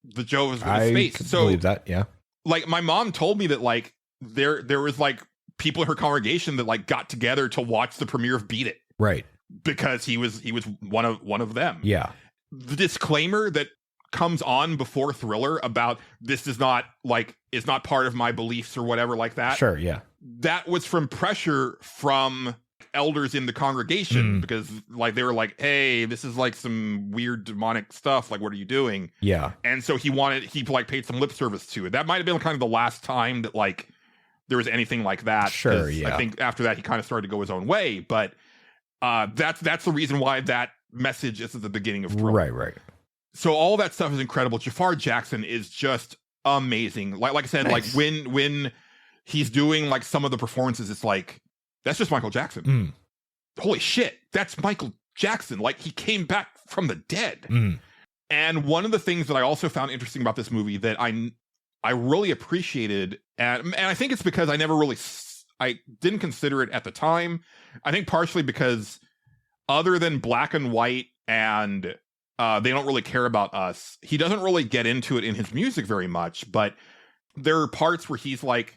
the Jehovah's Witness space. So believe that, yeah. Like my mom told me that like there was like people in her congregation that like got together to watch the premiere of Beat It, right? Because he was one of them. Yeah. The disclaimer that comes on before Thriller about this is not part of my beliefs or whatever like that. Sure, yeah. That was from pressure from elders in the congregation, because like they were like, hey, this is like some weird demonic stuff, like what are you doing? Yeah. And so he like paid some lip service to it. That might have been kind of the last time that like there was anything like that. Sure, yeah. I think after that he kind of started to go his own way, but that's the reason why that message is at the beginning of Thriller. Right. So all that stuff is incredible. Jafar Jackson is just amazing. Like I said, nice. Like when he's doing like some of the performances, it's like, that's just Michael Jackson. Holy shit, that's Michael Jackson. Like, he came back from the dead. And one of the things that I also found interesting about this movie that I really appreciated, and I think it's because I didn't consider it at the time. I think partially because other than Black and White and They Don't Really Care About Us, he doesn't really get into it in his music very much, but there are parts where he's like,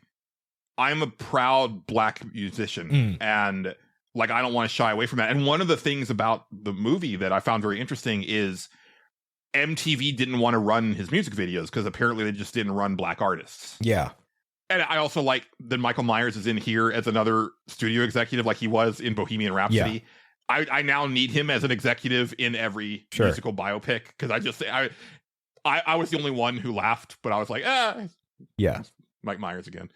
I'm a proud Black musician, and like I don't want to shy away from that. And one of the things about the movie that I found very interesting is MTV didn't want to run his music videos because apparently they just didn't run Black artists. Yeah. And I also like that Michael Myers is in here as another studio executive, like he was in Bohemian Rhapsody. Yeah. I now need him as an executive in every musical biopic, because I was the only one who laughed, but I was like, yeah, Mike Myers again.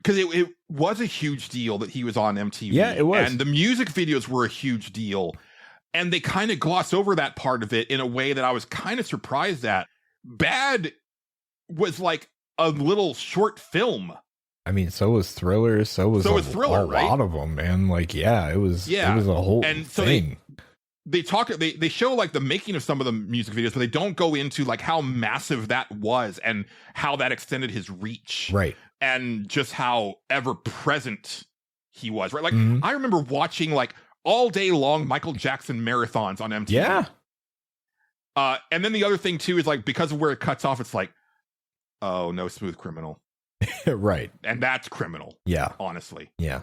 because it was a huge deal that he was on MTV. Yeah, it was. And the music videos were a huge deal. And they kind of gloss over that part of it in a way that I was kind of surprised at. Bad was like a little short film. I mean, so was Thriller. So was Thriller, a right? lot of them, man. Like, it was a whole and so thing. They show like the making of some of the music videos, but they don't go into like how massive that was and how that extended his reach. Right. And just how ever present he was, right? Like, Mhm. I remember watching like all day long Michael Jackson marathons on MTV. Yeah. And then the other thing too is like, because of where it cuts off, it's like, oh, no Smooth Criminal. Right. And that's criminal. Yeah. Honestly. Yeah.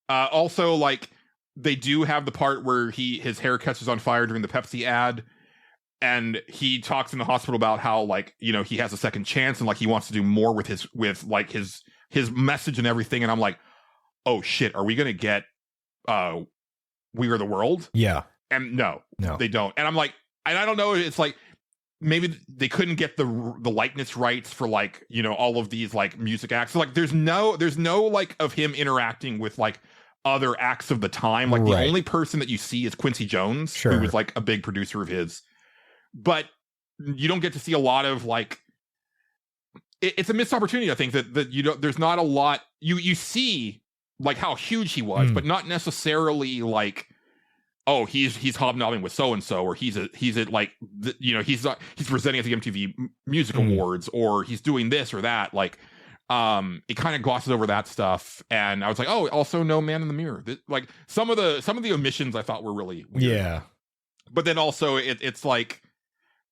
Also, like, they do have the part where his hair catches on fire during the Pepsi ad. And he talks in the hospital about how, like, you know, he has a second chance and like he wants to do more with his message and everything. And I'm like, oh shit, are we gonna get We Are the World? Yeah. And no, No. they don't. And I'm like, and I don't know, it's like maybe they couldn't get the likeness rights for like, you know, all of these like music acts. So like there's no like of him interacting with like other acts of the time. Like the Right. only person that you see is Quincy Jones, Sure. who was like a big producer of his. But you don't get to see a lot of like it's a missed opportunity. I think that you don't, there's not a lot you see like how huge he was, but not necessarily like, oh, he's hobnobbing with so and so, or he's presenting at the MTV Music Awards, or he's doing this or that. Like, it kind of glosses over that stuff, and I was like, oh, also no Man in the Mirror. Like some of the omissions I thought were really weird. Yeah. But then also it's like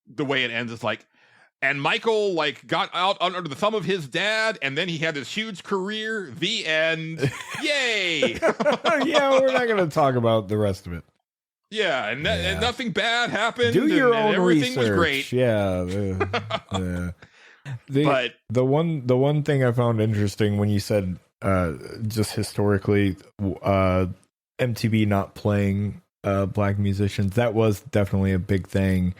the way it ends is like, and Michael like got out under the thumb of his dad, and then he had this huge career. The end. Yay! Yeah, we're not going to talk about the rest of it. Yeah, and nothing bad happened. Do your own everything research. was great. Yeah. But the one thing I found interesting when you said just historically MTV not playing black musicians, that was definitely a big thing.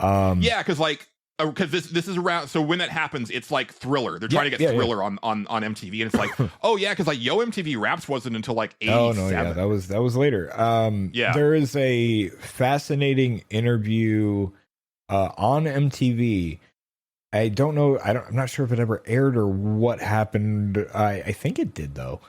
Yeah, because this is around. So when that happens, it's like Thriller. They're trying to get Thriller on MTV, and it's like, oh yeah, because like Yo MTV Raps wasn't until like 87. Oh no, yeah, that was later. Yeah, there is a fascinating interview on MTV. I'm not sure if it ever aired or what happened. I think it did though.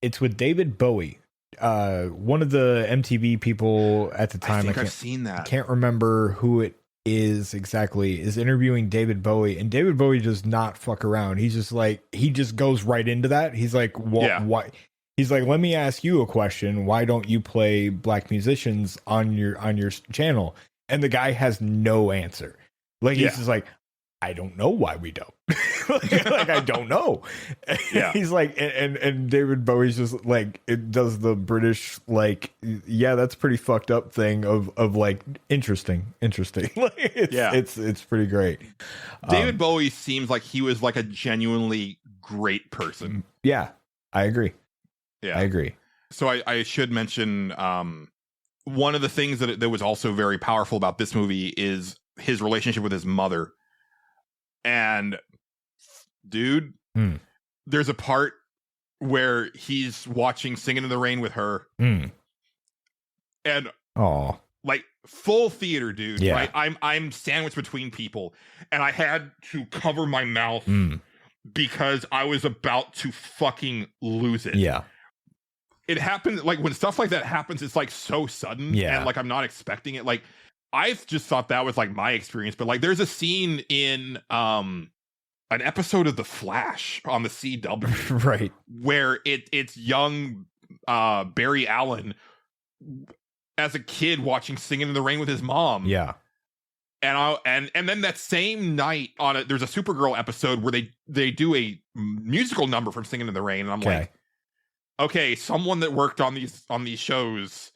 It's with David Bowie. One of the MTV people at the time. I've seen that. I can't remember who it is exactly, is interviewing David Bowie, and David Bowie does not fuck around. He's just like, he just goes right into that. He's like, why? He's like, let me ask you a question. Why don't you play black musicians on your channel? And the guy has no answer. Like, he's just like, I don't know why we don't. like I don't know. Yeah. He's like, and David Bowie's just like, it does the British like, yeah, that's pretty fucked up thing of like interesting. Like, it's pretty great. David Bowie seems like he was like a genuinely great person. Yeah, I agree. Yeah, I agree. So I should mention one of the things that was also very powerful about this movie is his relationship with his mother. And dude, there's a part where he's watching Singing in the Rain with her, and like full theater, dude. Yeah. Right? I'm sandwiched between people, and I had to cover my mouth because I was about to fucking lose it. Yeah. It happened, like when stuff like that happens, it's like so sudden, and like I'm not expecting it. Like, I just thought that was like my experience, but like there's a scene in an episode of The Flash on the CW, right, where it's young Barry Allen as a kid watching Singing in the Rain with his mom. Yeah. And then that same night there's a Supergirl episode where they do a musical number from Singing in the Rain, and I'm like, okay, someone that worked on these shows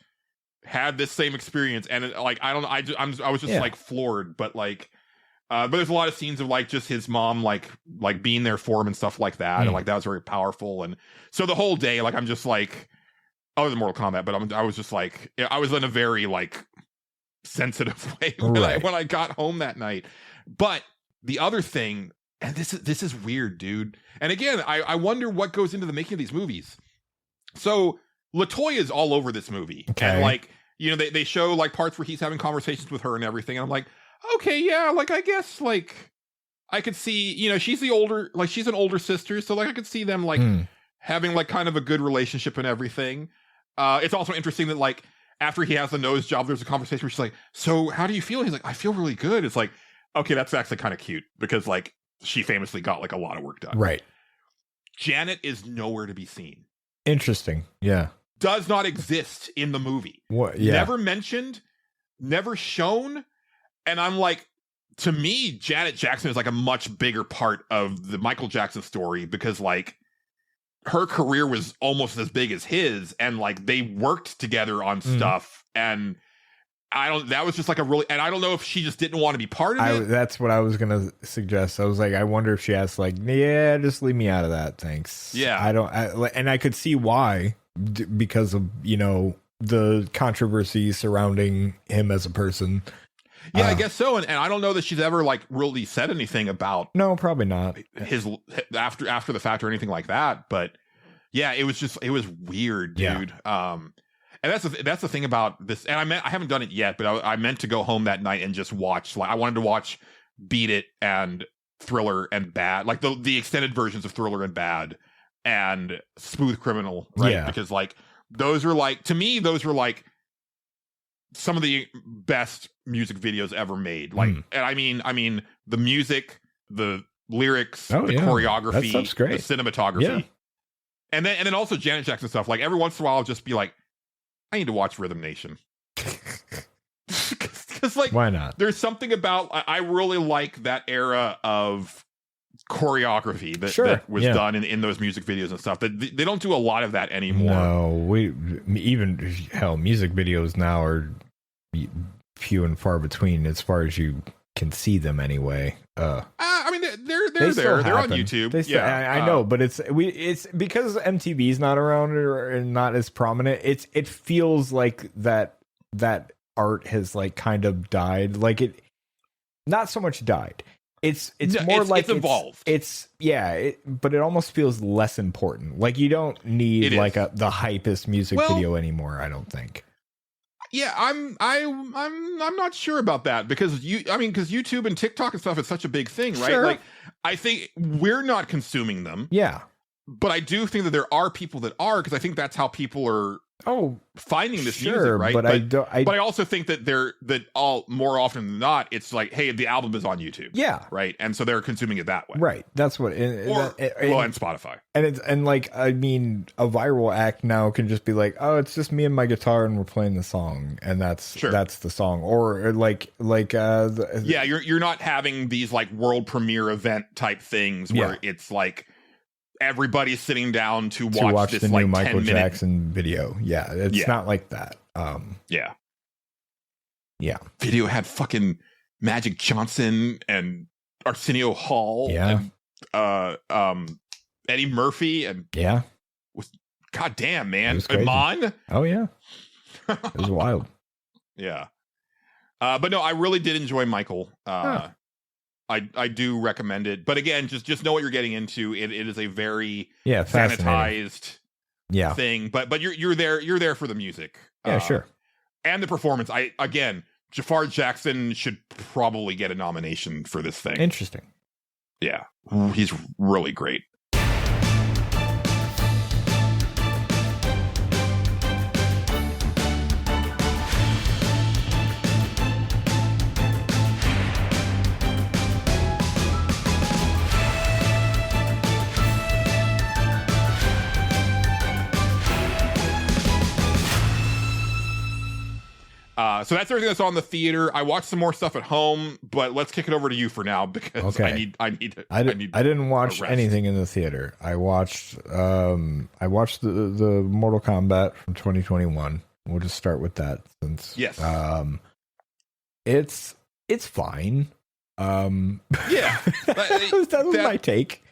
had this same experience, and like I was just like floored, but like but there's a lot of scenes of like just his mom like being there for him and stuff like that, and like that was very powerful. And so the whole day, like I'm just like, other than Mortal Kombat, but I was just like, I was in a very like sensitive way when I got home that night. But the other thing And this is weird, dude. And again, I wonder what goes into the making of these movies. So LaToya is all over this movie. Okay. And like, you know, they show like parts where he's having conversations with her and everything. And I'm like, okay, yeah, like I guess like I could see, you know, she's an older sister. So like I could see them like having like kind of a good relationship and everything. It's also interesting that like after he has the nose job, there's a conversation where she's like, so how do you feel? He's like, I feel really good. It's like, okay, that's actually kind of cute because like she famously got like a lot of work done. Right. Janet is nowhere to be seen. Interesting. Yeah. Does not exist in the movie. What? Yeah. Never mentioned, never shown. And I'm like, to me, Janet Jackson is like a much bigger part of the Michael Jackson story because like her career was almost as big as his, and like they worked together on stuff, and that was just like and I don't know if she just didn't want to be part of it. That's what I was gonna suggest. I was like, I wonder if she asked like, yeah, just leave me out of that, thanks. Yeah. And I could see why, because of, you know, the controversy surrounding him as a person. Yeah, I guess so. And I don't know that she's ever like really said anything about no, probably not his after the fact or anything like that. But yeah, it was weird, dude. Yeah. And that's the thing about this. And I haven't done it yet, but I meant to go home that night and just watch. Like I wanted to watch Beat It and Thriller and Bad, like the extended versions of Thriller and Bad and Smooth Criminal, right? Yeah. Because like those were like, to me, those were like some of the best music videos ever made. Like, and I mean the music, the lyrics, the choreography, that great. The cinematography. Yeah. And then also Janet Jackson stuff. Like every once in a while I'll just be like, I need to watch Rhythm Nation. Because like, why not? There's something about, I really like that era of choreography that was done in those music videos and stuff. That they don't do a lot of that anymore. No, music videos now are few and far between as far as you can see them anyway. I mean, they're there. They're on YouTube. I know, but it's because MTV's not around or not as prominent. It feels like that art has like kind of died. Like it, not so much died. It's evolved. But it almost feels less important. Like you don't need the hypest music video anymore. I don't think. Yeah, I'm not sure about that because YouTube and TikTok and stuff is such a big thing, right? Sure. Like I think we're not consuming them. Yeah. But I do think that there are people that are, because I think that's how people are finding this music, right? But I also think that more often than not, it's like, hey, the album is on YouTube. Yeah. Right. And so they're consuming it that way. Right. That's what and Spotify. And like, I mean, a viral act now can just be like, oh, it's just me and my guitar and we're playing the song, and that's the song. Or you're not having these like world premiere event type things where it's like everybody's sitting down to watch this the like new Michael Jackson video. Yeah, it's not like that. Yeah. Video had fucking Magic Johnson and Arsenio Hall. Yeah. And Eddie Murphy and God damn, man, Iman. Oh yeah, it was wild. Yeah. But no, I really did enjoy Michael. I do recommend it, but again, just know what you're getting into. It is a very sanitized thing, but you're there for the music. Sure. And the performance. Jafar Jackson should probably get a nomination for this thing. Interesting. Yeah, he's really great. So that's everything that's on the theater. I watched some more stuff at home, but let's kick it over to you for now because I didn't watch anything in the theater. I watched the Mortal Kombat from 2021. We'll just start with that since it's fine. That was my take.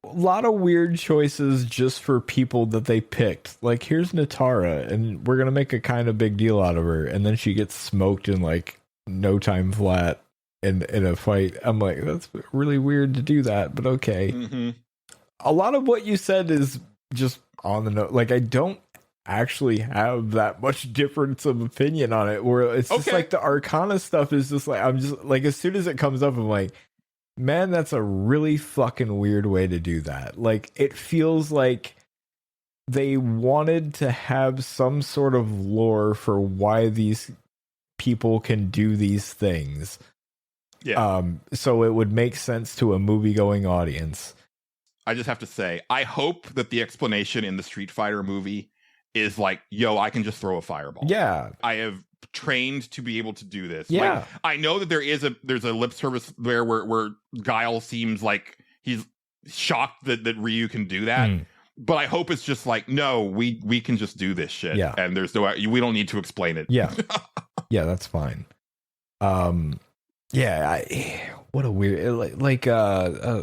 A lot of weird choices just for people that they picked. Like, here's Natara, and we're gonna make a kind of big deal out of her, and then she gets smoked in like no time flat. in a fight. I'm like, that's really weird to do that, but okay. Mm-hmm. A lot of what you said is just on the note. Like, I don't actually have that much difference of opinion on it, where it's just like the Arcana stuff is just like, I'm just like, as soon as it comes up, I'm like, man, that's a really fucking weird way to do that. Like, it feels like they wanted to have some sort of lore for why these people can do these things. Yeah. So it would make sense to a movie-going audience. I just have to say, I hope that the explanation in the Street Fighter movie is like, yo, I can just throw a fireball. Yeah. I have trained to be able to do this. Yeah. Like, I know that there's a lip service there where Guile seems like he's shocked that Ryu can do that. But I hope it's just like, no, we can just do this shit. Yeah. And there's no, we don't need to explain it. Yeah. Yeah, that's fine. Yeah, what a weird,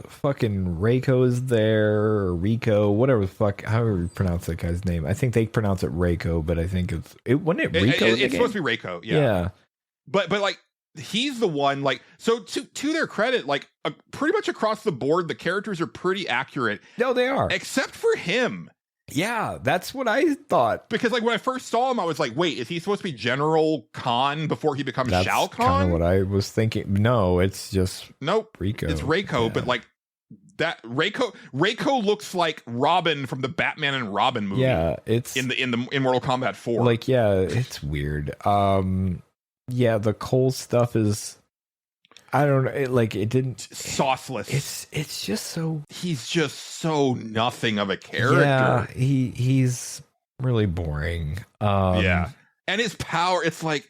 fucking Reiko is there, or Rico, whatever the fuck, however you pronounce that guy's name. I think they pronounce it Reiko, but I think wasn't it Rico? It's supposed to be Reiko, yeah. But like, he's the one, like, so to their credit, like, pretty much across the board, the characters are pretty accurate. No, they are. Except for him. Yeah, that's what I thought. Because, like, when I first saw him, I was like, wait, is he supposed to be General Khan before he becomes Shao Kahn? That's kind of what I was thinking. No, it's just Rico. It's Reiko, but, like, that Reiko looks like Robin from the Batman and Robin movie. Yeah, it's in Mortal Kombat 4. Like, yeah, it's weird. Yeah, the Cole stuff is, I don't know, it didn't, sauceless. It's just so, he's just so nothing of a character. Yeah, he's really boring. Yeah, and his power, it's like,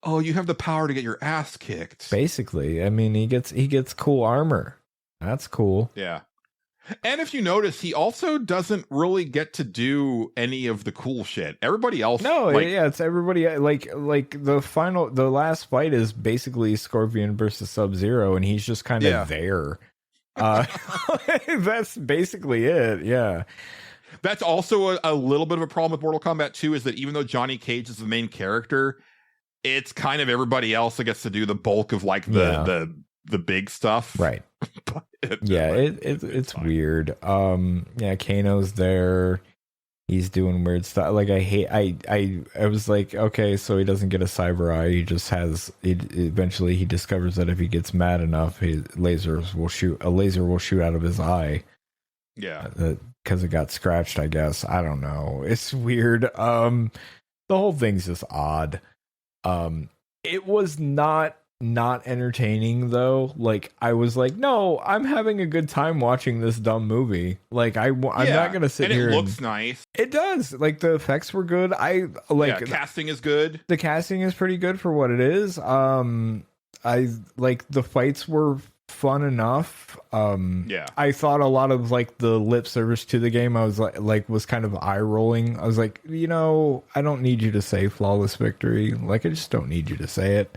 oh, you have the power to get your ass kicked. Basically, I mean, he gets cool armor. That's cool. Yeah. And if you notice, he also doesn't really get to do any of the cool shit. Everybody else, it's everybody. Like the last fight is basically Scorpion versus Sub-Zero, and he's just kind of there. That's basically it. Yeah. That's also a little bit of a problem with Mortal Kombat 2, is that even though Johnny Cage is the main character, it's kind of everybody else that gets to do the bulk of like the big stuff. Right. It's weird. Yeah, Kano's there. He's doing weird stuff. Like, I was like, okay, so he doesn't get a cyber eye. He just has, eventually he discovers that if he gets mad enough, a laser will shoot out of his eye. Yeah. Because it got scratched, I guess. I don't know. It's weird. The whole thing's just odd. It was not entertaining though. Like, I was like, no, I'm having a good time watching this dumb movie. Like, I'm not gonna sit here. It looks nice. It does. Like, the effects were good. Casting is good. The casting is pretty good for what it is. I like the fights were fun enough. I thought a lot of like the lip service to the game, I was was kind of eye rolling. I was like, I don't need you to say flawless victory. Like, I just don't need you to say it.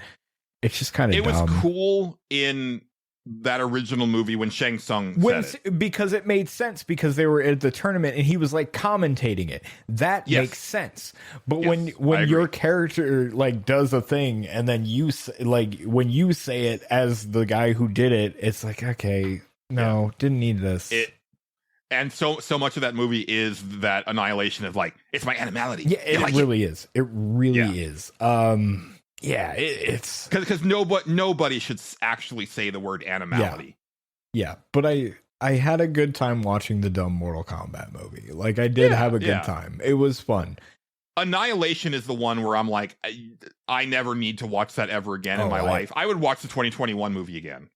It's just kind of dumb. It was cool in that original movie when Shang Tsung said it. Because it made sense, because they were at the tournament and he was like commentating it. That makes sense. But when your character like does a thing and then when you say it as the guy who did it, it's like, okay, no, didn't need this. And so much of that movie is that annihilation of like, it's my animality. Yeah, it really is. It really is. Yeah, it's because nobody should actually say the word animality. Yeah, but I had a good time watching the dumb Mortal Kombat movie. Like, I did have a good time. It was fun. Annihilation is the one where I'm like, I never need to watch that ever again in my life. I would watch the 2021 movie again.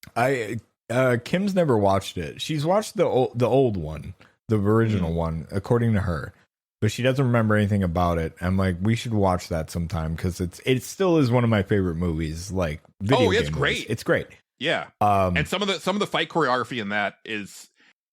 Kim's never watched it. She's watched the old one, the original one, according to her. But she doesn't remember anything about it. I'm like, we should watch that sometime, because it still is one of my favorite movies. Like, it's great. Movies. It's great. Yeah. And some of the fight choreography in that is,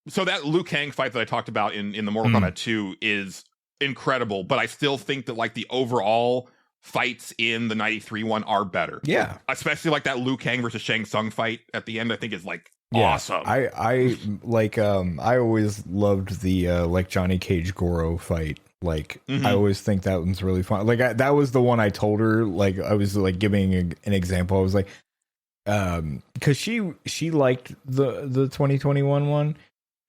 so that Liu Kang fight that I talked about in the Mortal Kombat 2 is incredible. But I still think that like the overall fights in the 93 one are better. Yeah. Especially like that Liu Kang versus Shang Tsung fight at the end, I think is like awesome. I like I always loved the like Johnny Cage Goro fight. Like, I always think that one's really fun. Like, that was the one I told her. Like, I was like giving an example. I was like, because she liked the 2021 one.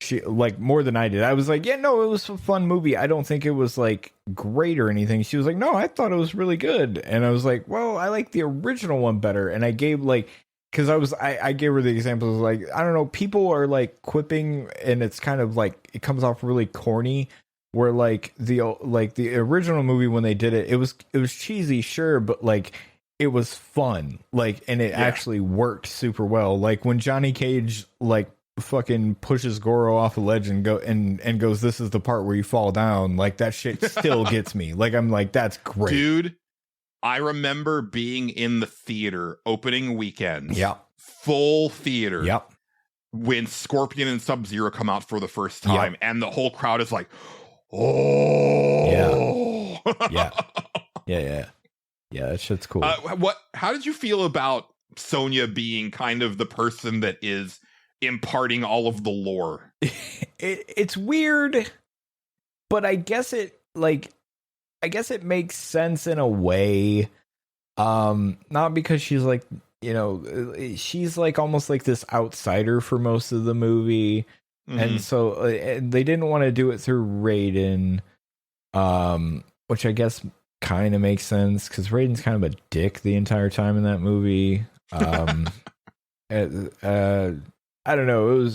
She like more than I did. I was like, yeah, no, it was a fun movie. I don't think it was like great or anything. She was like, no, I thought it was really good. And I was like, well, I like the original one better. And I gave like, because I gave her the examples like, I don't know, people are like quipping, and it's kind of like it comes off really corny. Where like the original movie when they did it, it was cheesy, sure, but like it was fun, like, and it actually worked super well. Like when Johnny Cage like fucking pushes Goro off a ledge and goes, this is the part where you fall down, like that shit still gets me. Like I'm like, that's great, dude. I remember being in the theater opening weekend, full theater, when Scorpion and Sub-Zero come out for the first time, and the whole crowd is like, oh yeah, that shit's cool. How did you feel about Sonya being kind of the person that is imparting all of the lore? It's weird, but I guess it makes sense in a way. Not because she's like, you know, she's like almost like this outsider for most of the movie. And so they didn't want to do it through Raiden, which I guess kind of makes sense because Raiden's kind of a dick the entire time in that movie. I don't know.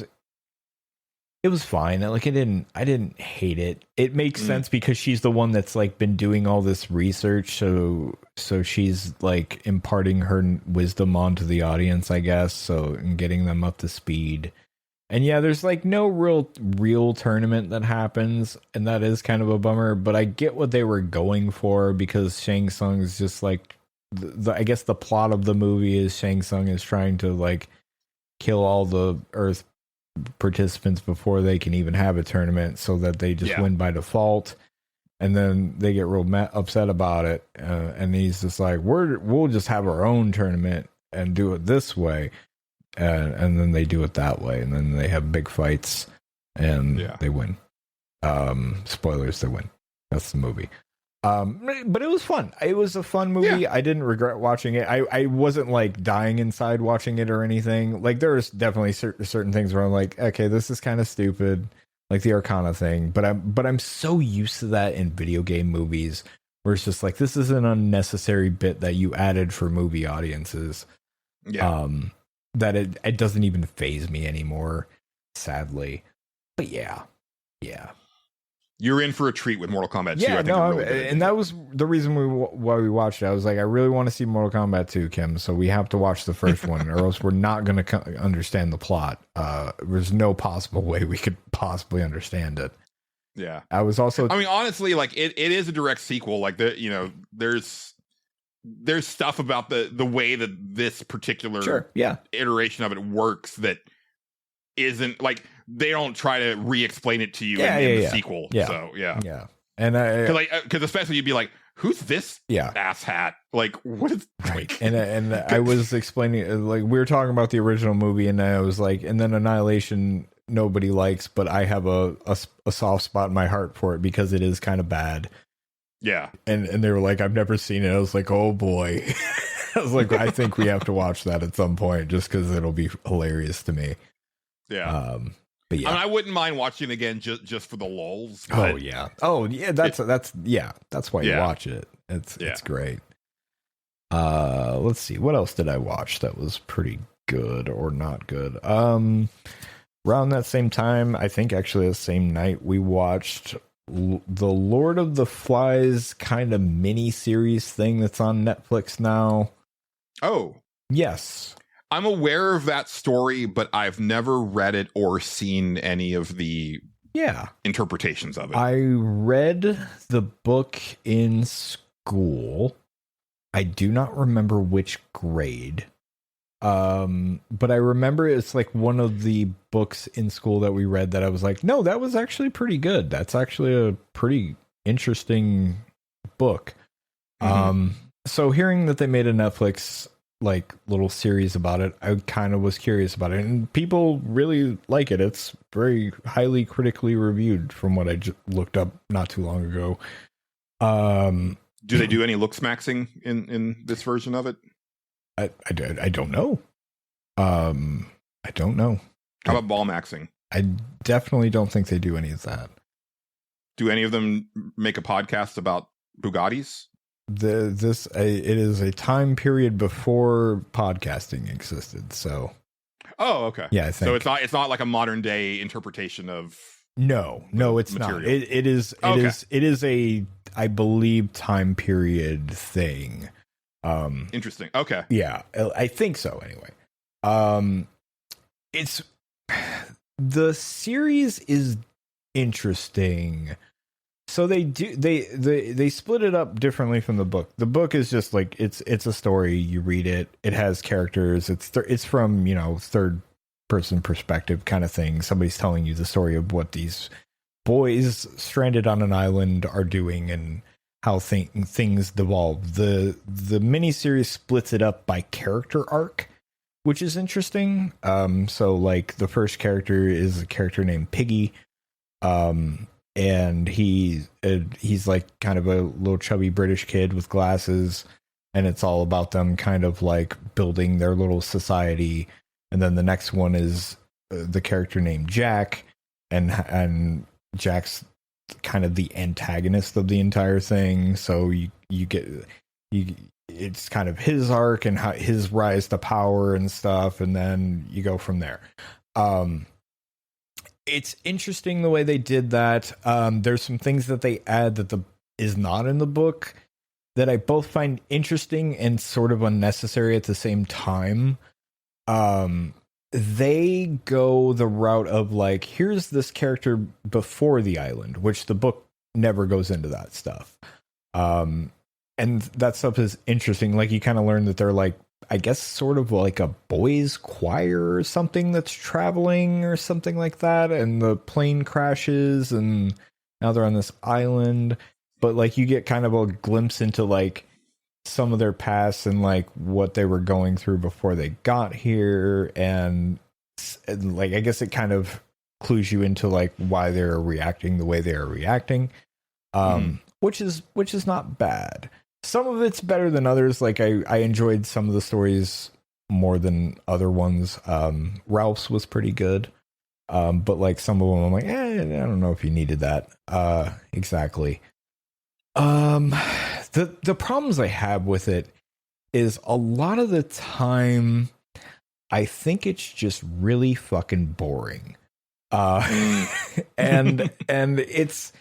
It was fine. Like I didn't hate it. It makes sense because she's the one that's like been doing all this research. So she's like imparting her wisdom onto the audience, I guess. So and getting them up to speed. And yeah, there's like no real tournament that happens, and that is kind of a bummer. But I get what they were going for because Shang Tsung is just like I guess the plot of the movie is Shang Tsung is trying to like kill all the Earth participants before they can even have a tournament, so that they just win by default. And then they get real upset about it, and he's just like, we'll just have our own tournament and do it this way. And then they do it that way, and then they have big fights, and they win. Spoilers, they win. That's the movie. But it was fun. It was a fun movie. I didn't regret watching it. I wasn't like dying inside watching it or anything. Like there was definitely certain things where I'm like, okay, this is kind of stupid, like the Arcana thing. But I'm so used to that in video game movies, where it's just like this is an unnecessary bit that you added for movie audiences. That it doesn't even faze me anymore, sadly. But yeah. You're in for a treat with Mortal Kombat 2. Yeah, and that was the reason why we watched it. I was like, I really want to see Mortal Kombat 2, Kim, so we have to watch the first one, or else we're not going to understand the plot. There's no possible way we could possibly understand it. Yeah. I mean, honestly, like it is a direct sequel. Like there's stuff about the way that this particular iteration of it works that isn't like they don't try to re-explain it to you in the sequel. So and because especially you'd be like, who's this ass hat? Like what is and I was explaining, like we were talking about the original movie, and I was like, and then Annihilation nobody likes, but I have a soft spot in my heart for it because it is kind of bad. Yeah. And they were like, I've never seen it. I was like, oh boy. I was like, I think we have to watch that at some point just because it'll be hilarious to me. Yeah. But yeah. I mean, I wouldn't mind watching it again just for the lulz. Oh yeah. That's why you watch it. It's great. Let's see. What else did I watch that was pretty good or not good? Around that same time, I think actually the same night, we watched the Lord of the Flies kind of mini series thing that's on Netflix now. Oh, yes. I'm aware of that story, but I've never read it or seen any of the interpretations of it. I read the book in school. I do not remember which grade. But I remember it's like one of the books in school that we read that I was like, no, that was actually pretty good. That's actually a pretty interesting book. So hearing that they made a Netflix like little series about it, I kind of was curious about it, and people really like it. It's very highly critically reviewed from what I looked up not too long ago. Do they do any looksmaxing in this version of it? I don't know. I don't know. How about ballmaxxing? I definitely don't think they do any of that. Do any of them make a podcast about Bugattis? It is a time period before podcasting existed. So, oh, okay, yeah, I think so. It's not like a modern day interpretation of. No, it's material. Not. It is a, I believe, time period thing. Interesting. Okay. Yeah, I think so. Anyway, it's the series is interesting. So they split it up differently from the book. The book is just like it's a story. You read it. It has characters. It's from third person perspective kind of thing. Somebody's telling you the story of what these boys stranded on an island are doing and how things devolve. The miniseries splits it up by character arc, which is interesting. So like the first character is a character named Piggy. And he's like kind of a little chubby British kid with glasses, and it's all about them kind of like building their little society. And then the next one is the character named Jack, and Jack's kind of the antagonist of the entire thing. So it's kind of his arc and how his rise to power and stuff, and then you go from there. It's interesting the way they did that. There's some things that they add that is not in the book that I both find interesting and sort of unnecessary at the same time. They go the route of like, here's this character before the island, which the book never goes into that stuff. And that stuff is interesting. Like you kind of learn that they're like, I guess sort of like a boys' choir or something that's traveling or something like that. And the plane crashes and now they're on this island. But like you get kind of a glimpse into like some of their past and like what they were going through before they got here. And like, I guess it kind of clues you into like why they're reacting the way they are reacting. Which is not bad. Some of it's better than others. Like I enjoyed some of the stories more than other ones. Ralph's was pretty good. But like some of them I'm like, I don't know if you needed that. Exactly. The problems I have with it is a lot of the time I think it's just really fucking boring. And it's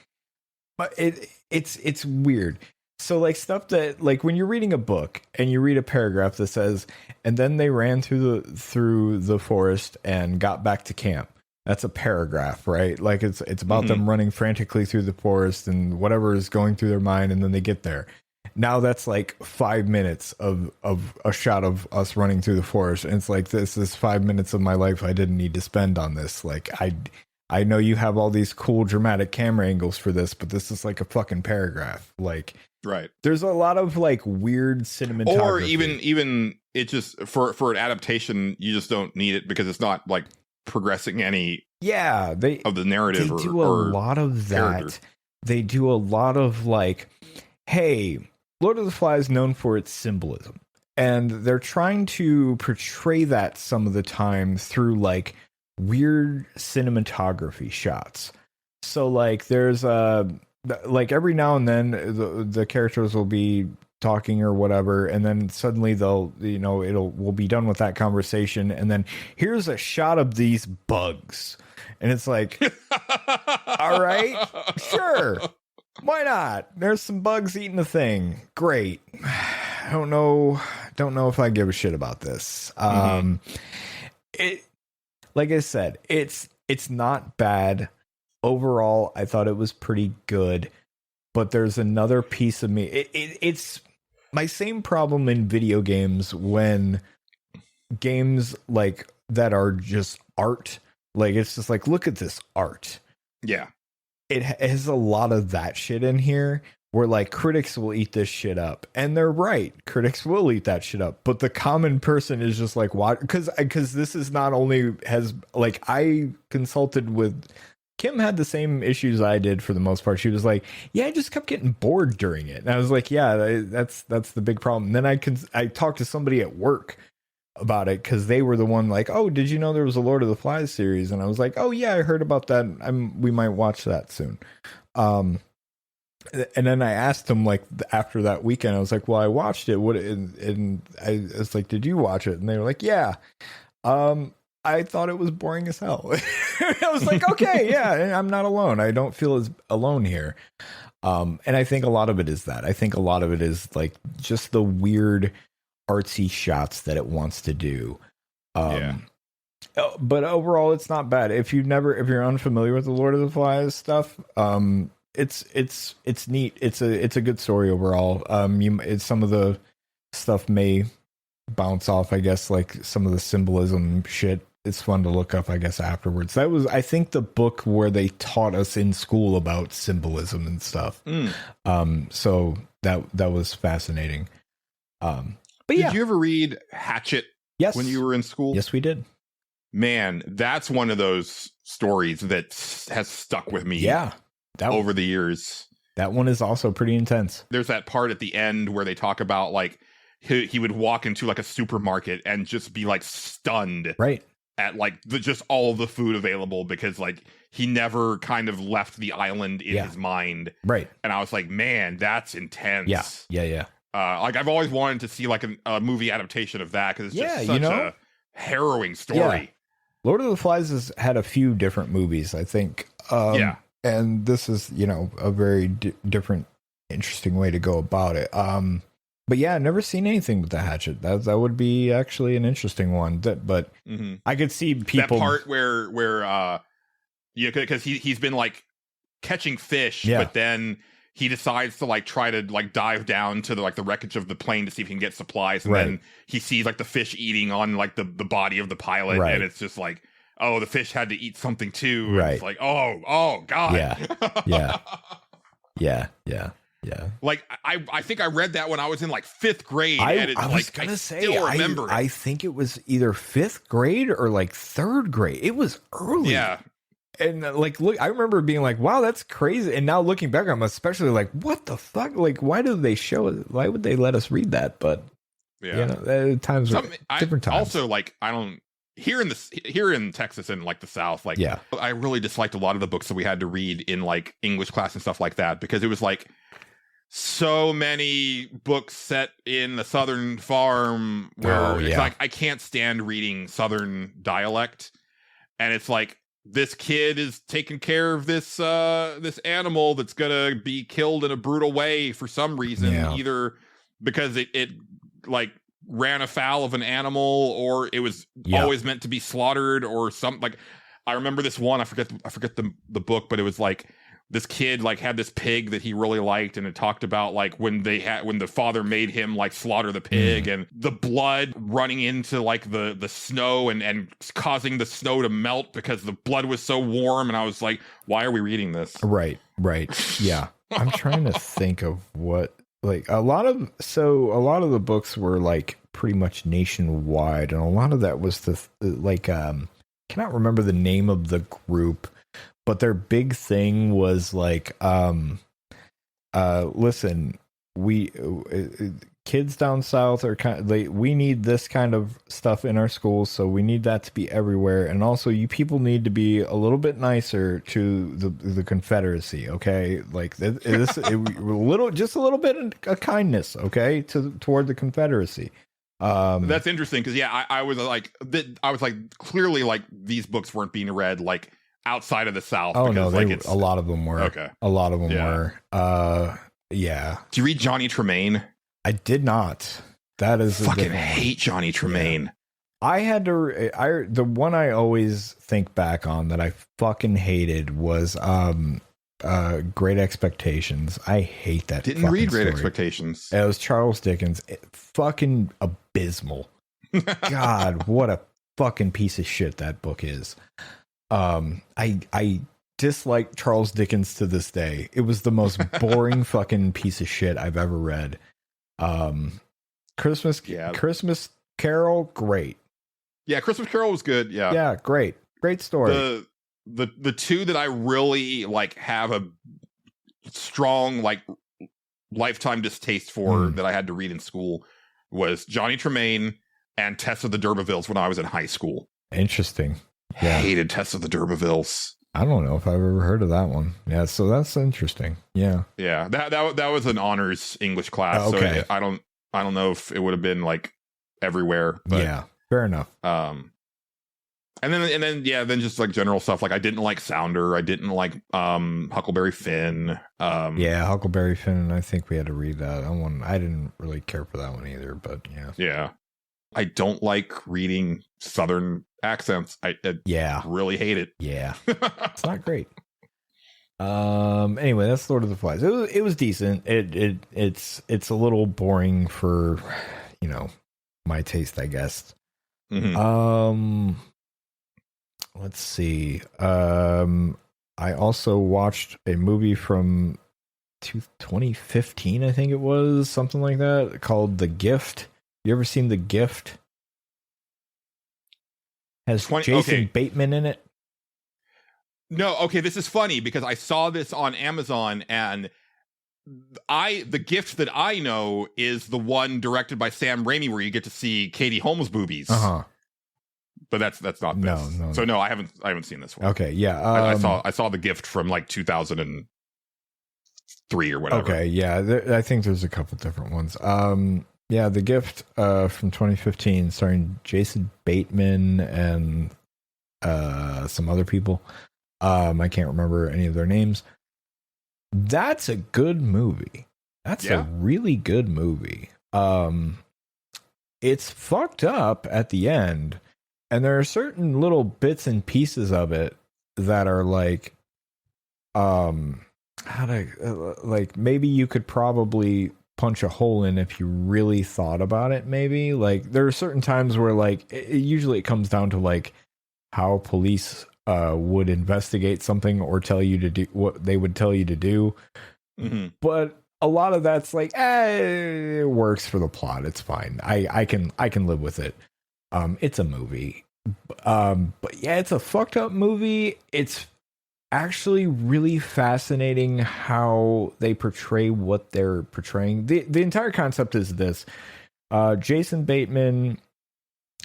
weird. So like stuff that like when you're reading a book and you read a paragraph that says, and then they ran through the forest and got back to camp. That's a paragraph, right? Like it's about them running frantically through the forest and whatever is going through their mind, and then they get there. Now that's like 5 minutes of a shot of us running through the forest, and it's like this is 5 minutes of my life I didn't need to spend on this. Like I know you have all these cool dramatic camera angles for this, but this is like a fucking paragraph. Like, right. There's a lot of like weird cinematography. Or even it just for an adaptation, you just don't need it because it's not like progressing any of the narrative. They do a lot of that. Character. They do a lot of like, hey, Lord of the Flies is known for its symbolism. And they're trying to portray that some of the time through like weird cinematography shots. So like there's like every now and then the characters will be talking or whatever, and then suddenly we'll be done with that conversation, and then here's a shot of these bugs, and it's like all right, sure, why not? There's some bugs eating the thing. Great. I don't know if I give a shit about this. It, like I said, it's not bad. Overall, I thought it was pretty good, but there's another piece of me. It's my same problem in video games when games like that are just art. Like it's just like, look at this art. Yeah. It has a lot of that shit in here where like critics will eat this shit up, and they're right. Critics will eat that shit up, but the common person is just like, what? Because this is not only has like I consulted with Kim had the same issues I did for the most part. She was like, yeah, I just kept getting bored during it. And I was like, yeah, that's the big problem. And then I talked to somebody at work about it because they were the one like, oh, did you know there was a Lord of the Flies series? And I was like, oh yeah, I heard about that. We might watch that soon. And then I asked him like after that weekend, I was like, well, I watched it. And I was like, did you watch it? And they were like, yeah. I thought it was boring as hell. I was like, okay, yeah, I'm not alone. I don't feel as alone here. And I think a lot of it is that. I think a lot of it is like just the weird artsy shots that it wants to do. But overall, it's not bad. If you're unfamiliar with the Lord of the Flies stuff, it's neat. It's a good story overall. Some of the stuff may bounce off, I guess, like some of the symbolism shit. It's fun to look up, I guess, afterwards. That was, I think, the book where they taught us in school about symbolism and stuff. So that was fascinating. But did you ever read Hatchet? Yes. When you were in school? Yes, we did. Man, that's one of those stories that has stuck with me. Yeah, over the years. That one is also pretty intense. There's that part at the end where they talk about like he would walk into like a supermarket and just be like stunned, right, at like just all of the food available because like he never kind of left the island in his mind, right? And I was like, man, that's intense. Yeah. Like I've always wanted to see like a movie adaptation of that because it's just such a harrowing story. Yeah. Lord of the Flies has had a few different movies, I think. And this is, a very different, interesting way to go about it. But yeah, I've never seen anything with the hatchet. That would be actually an interesting one. But I could see people, that part where because he's been like catching fish, but then he decides to like try to like dive down to the wreckage of the plane to see if he can get supplies, and then he sees like the fish eating on like the body of the pilot, and it's just like, oh, the fish had to eat something too. Right. It's like, oh god. Yeah. Like I think I read that when I was in like 5th grade. I was gonna say, I think it was either 5th grade or like 3rd grade. It was early. Yeah. And like, look, I remember being like, wow, that's crazy. And now looking back, I'm especially like, what the fuck? Like, why do they show it? Why would they let us read that? But different times. Also, like, I don't here in Texas and like the South, like, I really disliked a lot of the books that we had to read in like English class and stuff like that, because it was like so many books set in the Southern farm where it's like, I can't stand reading Southern dialect. And it's like, this kid is taking care of this animal that's gonna be killed in a brutal way for some reason, either because it like ran afoul of an animal, or it was always meant to be slaughtered, or something. Like, I remember this one, I forget the book, but it was like this kid like had this pig that he really liked, and it talked about like when the father made him like slaughter the pig, and the blood running into like the snow and causing the snow to melt because the blood was so warm. And I was like, why are we reading this? Right. Yeah. I'm trying to think of what, like, a lot of the books were like pretty much nationwide, and a lot of that was cannot remember the name of the group, but their big thing was like, listen, kids down south are we need this kind of stuff in our schools, so we need that to be everywhere. And also, you people need to be a little bit nicer to the Confederacy, okay? Like just a little bit of kindness, okay, toward the Confederacy. That's interesting because I was like clearly like these books weren't being read like outside of the South. Oh no, a lot of them were. Okay, a lot of them were. Yeah. Did you read Johnny Tremaine? I did not. That is fucking hate Johnny Tremaine. Yeah. I had to. The one I always think back on that I fucking hated was Great Expectations. I hate that. Didn't read Great Expectations. It was Charles Dickens. Fucking abysmal. God, what a fucking piece of shit that book is. I dislike Charles Dickens to this day. It was the most boring fucking piece of shit I've ever read. Christmas Carol, great. Yeah, Christmas Carol was good. Yeah, great story. The two that I really like have a strong like lifetime distaste for that I had to read in school was Johnny Tremaine and Tess of the D'Urbervilles when I was in high school. Interesting. I Yeah. hated Tess of the D'Urbervilles. I don't know if I've ever heard of that one. Yeah, so that's interesting. Yeah. Yeah, that was an honors English class. Okay. So I don't know if it would have been like everywhere. But, yeah. Fair enough. And then just like general stuff. Like I didn't like Sounder. I didn't like Huckleberry Finn. Yeah, Huckleberry Finn. I think we had to read that one. I didn't really care for that one either, but yeah. Yeah. I don't like reading Southern accents. I really hate it. Yeah. It's not great. Anyway, that's Lord of the Flies. It was decent. It's a little boring for, my taste, I guess. Mm-hmm. Let's see. I also watched a movie from 2015, I think it was, something like that, called The Gift. You ever seen The Gift? Has Jason Bateman in it? No, okay, this is funny because I saw this on Amazon, and The Gift that I know is the one directed by Sam Raimi where you get to see Katie Holmes' boobies. Uh-huh. But that's not this. No. So no, I haven't seen this one. Okay, yeah. I saw The Gift from like 2003 or whatever. Okay, yeah. I think there's a couple different ones. Yeah, The Gift from 2015, starring Jason Bateman and some other people. I can't remember any of their names. That's a good movie. That's a really good movie. It's fucked up at the end, and there are certain little bits and pieces of it that are like, maybe you could probably punch a hole in if you really thought about it. Maybe like there are certain times where like usually it comes down to like how police would investigate something or tell you to do what they would tell you to do. Mm-hmm. But a lot of that's like, it works for the plot. It's fine. I can live with it. It's a movie. But yeah, it's a fucked up movie. It's actually really fascinating how they portray what they're portraying. The entire concept is this. Jason Bateman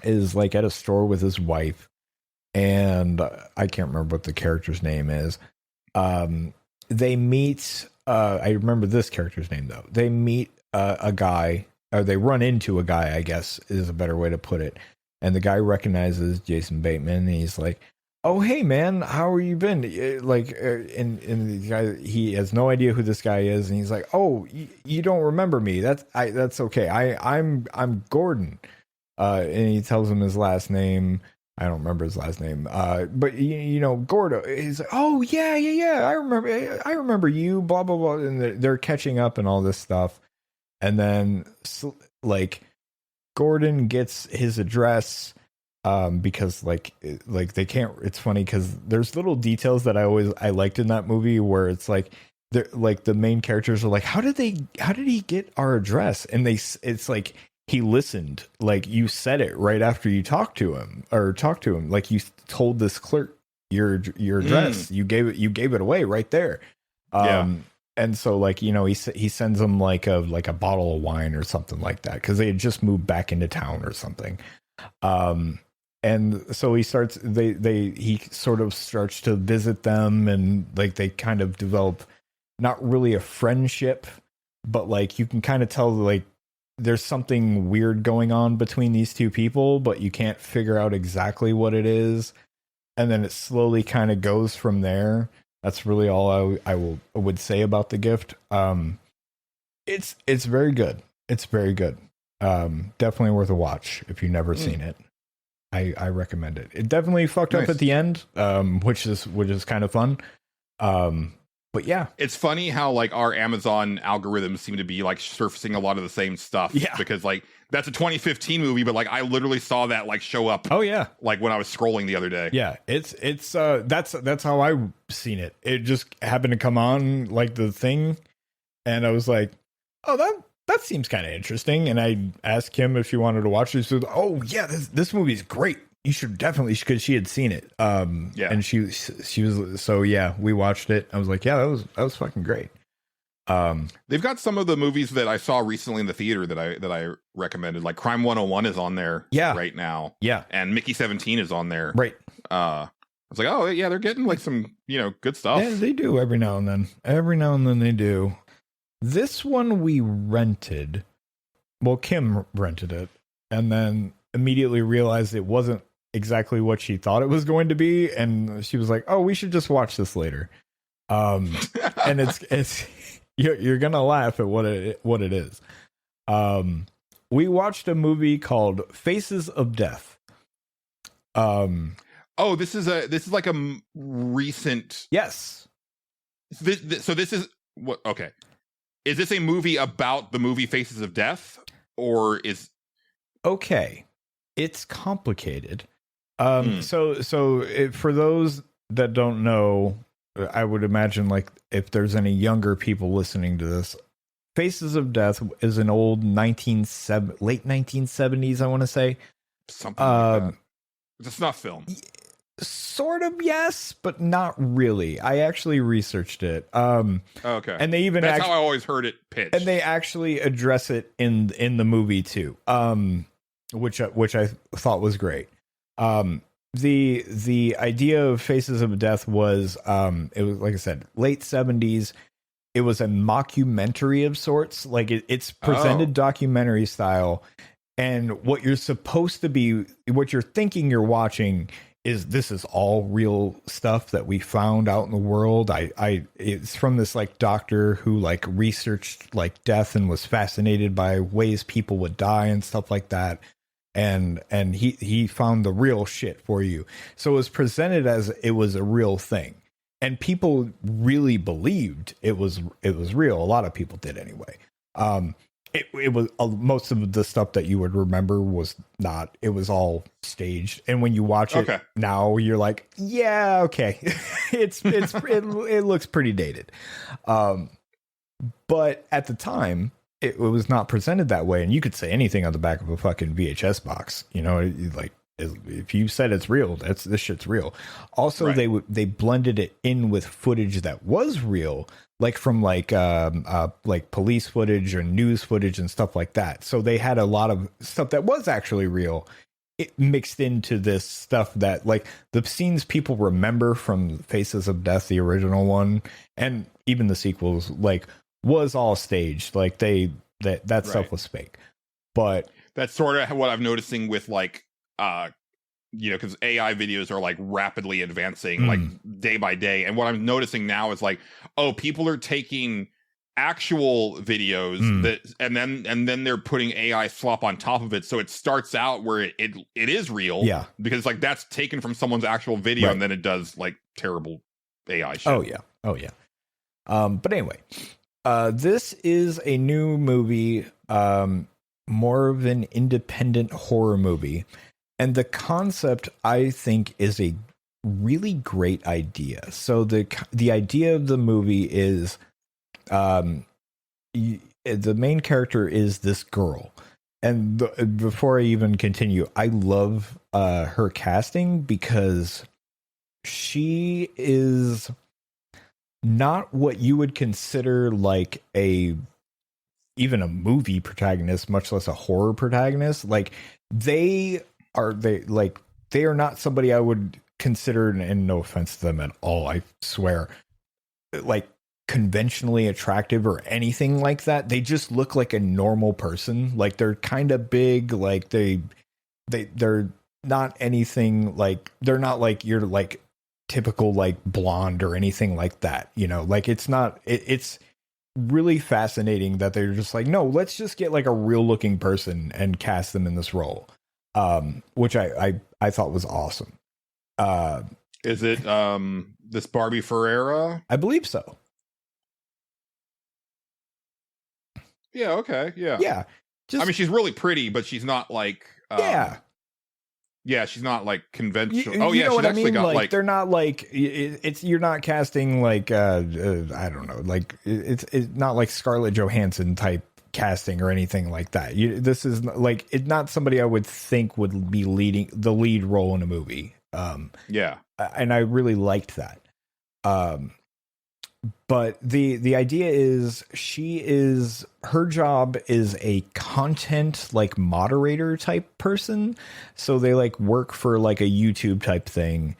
is like at a store with his wife, and I can't remember what the character's name is. They meet, I remember this character's name though. They meet a guy, or they run into a guy, I guess is a better way to put it. And the guy recognizes Jason Bateman, and he's like, "Oh, hey man, how are you been?" And the guy, he has no idea who this guy is, and he's like, "Oh, you don't remember me? That's okay. I'm Gordon." And he tells him his last name. I don't remember his last name. But Gordo. He's like, "Oh yeah. I remember you." Blah blah blah. And they're catching up and all this stuff, and then like Gordon gets his address. Because like they can't. It's funny because there's little details that I liked in that movie where it's like the main characters are like, how did he get our address? And it's like he listened, like you said it right after you talked to him, like you told this clerk your address. You gave it away right there. And so like he sends them like a bottle of wine or something like that because they had just moved back into town or something. And so he sort of starts to visit them, and like they kind of develop not really a friendship, but like you can kind of tell like there's something weird going on between these two people, but you can't figure out exactly what it is. And then it slowly kind of goes from there. That's really all I would say about The Gift. It's very good. It's very good. Definitely worth a watch if you've never seen it. I recommend it. It definitely fucked up at the end, which is kind of fun. But yeah, it's funny how like our Amazon algorithms seem to be like surfacing a lot of the same stuff. Yeah, because like that's a 2015 movie, but like I literally saw that like show up. Oh yeah, like when I was scrolling the other day. Yeah, it's that's how I seen it. It just happened to come on like the thing, and I was like, oh that seems kind of interesting. And I asked Kim if she wanted to watch it. She said, "Oh yeah, this movie's great. You should definitely," because she had seen it. And she was, so yeah, we watched it. I was like, yeah, that was fucking great. They've got some of the movies that I saw recently in the theater that I recommended, like Crime 101 is on there right now. Yeah. And Mickey 17 is on there. Right. I was like, oh yeah, they're getting like some, good stuff. Yeah, they do every now and then. Every now and then they do. This one we rented. Well, Kim rented it and then immediately realized it wasn't exactly what she thought it was going to be. And she was like, oh, we should just watch this later. And it's you're going to laugh at what it is. We watched a movie called Faces of Death. Oh, this is like a recent. Yes. So this is what? Okay. Is this a movie about the movie Faces of Death, or is? Okay, it's complicated. For those that don't know, I would imagine like if there's any younger people listening to this, Faces of Death is an old late 1970s, I want to say. Something like that. It's a snuff film. Sort of, yes, but not really. I actually researched it. Okay. And they even that's how I always heard it pitched. And they actually address it in the movie too. Which I thought was great. The idea of Faces of Death was it was, like I said, late 70s. It was a mockumentary of sorts. Like it's presented documentary style. And what you're supposed to be, what you're thinking you're watching is this is all real stuff that we found out in the world. It's from this like doctor who like researched like death and was fascinated by ways people would die and stuff like that. And he found the real shit for you. So it was presented as it was a real thing. And people really believed it was real. A lot of people did anyway. It was most of the stuff that you would remember was not. It was all staged, and when you watch it now, you're like, yeah, okay, it looks pretty dated. But at the time, it was not presented that way, and you could say anything on the back of a fucking VHS box. Like if you said it's real, this shit's real. Also, right. they blended it in with footage that was real. Like from like police footage or news footage and stuff like that. So they had a lot of stuff that was actually real. It mixed into this stuff that like the scenes people remember from Faces of Death, the original one, and even the sequels, like was all staged. Like that stuff was fake. But that's sort of what I'm noticing with like because AI videos are like rapidly advancing like day by day. And what I'm noticing now is like, oh, people are taking actual videos that and then they're putting AI slop on top of it. So it starts out where it is real. Yeah. Because like that's taken from someone's actual video and then it does like terrible AI shit. Oh yeah. But anyway, this is a new movie, more of an independent horror movie. And the concept, I think, is a really great idea. So the idea of the movie is the main character is this girl. And before I even continue, I love her casting because she is not what you would consider like even a movie protagonist, much less a horror protagonist. Like they are not somebody I would consider, and no offense to them at all, I swear, like conventionally attractive or anything like that. They just look like a normal person. Like they're kind of big. Like they're not anything like, they're not like you're like typical like blonde or anything like that. Like it's not, it's really fascinating that they're just like, no, let's just get like a real looking person and cast them in this role. Which I thought was awesome. Is it this Barbie Ferreira? I believe so. Yeah, okay. Yeah. Yeah. I mean, she's really pretty, but she's not like yeah, she's not like conventional. You know what she's I mean? Like they're not like you're not casting like I don't know, like it's not like Scarlett Johansson type casting or anything like that. This is like it's not somebody I would think would be leading the lead role in a movie. And I really liked that. But the idea is her job is a content like moderator type person. So they like work for like a YouTube type thing.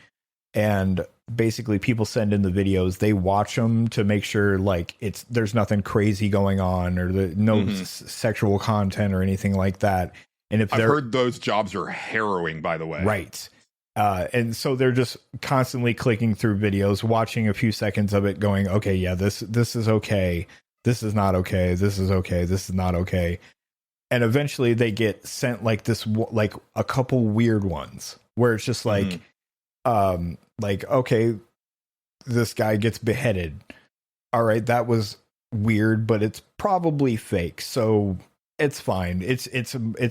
And basically people send in the videos, they watch them to make sure like there's nothing crazy going on or no sexual content or anything like that. And if I've heard those jobs are harrowing, by the way. Right. And so they're just constantly clicking through videos, watching a few seconds of it going, okay, yeah, this is okay. This is not okay. This is okay. This is not okay. And eventually they get sent like this, like a couple weird ones where it's just like, okay, this guy gets beheaded. All right. That was weird, but it's probably fake. So it's fine. It's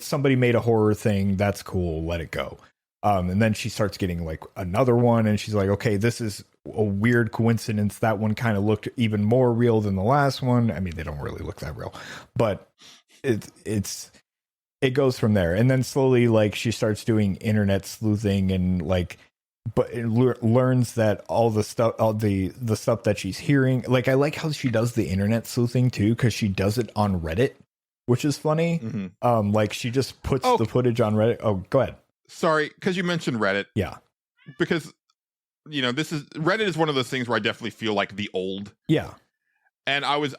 somebody made a horror thing. That's cool. Let it go. And then she starts getting like another one and she's like, okay, this is a weird coincidence. That one kind of looked even more real than the last one. I mean, they don't really look that real, but it goes from there. And then slowly, like she starts doing internet sleuthing and like, but it learns that all the stuff that she's hearing, like, I like how she does the internet sleuthing too, because she does it on Reddit, which is funny. Like she just puts the footage on Reddit. Oh, go ahead. Sorry, because you mentioned Reddit. Yeah. Because, Reddit is one of those things where I definitely feel like the old. Yeah. And I was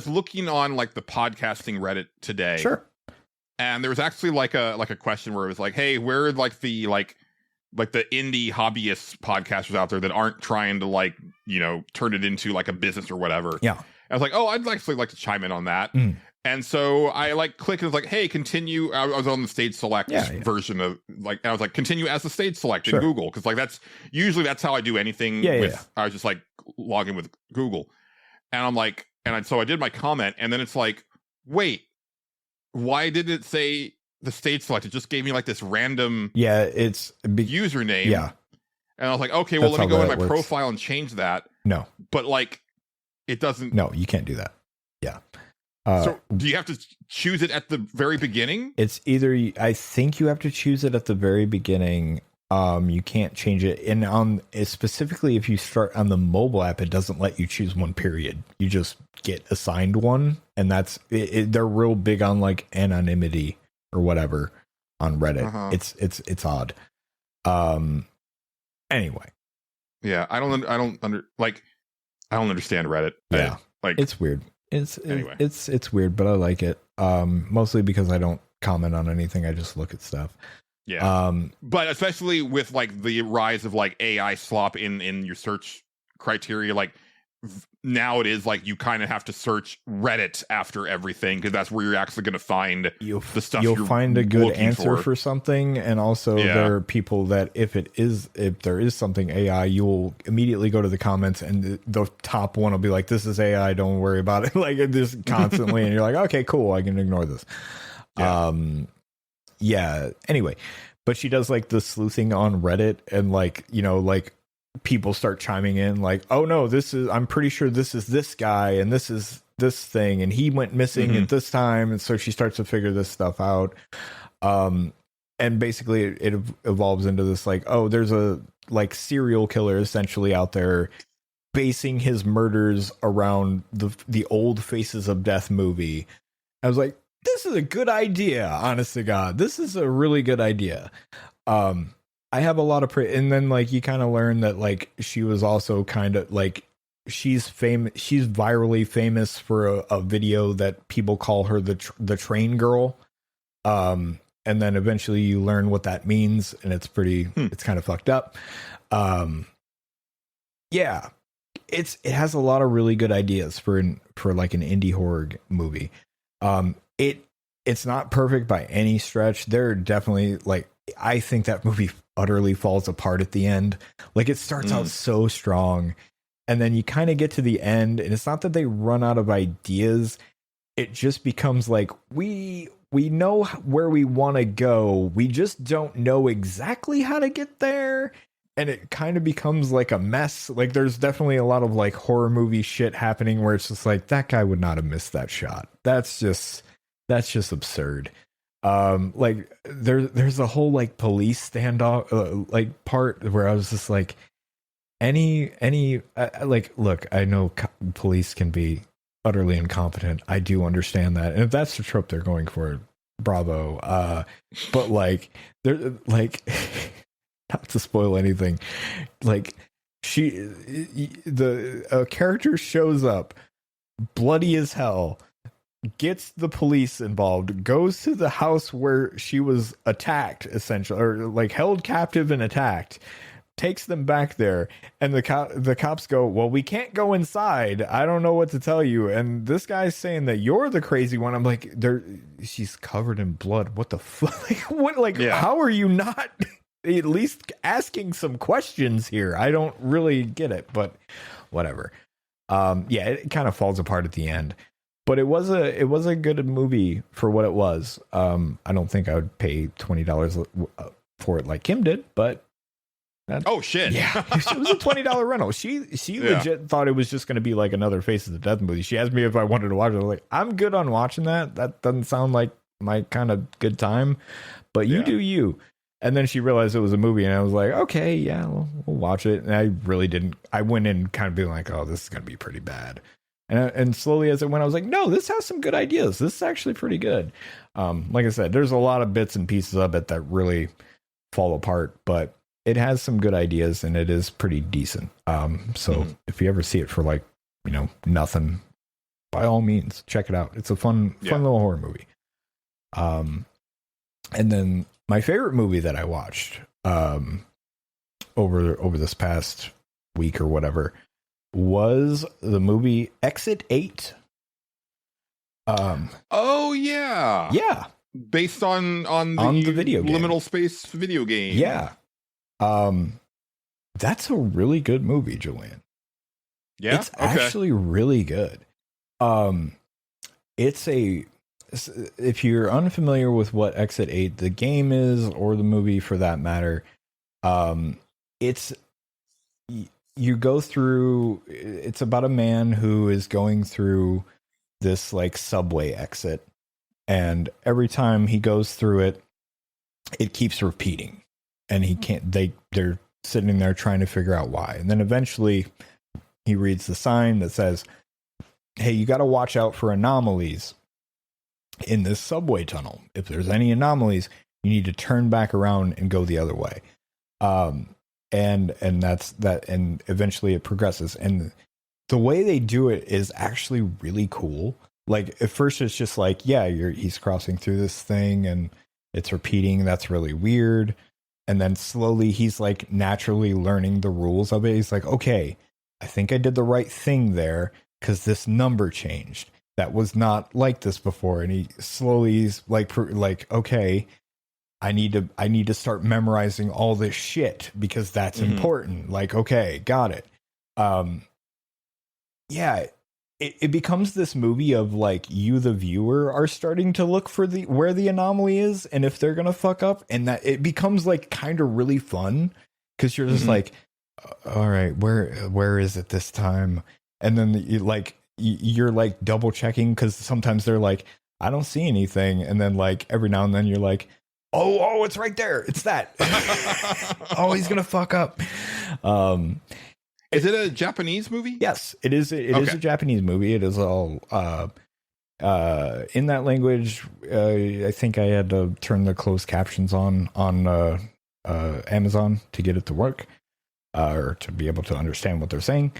looking on like the podcasting Reddit today. Sure. And there was actually like a question where it was like, hey, where are like the indie hobbyist podcasters out there that aren't trying to like, turn it into like a business or whatever. Yeah. I was like, oh, I'd actually like to chime in on that. And so I like clicked and was like, hey, continue. I was on the stage select version of like, I was like, continue as the stage select in Google. Cause like, that's how I do anything I was just like logging with Google. And I'm like, so I did my comment and then it's like, wait, why did it say the stage select? It just gave me like this random it's username. Yeah. And I was like, okay, well, let me go in my profile and change that. No. But like, it doesn't. No, you can't do that. Yeah. So do you have to choose it at the very beginning? It's either, I think you have to choose it at the very beginning. You can't change it. And specifically if you start on the mobile app, it doesn't let you choose one period. You just get assigned one. And that's, they're real big on like anonymity or whatever on Reddit. It's odd. Anyway. Yeah. I don't understand Reddit. Yeah. It's weird. Anyway. It's weird, but I like it. Mostly because I don't comment on anything. I just look at stuff. Yeah. But especially with like the rise of like AI slop in your search criteria, like now it is like you kind of have to search Reddit after everything because that's where you're actually going to find the stuff you'll find a good answer for something. And also there are people that if there is something AI, you will immediately go to the comments and the top one will be like, this is AI, don't worry about it. Like just constantly. And you're like, okay, cool, I can ignore this. Anyway, but she does like the sleuthing on Reddit and like, like people start chiming in like, oh no, I'm pretty sure this is this guy and this is this thing and he went missing at this time. And so she starts to figure this stuff out. And basically it evolves into this like, oh, there's a like serial killer essentially out there basing his murders around the old Faces of Death movie. I was like, this is a good idea, honest to God. This is a really good idea. I have a lot of and then like you kind of learn that like she was also kind of like she's virally famous for a video that people call her the train girl. And then eventually you learn what that means and it's it's kind of fucked up. It has a lot of really good ideas for like an indie horror movie. It's not perfect by any stretch. There are definitely like, I think that movie utterly falls apart at the end. Like it starts out so strong and then you kind of get to the end and it's not that they run out of ideas. It just becomes like, we know where we want to go. We just don't know exactly how to get there. And it kind of becomes like a mess. Like there's definitely a lot of like horror movie shit happening where it's just like, that guy would not have missed that shot. That's just absurd. Like there's a whole like police standoff like part where I was just like, any like, look, I know police can be utterly incompetent. I do understand that, and if that's the trope they're going for, bravo. But like, they're like, not to spoil anything, like a character shows up bloody as hell, gets the police involved, goes to the house where she was attacked, essentially, or like held captive and attacked, takes them back there, and the cops go, well, we can't go inside. I don't know what to tell you. And this guy's saying that you're the crazy one. I'm like, she's covered in blood. What the fuck? Like, what? Like, how are you not at least asking some questions here? I don't really get it, but whatever. It kind of falls apart at the end, but it was a good movie for what it was. I don't think I would pay $20 for it like Kim did, but oh shit! Yeah, it was a $20 rental. She legit thought it was just going to be like another Face of the Death movie. She asked me if I wanted to watch it. I was like, I'm good on watching that. That doesn't sound like my kind of good time, but you do you. And then she realized it was a movie, and I was like, okay, yeah, we'll watch it. And I really didn't. I went in kind of being like, oh, this is going to be pretty bad. And slowly as it went, I was like, no, this has some good ideas. This is actually pretty good. Like I said, there's a lot of bits and pieces of it that really fall apart, but it has some good ideas, and it is pretty decent. So if you ever see it for like, nothing, by all means, check it out. It's a fun little horror movie. And then my favorite movie that I watched over this past week or whatever was the movie Exit 8. Oh yeah. Yeah. Based on the video game. liminal space video game. Yeah. That's a really good movie, Julian. Yeah. It's actually really good. If you're unfamiliar with what Exit 8 the game is, or the movie for that matter, you go through, it's about a man who is going through this like subway exit, and every time he goes through it, it keeps repeating, and he can't, they're sitting there trying to figure out why. And then eventually he reads the sign that says, hey, you got to watch out for anomalies in this subway tunnel. If there's any anomalies, you need to turn back around and go the other way. And that's that. And eventually it progresses. And the way they do it is actually really cool. Like at first it's just like, yeah, he's crossing through this thing and it's repeating. That's really weird. And then slowly he's like naturally learning the rules of it. He's like, okay, I think I did the right thing there because this number changed. That was not like this before. And he slowly is like, okay, I need to start memorizing all this shit because that's important. Like, okay, got it. Yeah, it becomes this movie of like you, the viewer, are starting to look for where the anomaly is and if they're gonna fuck up, and that it becomes like kind of really fun because you're just like, all right, where is it this time? And then you're like double checking because sometimes they're like, I don't see anything, and then like every now and then you're like, oh, it's right there, it's that. Oh, he's gonna fuck up. Is it a Japanese movie? Yes, it is. It is a Japanese movie. It is all in that language. I think I had to turn the closed captions on Amazon to get it to work, or to be able to understand what they're saying.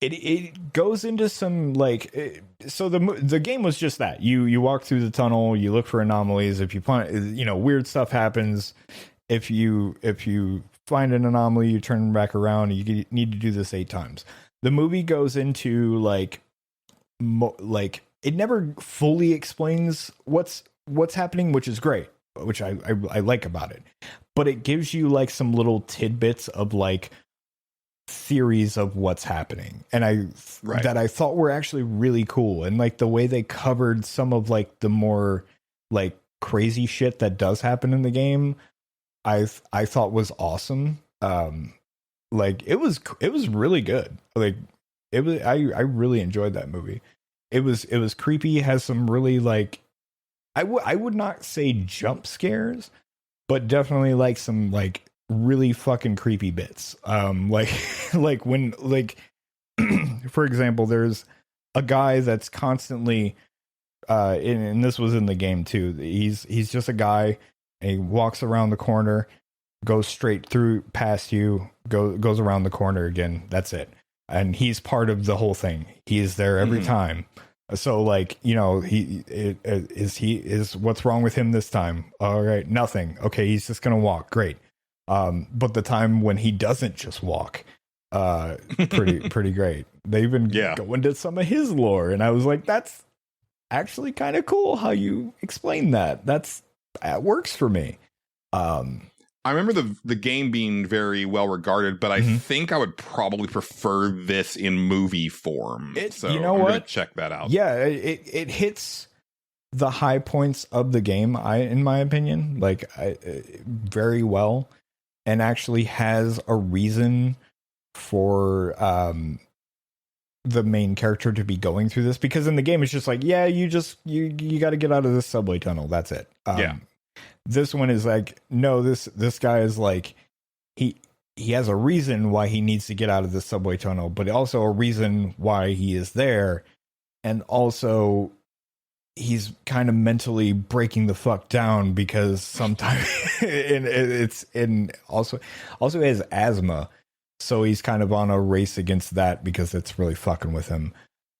It goes into some like, so the game was just that you walk through the tunnel, you look for anomalies. If you find, weird stuff happens. If you find an anomaly, you turn back around. You need to do this 8 times. The movie goes into like it never fully explains what's happening, which is great, which I like about it. But it gives you like some little tidbits of like theories of what's happening, and that I thought were actually really cool, and like the way they covered some of like the more like crazy shit that does happen in the game, I thought was awesome. Like it was really good. Like it was, I really enjoyed that movie. It was creepy, has some really like, I would not say jump scares, but definitely like some like really fucking creepy bits. Like like when like for example, there's a guy that's constantly and this was in the game too. He's just a guy, and he walks around the corner, goes straight through past you, goes around the corner again. That's it. And he's part of the whole thing. He is there every time. So like, you know, is what's wrong with him this time? All right, nothing. Okay, he's just gonna walk. Great. But the time when he doesn't just walk, pretty great. They even go into some of his lore, and I was like, that's actually kind of cool how you explain that. That works for me. I remember the game being very well regarded, but I think I would probably prefer this in movie form. So you know I'm what? gonna check that out. Yeah, it hits the high points of the game, in my opinion, like very well, and actually has a reason for the main character to be going through this, because in the game it's just like, yeah, you got to get out of this subway tunnel. That's it. This one is like, no, this guy is like, he has a reason why he needs to get out of the subway tunnel, but also a reason why he is there. And also he's kind of mentally breaking the fuck down because sometimes and also he has asthma. So he's kind of on a race against that because it's really fucking with him.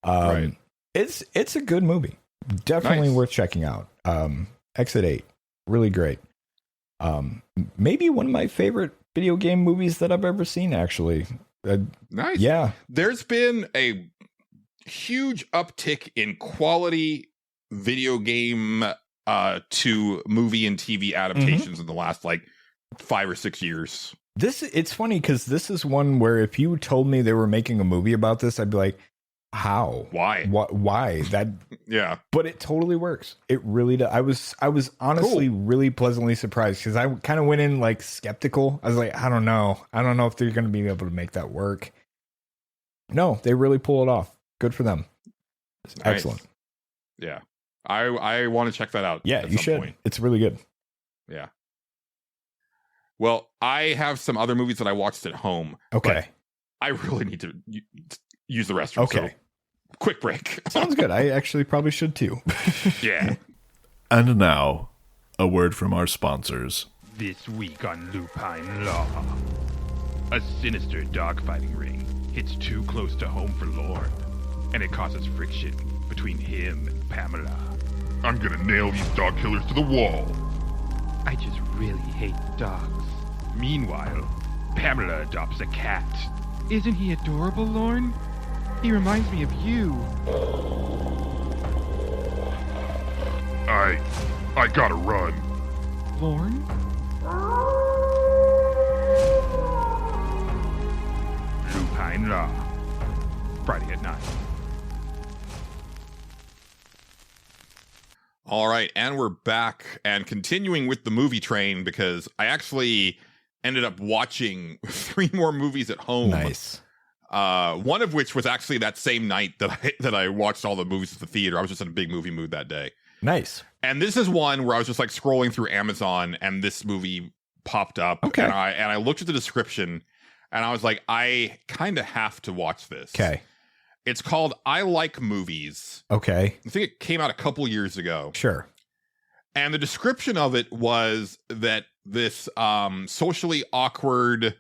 Right. It's a good movie. Definitely worth checking out. Exit 8. Really great. Maybe one of my favorite video game movies that I've ever seen, actually. Nice. Yeah. There's been a huge uptick in quality video game to movie and TV adaptations in the last like 5 or 6 years. It's funny because this is one where if you told me they were making a movie about this, I'd be like, how? Why? Why? That yeah. But it totally works. It really does. I was honestly really pleasantly surprised because I kind of went in like skeptical. I was like, I don't know if they're going to be able to make that work. No, they really pull it off. Good for them. Excellent. Yeah. I want to check that out. Yeah, you should. Point. It's really good. Yeah. Well, I have some other movies that I watched at home. Okay. I really need to use the restroom. Okay. So quick break. Sounds good. I actually probably should too. Yeah. And now, a word from our sponsors. This week on Lupine Law. A sinister dogfighting ring hits too close to home for Lorne, and it causes friction between him and Pamela. I'm gonna nail these dog killers to the wall. I just really hate dogs. Meanwhile, Pamela adopts a cat. Isn't he adorable, Lorne? He reminds me of you. I gotta run. Lorne? Lupine Law. Friday at 9. All right, and we're back and continuing with the movie train because I actually ended up watching 3 more movies at home. Nice. One of which was actually that same night that I watched all the movies at the theater. I was just in a big movie mood that day. Nice. And this is one where I was just like scrolling through Amazon and this movie popped up. Okay. And I looked at the description and I was like, I kind of have to watch this. Okay. It's called I Like Movies. Okay. I think it came out a couple years ago. Sure. And the description of it was that this socially awkward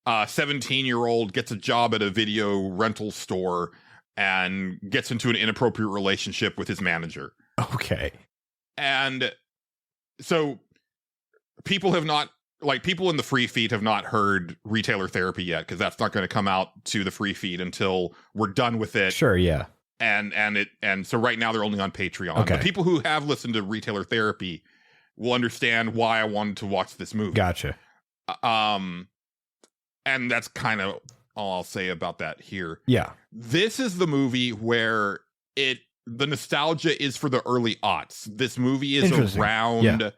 17-year-old gets a job at a video rental store and gets into an inappropriate relationship with his manager. Okay. And so people in the free feed have not heard Retailer Therapy yet because that's not going to come out to the free feed until we're done with it. Sure, yeah. And so right now they're only on Patreon. Okay. But people who have listened to Retailer Therapy will understand why I wanted to watch this movie. Gotcha. And that's kind of all I'll say about that here. Yeah. This is the movie where the nostalgia is for the early aughts. This movie is around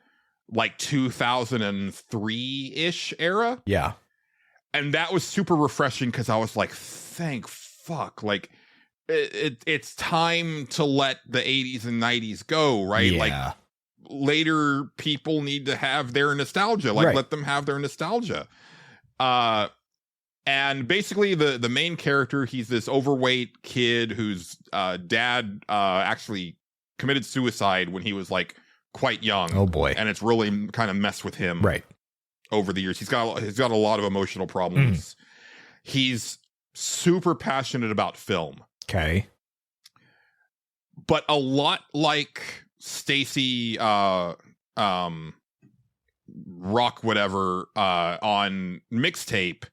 like 2003-ish era. Yeah. And that was super refreshing because I was like, thank fuck. Like it's time to let the 80s and 90s go, right? Yeah. Like later people need to have their nostalgia. Like, let them have their nostalgia. And basically the main character, he's this overweight kid whose dad actually committed suicide when he was like quite young. Oh boy. And it's really kind of messed with him over the years. He's got a lot of emotional problems. He's super passionate about film. Okay. But a lot like Stacy Rock whatever on Mixtape,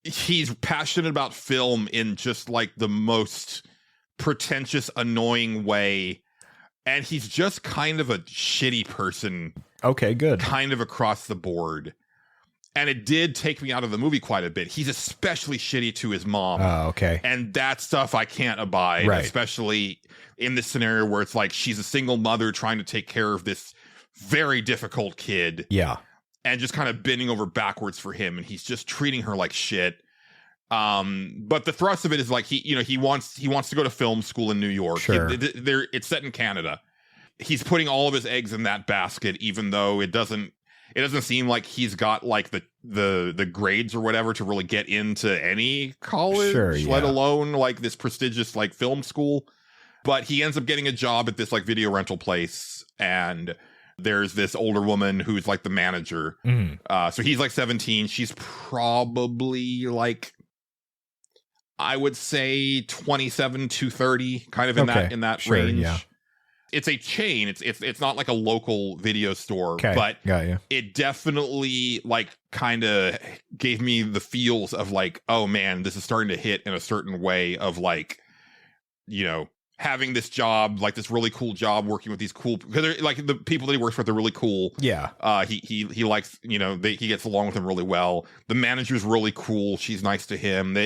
he's passionate about film in just like the most pretentious, annoying way. And he's just kind of a shitty person. Okay, good. Kind of across the board. And it did take me out of the movie quite a bit. He's especially shitty to his mom. Oh, okay. And that stuff I can't abide, especially in this scenario where it's like she's a single mother trying to take care of this very difficult kid. Yeah. And just kind of bending over backwards for him, and he's just treating her like shit. But the thrust of it is like he wants to go to film school in New York. Sure. It's set in Canada. He's putting all of his eggs in that basket, even though it doesn't seem like he's got like the grades or whatever to really get into any college, let alone like this prestigious like film school. But he ends up getting a job at this like video rental place, and there's this older woman who's like the manager. So he's like 17. She's probably like, I would say 27 to 30, kind of in that range. Yeah. It's a chain. It's not like a local video store, but it definitely like kind of gave me the feels of like, oh man, this is starting to hit in a certain way of like, having this job, like this really cool job, working with these cool, because like the people that he works with, they're really cool. Yeah. He likes, he gets along with them really well. The manager's really cool. She's nice to him.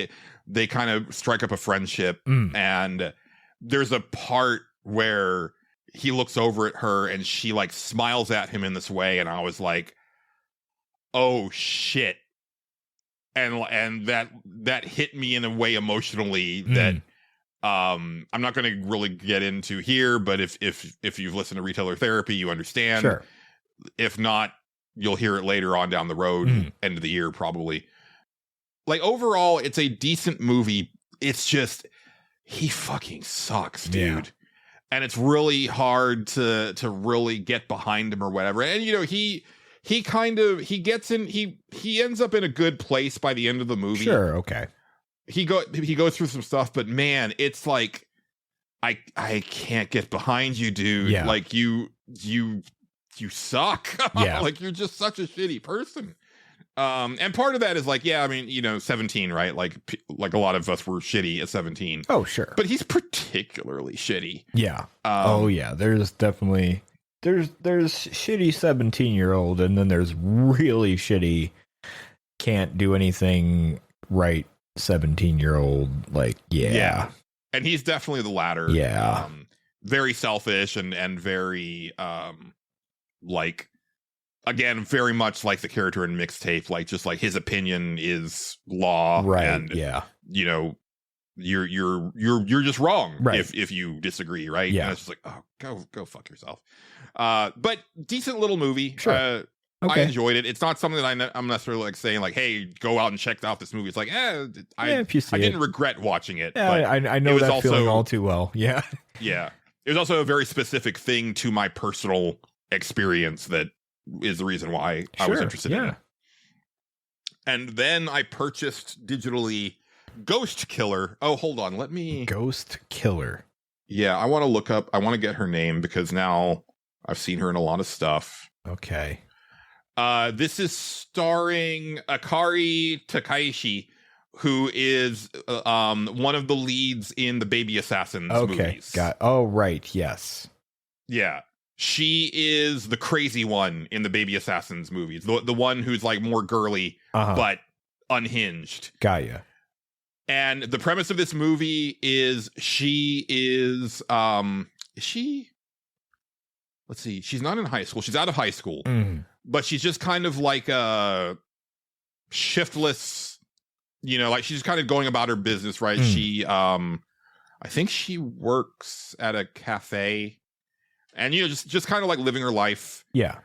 They kind of strike up a friendship. And there's a part where he looks over at her and she like smiles at him in this way. And I was like, oh shit. And that hit me in a way emotionally that, I'm not going to really get into here, but if you've listened to Retailer Therapy, you understand. Sure. If not, you'll hear it later on down the road, end of the year, probably. Like overall, it's a decent movie. It's just, he fucking sucks, dude. Yeah. And it's really hard to really get behind him or whatever. And he ends up in a good place by the end of the movie. Sure. Okay. He goes through some stuff, but man, it's like I can't get behind you, dude. Yeah. Like you suck. Yeah. Like you're just such a shitty person. And part of that is like, 17, right? Like a lot of us were shitty at 17. Oh, sure. But he's particularly shitty. Yeah. There's definitely there's shitty 17-year-old, and then there's really shitty can't do anything right 17-year-old. Like, yeah. And he's definitely the latter. Yeah. Very selfish and very like, again, very much like the character in Mixtape, like just like his opinion is law, right? And you're just wrong, right? If you disagree, right? Yeah, and it's just like, oh, go fuck yourself. But decent little movie. Sure. I enjoyed it. It's not something that I'm necessarily like saying like, hey, go out and check out this movie. It's like, I didn't regret watching it. Yeah, but I know that feeling all too well. Yeah, yeah. It was also a very specific thing to my personal experience that is the reason why I was interested in it. And then I purchased digitally Ghost Killer. Oh, hold on. Let me... Ghost Killer. Yeah, I want to get her name because now I've seen her in a lot of stuff. Okay. This is starring Akari Takaishi, who is one of the leads in the Baby Assassins movies. Oh, right. Yes. Yeah. She is the crazy one in the Baby Assassins movies. The one who's like more girly, but unhinged. Got ya. And the premise of this movie is she's not in high school. She's out of high school, but she's just kind of like a shiftless, like she's kind of going about her business, right? She, I think she works at a cafe. and just kind of like living her life. Yeah.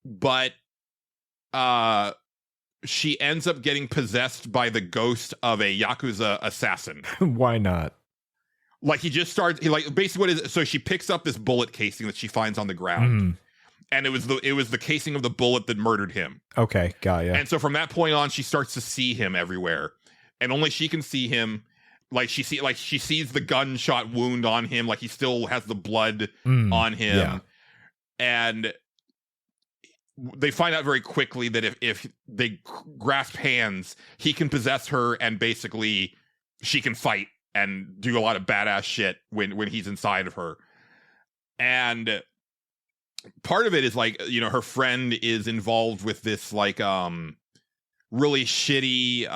But she ends up getting possessed by the ghost of a Yakuza assassin. Why not? Like he just starts, basically what is, so she picks up this bullet casing that she finds on the ground. And it was the casing of the bullet that murdered him. Okay, got ya. And so from that point on, she starts to see him everywhere. And only she can see him. Like she sees the gunshot wound on him, like he still has the blood on him. Yeah. And they find out very quickly that if they grasp hands, he can possess her, and basically she can fight and do a lot of badass shit when he's inside of her. And part of it is like, her friend is involved with this like really shitty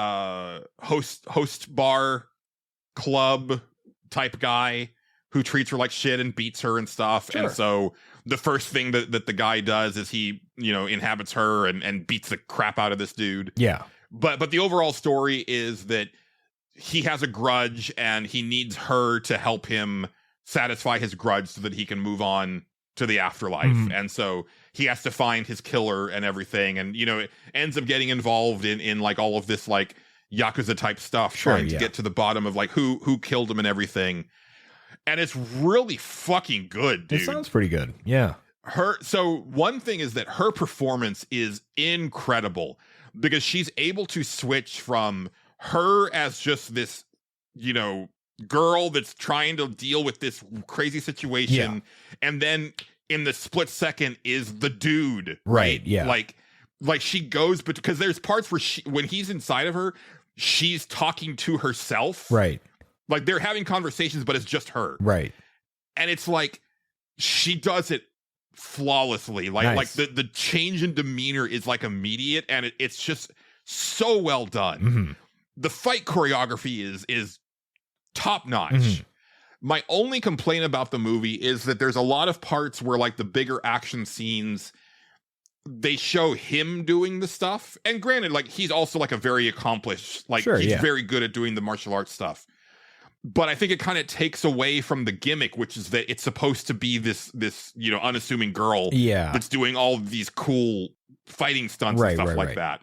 host bar club type guy who treats her like shit and beats her and stuff. Sure. And so the first thing that the guy does is he, inhabits her and beats the crap out of this dude. Yeah. But the overall story is that he has a grudge and he needs her to help him satisfy his grudge so that he can move on to the afterlife. And so he has to find his killer and everything. And, it ends up getting involved in like all of this like Yakuza type stuff, trying to get to the bottom of like who killed him and everything. And it's really fucking good, dude. It sounds pretty good. Yeah. So one thing is that her performance is incredible because she's able to switch from her as just this, girl that's trying to deal with this crazy situation, and then in the split second is the dude, right? Yeah, like she goes, but because there's parts where when he's inside of her, she's talking to herself, right? Like they're having conversations, but it's just her, right? And it's like she does it flawlessly. Like the change in demeanor is like immediate, and it's just so well done. The fight choreography is top notch. My only complaint about the movie is that there's a lot of parts where like the bigger action scenes, they show him doing the stuff. And granted, like he's also like a very accomplished, like he's very good at doing the martial arts stuff. But I think it kind of takes away from the gimmick, which is that it's supposed to be this unassuming girl that's doing all of these cool fighting stunts and stuff like that.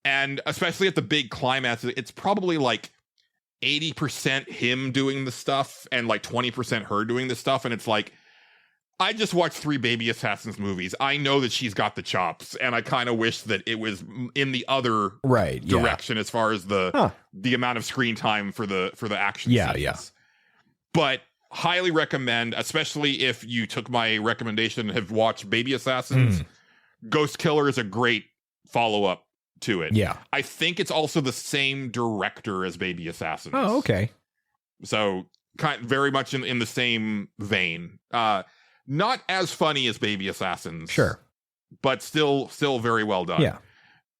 And especially at the big climax, it's probably like 80% him doing the stuff and like 20% her doing the stuff. And it's like, I just watched 3 Baby Assassins movies. I know that she's got the chops, and I kind of wish that it was in the other direction as far as the amount of screen time for the action scenes. Yeah. But highly recommend, especially if you took my recommendation and have watched Baby Assassins. Ghost Killer is a great follow-up to it. Yeah. I think it's also the same director as Baby Assassins. Oh, okay. So very much in the same vein. Not as funny as Baby Assassins. Sure. But still very well done. Yeah.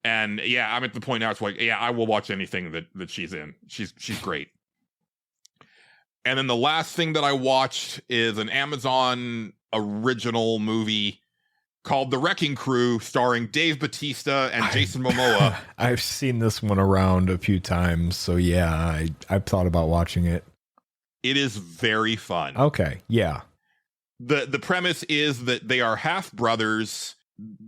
And I'm at the point now it's like, I will watch anything that she's in. She's great. And then the last thing that I watched is an Amazon original movie called The Wrecking Crew, starring Dave Bautista and Jason Momoa. I've seen this one around a few times, so I've thought about watching it. It is very fun. Okay, yeah. The premise is that they are half brothers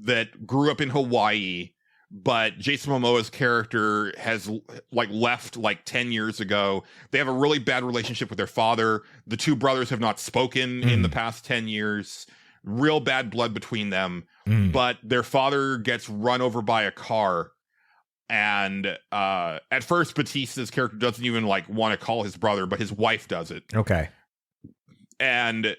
that grew up in Hawaii, but Jason Momoa's character has left 10 years ago. They have a really bad relationship with their father. The two brothers have not spoken in the past 10 years. Real bad blood between them. But their father gets run over by a car. And at first, Batista's character doesn't even want to call his brother, but his wife does it. Okay. And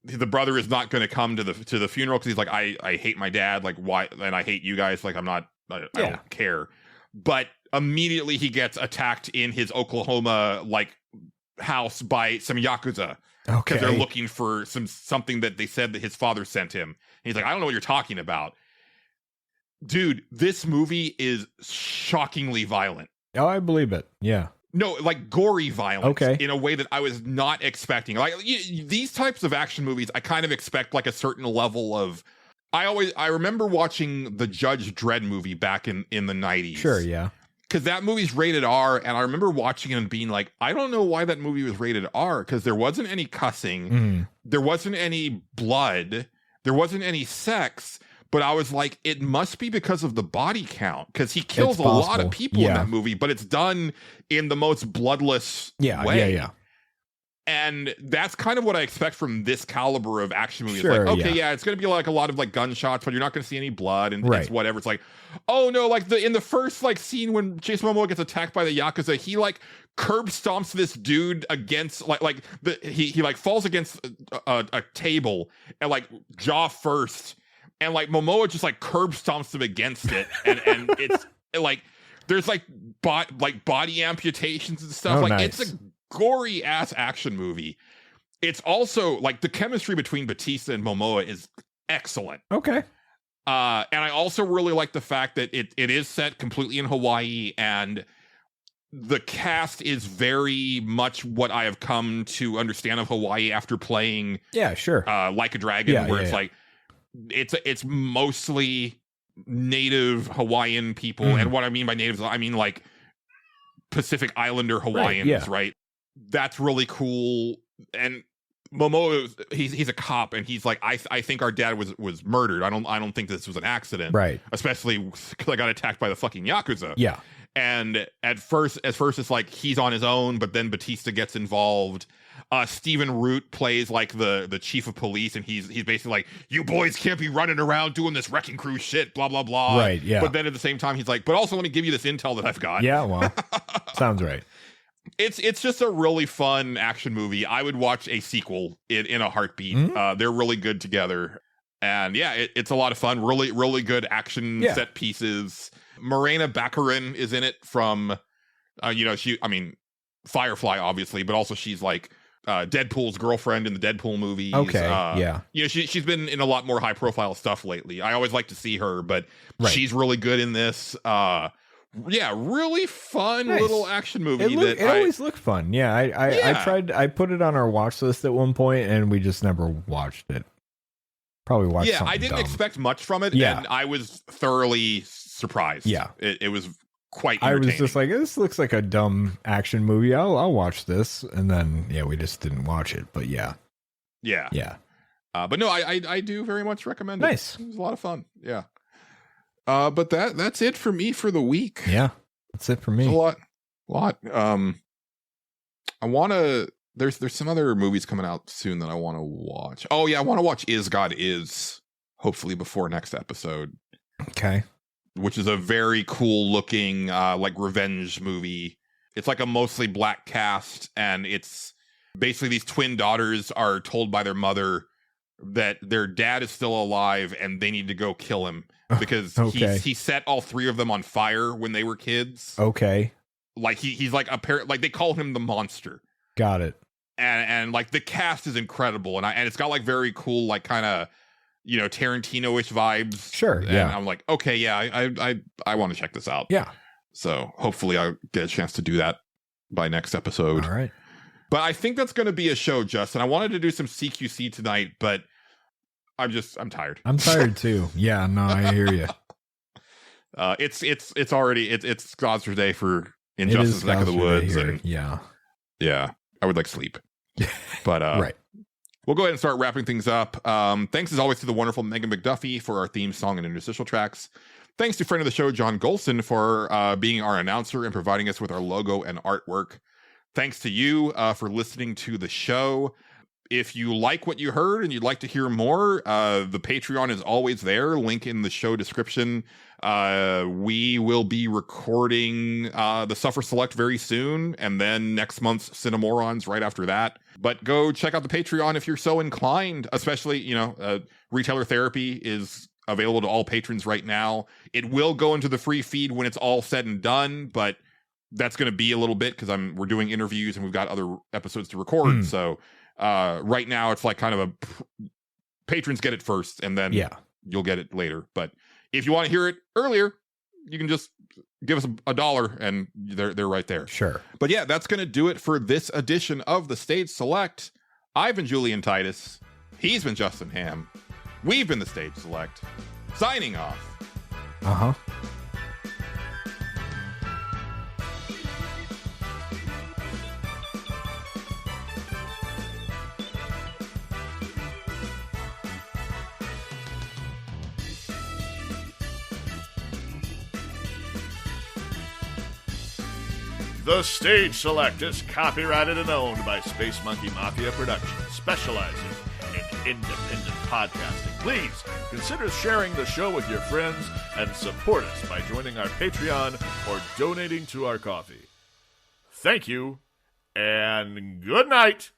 the brother is not going to come to the funeral because he's like, I hate my dad. Like, why? And I hate you guys. Like, I don't care. But immediately he gets attacked in his Oklahoma house by some Yakuza. Okay. Because they're looking for something that they said that his father sent him. And he's like, I don't know what you're talking about. Dude, this movie is shockingly violent. Oh, I believe it. Yeah. No, gory violence. Okay. In a way that I was not expecting. These types of action movies, I kind of expect a certain level of. I remember watching the Judge Dredd movie back in the 90s. Sure, yeah. because that movie's rated R, and I remember watching it and being like, I don't know why that movie was rated R, because there wasn't any cussing, there wasn't any blood, there wasn't any sex, but I was like, it must be because of the body count, because he kills a lot of people in that movie, but it's done in the most bloodless way. Yeah. And that's kind of what I expect from this caliber of action movie. Sure, it's like, okay, it's going to be like a lot of like gunshots, but you're not going to see any blood and it's whatever. It's like, oh no, like in the first like scene when Jason Momoa gets attacked by the Yakuza, he like curb stomps this dude against he like falls against a table and like jaw first, and like Momoa just like curb stomps him against it, and it's like there's like body amputations and stuff. It's a gory ass action movie. It's also like the chemistry between Batista and Momoa is excellent. Okay. And I also really like the fact that it is set completely in Hawaii, and the cast is very much what I have come to understand of Hawaii after playing Like a Dragon, where it's like it's mostly native Hawaiian people. And what I mean by natives, I mean like Pacific Islander Hawaiians, right? That's really cool. And Momoa, he's a cop, and he's like, I think our dad was murdered. I don't think this was an accident, right? Especially because I got attacked by the fucking Yakuza. Yeah. And at first it's like he's on his own, but then Batista gets involved. Stephen Root plays like the chief of police, and he's basically like, you boys can't be running around doing this wrecking crew shit, blah blah blah. Right. Yeah. But then at the same time, he's like, but also let me give you this intel that I've got. Yeah. Well, sounds right. It's just a really fun action movie. I would watch a sequel in a heartbeat. They're really good together. And yeah, it's a lot of fun. Really, really good action set pieces. Morena Baccarin is in it from, Firefly, obviously, but also she's like Deadpool's girlfriend in the Deadpool movies. Okay, she's been in a lot more high-profile stuff lately. I always like to see her, but she's really good in this. Really fun little action movie. It always looked fun. Yeah, I put it on our watch list at one point, and we just never watched it. Probably watched something I didn't dumb. expect much from it, and I was thoroughly surprised. Yeah. It was quite I entertaining. was just like, this looks like a dumb action movie. I'll watch this. And then, we just didn't watch it. But yeah. But no, I do very much recommend it. Nice. It was a lot of fun. Yeah. But that's it for me for the week. Yeah, that's it for me. It's a lot. I want to. There's some other movies coming out soon that I want to watch. Oh yeah, I want to watch Is God Is, hopefully before next episode. Okay. Which is a very cool looking like revenge movie. It's like a mostly black cast, and it's basically these twin daughters are told by their mother that their dad is still alive and they need to go kill him because he set all three of them on fire when they were kids. Okay. Like he's like like they call him the monster. Got it. And like the cast is incredible, and it's got like very cool like kind of Tarantino-ish vibes. Sure. And yeah. I'm like, okay, yeah, I want to check this out. Yeah. So hopefully I'll get a chance to do that by next episode. All right. But I think that's going to be a show, Justin. I wanted to do some CQC tonight, but I'm tired. I'm tired too. Yeah, no, I hear you. It's already it's God's Day for Injustice Neck of the Woods, and yeah, I would like sleep. But right. We'll go ahead and start wrapping things up. Thanks as always to the wonderful Megan McDuffie for our theme song and interstitial tracks. Thanks to friend of the show John Gholson for being our announcer and providing us with our logo and artwork. Thanks to you for listening to the show. If you like what you heard and you'd like to hear more, the Patreon is always there. Link in the show description. We will be recording the Suffer Select very soon, and then next month's Cinemorons right after that. But go check out the Patreon if you're so inclined, especially, Retailer Therapy is available to all patrons right now. It will go into the free feed when it's all said and done, but that's going to be a little bit because we're doing interviews and we've got other episodes to record. So right now it's like kind of patrons get it first and then you'll get it later. But if you want to hear it earlier, you can just give us $1 and they're right there. Sure. But yeah, that's going to do it for this edition of the Stage Select. I've been Julian Titus. He's been Justin Ham. We've been the Stage Select. Signing off. The Stage Select is copyrighted and owned by Space Monkey Mafia Productions, specializing in independent podcasting. Please consider sharing the show with your friends and support us by joining our Patreon or donating to our coffee. Thank you, and good night.